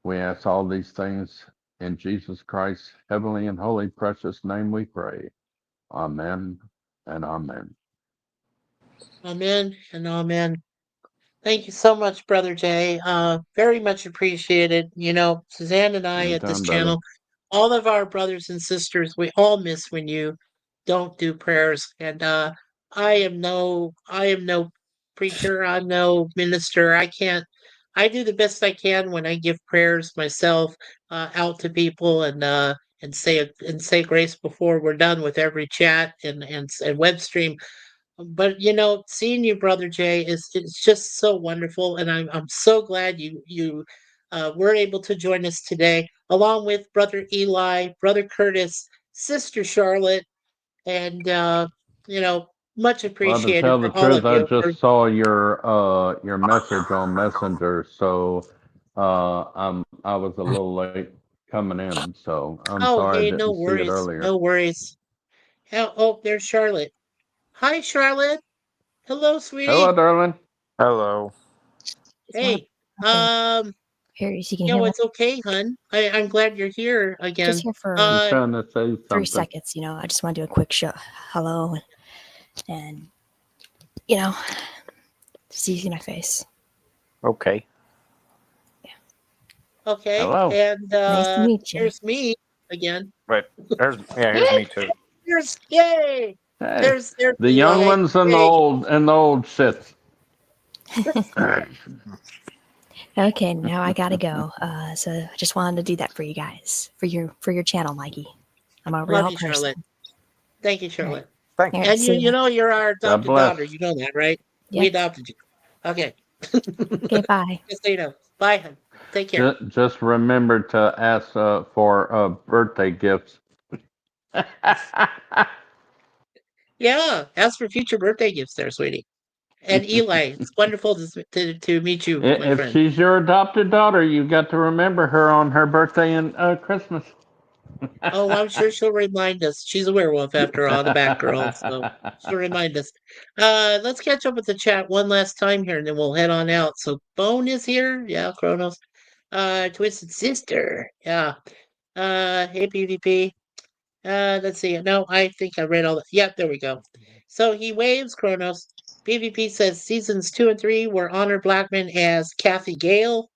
We ask all these things in Jesus Christ's heavenly and holy precious name we pray. Amen and amen. Amen and amen. Thank you so much, Brother Jay. Very much appreciated. Suzanne and I at this Anytime, brother. channel, all of our brothers and sisters, we all miss when you don't do prayers. And I am no preacher. I'm no minister. I do the best I can when I give prayers myself out to people and say grace before we're done with every chat and web stream. But seeing you, Brother Jay, is it's just so wonderful, and I'm so glad you were able to join us today, along with Brother Eli, Brother Curtis, Sister Charlotte, and much Well, to appreciated tell the for all truth, of I you. just saw your message on Messenger, so I was a little late coming in, so I'm Oh, sorry I hey, didn't no see it worries, earlier. no worries. Oh, there's Charlotte. Hi, Charlotte. Hello, Hello, sweetie. darling. Hello. Hey, Okay. um, Here, you can hear me. it's okay, hun. I'm glad you're here again. Just here for I'm trying to say 3 something. seconds. I just want to do a quick show. Hello, and just see my face. Okay. Okay, Hello. and Nice to meet you. here's me again. Right. Here's me too. Yay! Hey, There's the young Eli. ones and the Yay! old shits. Okay, now I gotta go. So I just wanted to do that for you guys, for your channel, Mikey. I'm a real Love you, person. Charlotte. Thank you, Charlotte. Thank All you. right, And see ya. you're our God adopted daughter. bless. You know that, right? We Yep. adopted you. Okay. Okay, bye. Just so you know. Bye, hun. Take care. Just remember to ask for birthday gifts. Yeah, ask for future birthday gifts there, sweetie. And Eli, it's wonderful to meet you, my If friend. she's your adopted daughter, you've got to remember her on her birthday and Christmas. Oh, I'm sure she'll remind us. She's a werewolf after all, the Batgirl, so she'll remind us. Let's catch up with the chat one last time here, and then we'll head on out. So Bone is here, yeah, Kronos. Twisted Sister, yeah. Hey PvP. Let's see. No, I think I read all that. Yep, there we go. So he waves Kronos. PvP says seasons 2 and 3 were Honor Blackman as Kathy Gale,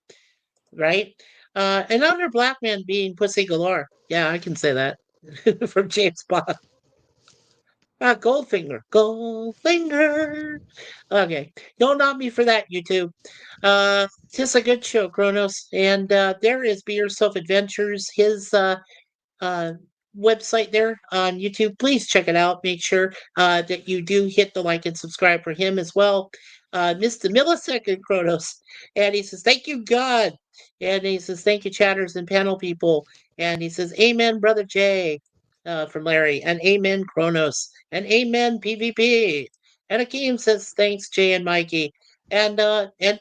right? And Honor Blackman being Pussy Galore. Yeah, I can say that from James Bond. Goldfinger. Goldfinger. Okay. Don't knock me for that, YouTube. Just a good show, Kronos. And there is Be Yourself Adventures, his uh, website there on YouTube. Please check it out. Make sure that you do hit the like and subscribe for him as well. Mr. Millisecond Kronos. And he says, thank you, God. And he says, thank you, chatters and panel people. And he says, Amen, Brother Jay, from Larry. And Amen, Kronos. And Amen, PvP. And Akeem says, thanks, Jay and Mikey. And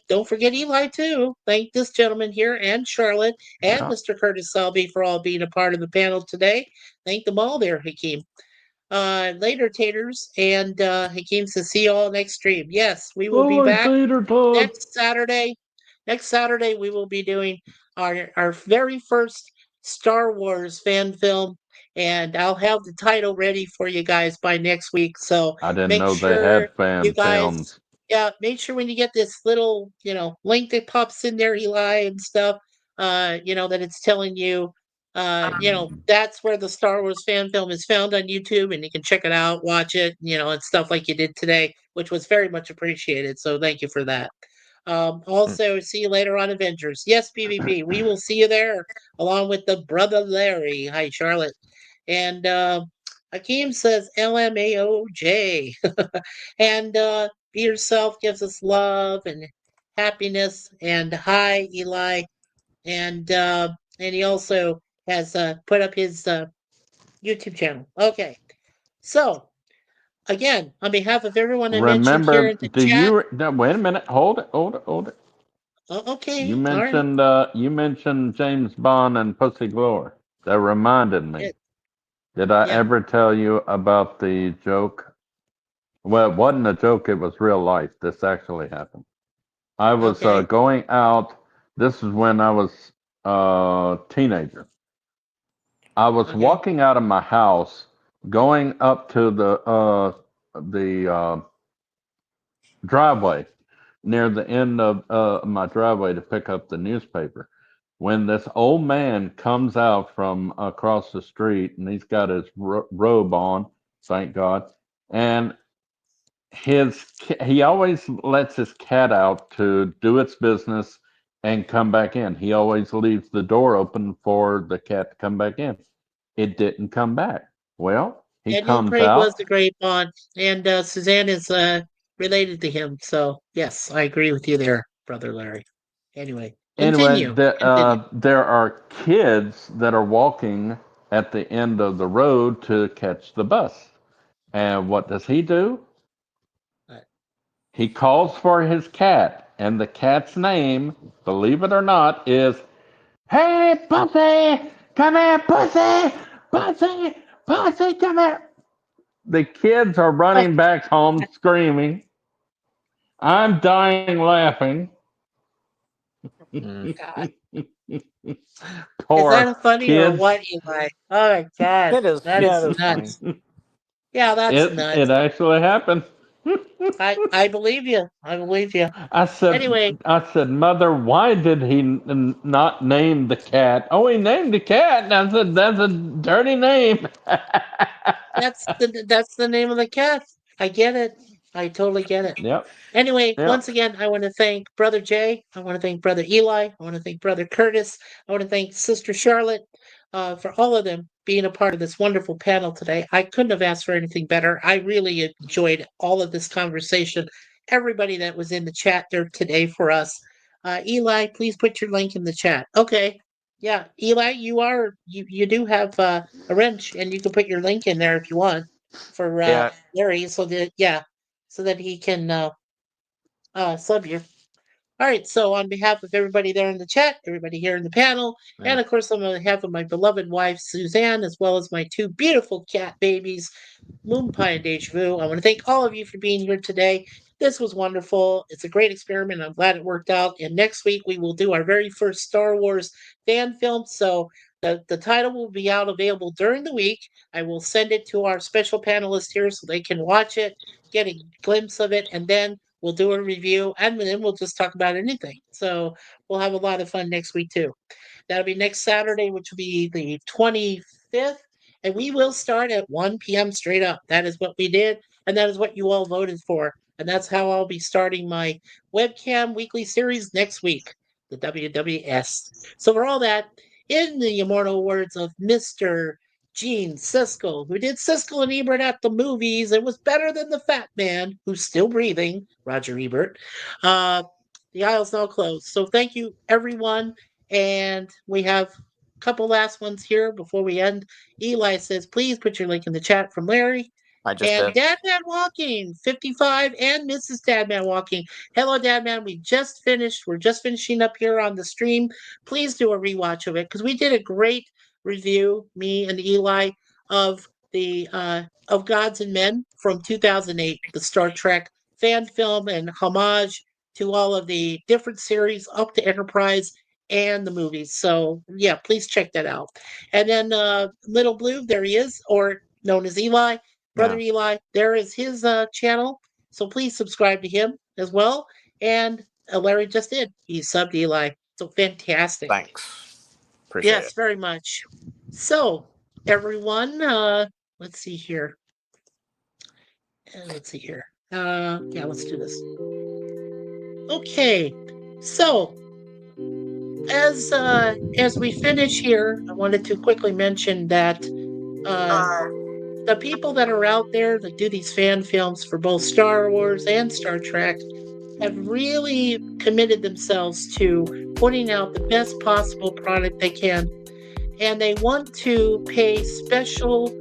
don't forget Eli too. Thank this gentleman here and Charlotte and Yeah. Mr. Curtis Selby for all being a part of the panel today. Thank them all there, Hakeem. Later, taters, and Hakeem says, see you all next stream. Yes, we will be back Later, Todd. next Saturday. Next Saturday, we will be doing our very first Star Wars fan film, and I'll have the title ready for you guys by next week. So I didn't make know they sure had fan you guys, films. yeah, make sure when you get this little, link that pops in there, Eli and stuff, that it's telling you, that's where the Star Wars fan film is found on YouTube, and you can check it out, watch it, and stuff like you did today, which was very much appreciated. So thank you for that. Also, see you later on Avengers. Yes, PvP, we will see you there along with the brother Larry. Hi, Charlotte. And Akeem says LMAOJ. And be yourself gives us love and happiness. And hi, Eli. And he also has put up his YouTube channel. Okay. So again, on behalf of everyone I mentioned here Remember, in the chat. no, wait a minute. Hold it. Okay. All right. You mentioned James Bond and Pussy Galore. That reminded me. It, Did I yeah. ever tell you about the joke? Well, it wasn't a joke, it was real life. This actually happened. I was Okay. going out. This is when I was a teenager. I was Okay. walking out of my house, going up to the driveway near the end of my driveway to pick up the newspaper. When this old man comes out from across the street, and he's got his robe on, thank God, and he always lets his cat out to do its business and come back in. He always leaves the door open for the cat to come back in. It didn't come back. Well, he Daniel comes Craig was out. the great Bond, and Suzanne is related to him. So yes, I agree with you there, brother Larry. Anyway, Anyway, Continue. Continue. there are kids that are walking at the end of the road to catch the bus. And what does he do? What? He calls for his cat, and the cat's name, believe it or not, is Hey, Pussy! Come here, Pussy! Pussy! Pussy, come here! The kids are Oh, running back home screaming. I'm dying laughing. Mm. God. Is Poor that funny or kids. what, Eli? Oh my God. It is. That Yeah, is it is funny. nuts. Yeah, that's It nuts. actually happened. I believe you. I believe you. I said, Anyway, Mother, why did he not name the cat? Oh, he named the cat. And I said, that's a dirty name. that's the name of the cat. I get it. I totally get it. Yep, Anyway, yep. once again, I want to thank Brother Jay. I want to thank Brother Eli. I want to thank Brother Curtis. I want to thank Sister Charlotte for all of them being a part of this wonderful panel today. I couldn't have asked for anything better. I really enjoyed all of this conversation. Everybody that was in the chat there today for us. Eli, please put your link in the chat. Okay. Yeah, Eli, you do have a wrench, and you can put your link in there if you want for Yeah, Larry, so that he can sub you. All right, so on behalf of everybody there in the chat, everybody here in the panel, yeah. and of course on behalf of my beloved wife Suzanne, as well as my two beautiful cat babies, Moon Pie and Deja Vu, I want to thank all of you for being here today. This was wonderful. It's a great experiment. I'm glad it worked out. And next week we will do our very first Star Wars fan film. So the title will be out available during the week. I will send it to our special panelists here so they can watch it, get a glimpse of it, and then we'll do a review, and then we'll just talk about anything. So we'll have a lot of fun next week too. That'll be next Saturday, which will be the 25th. And we will start at 1 p.m. straight up. That is what we did. And that is what you all voted for. And that's how I'll be starting my webcam weekly series next week, the WWS. So, for all that, in the immortal words of Mr. Gene Siskel, who did Siskel and Ebert at the movies, it was better than the fat man who's still breathing, Roger Ebert. The aisle's now closed. So, thank you, everyone. And we have a couple last ones here before we end. Eli says, please put your link in the chat from Larry. I just And did. Dadman Walking, 55, and Mrs. Dadman Walking. Hello, Dadman. We just finished. We're just finishing up here on the stream. Please do a rewatch of it because we did a great review, me and Eli, of the of Gods and Men from 2008, the Star Trek fan film and homage to all of the different series up to Enterprise and the movies. So yeah, please check that out. And then Little Blue, there he is, or known as Eli, Brother Yeah. Eli. There is his channel. So please subscribe to him as well. And Larry just did. He subbed Eli. So fantastic. Thanks. Appreciate Yes, it. very much. So everyone, let's see here. Let's see here. Yeah, let's do this. Okay, so as we finish here, I wanted to quickly mention that the people that are out there that do these fan films for both Star Wars and Star Trek have really committed themselves to putting out the best possible product they can, and they want to pay special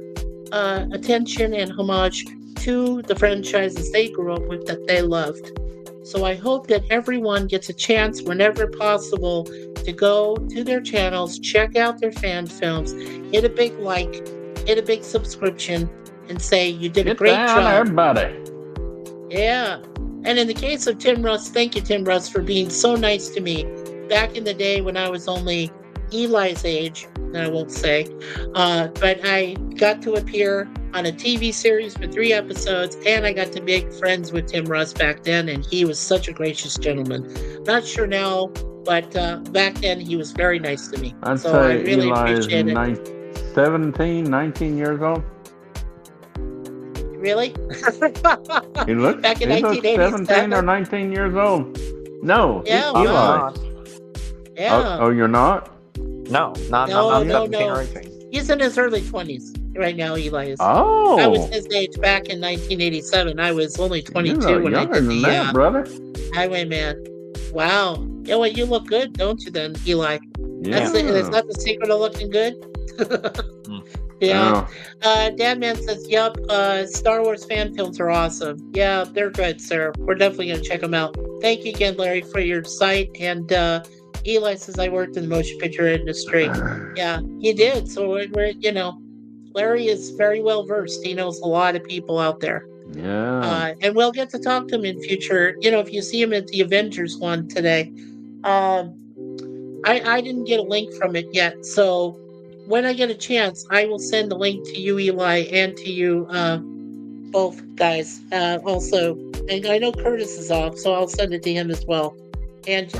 attention and homage to the franchises they grew up with that they loved. So I hope that everyone gets a chance whenever possible to go to their channels, check out their fan films, hit a big like, hit a big subscription, and say you did a great job. Everybody. Yeah. And in the case of Tim Russ, thank you, Tim Russ, for being so nice to me back in the day when I was only Eli's age, I won't say, but I got to appear on a TV series for 3 episodes, and I got to make friends with Tim Russ back then, and he was such a gracious gentleman. Not sure now, but back then he was very nice to me. I'd So I say really Eli is appreciate it. 17, 19 years old. Really? He looks, Back in he looks 17 or 1987. 19 years old. No, Yeah, I'm Eli. not. Yeah. Oh, you're not? No, not No, 17 no. or 18. He's in his early 20s right now, Eli is. Oh. I was his age back in 1987. I was only 22 You're when I younger did than the that, brother. Highwayman. Wow. Yeah, well, you look good, don't you then, Eli? Is Yeah. that the secret of looking good? Mm. Yeah. Oh, Dadman says, "Yup, Star Wars fan films are awesome. Yeah, they're good, sir. We're definitely gonna check them out. Thank you again, Larry, for your site." And Eli says, "I worked in the motion picture industry." Yeah, he did. So Larry is very well versed. He knows a lot of people out there. yeah. And we'll get to talk to him in future. If you see him at the Avengers one today, um, I didn't get a link from it yet. So when I get a chance, I will send the link to you, Eli, and to you, both guys. Also, and I know Curtis is off, so I'll send it to him as well. And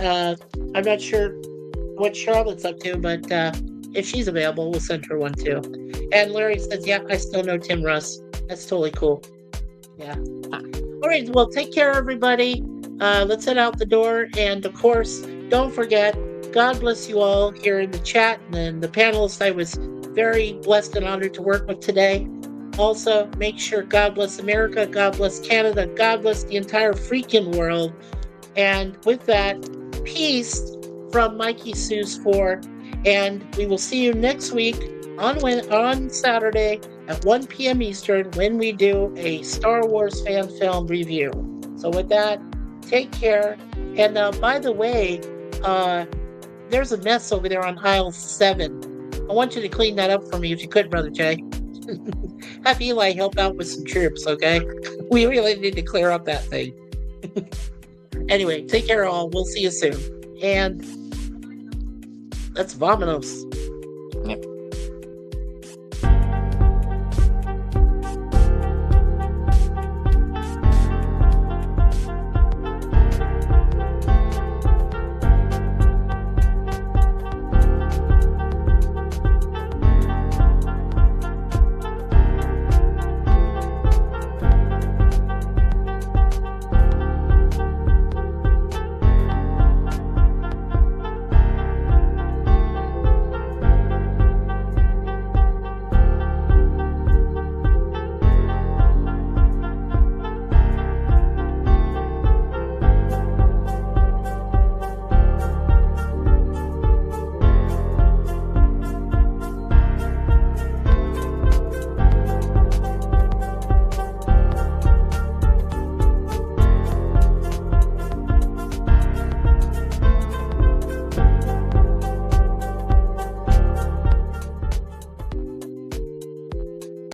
I'm not sure what Charlotte's up to, but if she's available, we'll send her one too. And Larry says, "Yeah, I still know Tim Russ. That's totally cool." Yeah. All right. Well, take care, everybody. Let's head out the door. And of course, don't forget, God bless you all here in the chat and the panelists I was very blessed and honored to work with today. Also, make sure God bless America, God bless Canada, God bless the entire freaking world. And with that, peace from MikeySuzeFour. And we will see you next week on Saturday at 1 p.m. Eastern when we do a Star Wars fan film review. So with that, take care. And by the way, there's a mess over there on aisle 7. I want you to clean that up for me if you could, Brother Jay. Have Eli help out with some troops, okay? We really need to clear up that thing. Anyway, take care all. We'll see you soon. And that's Vominos. Yep.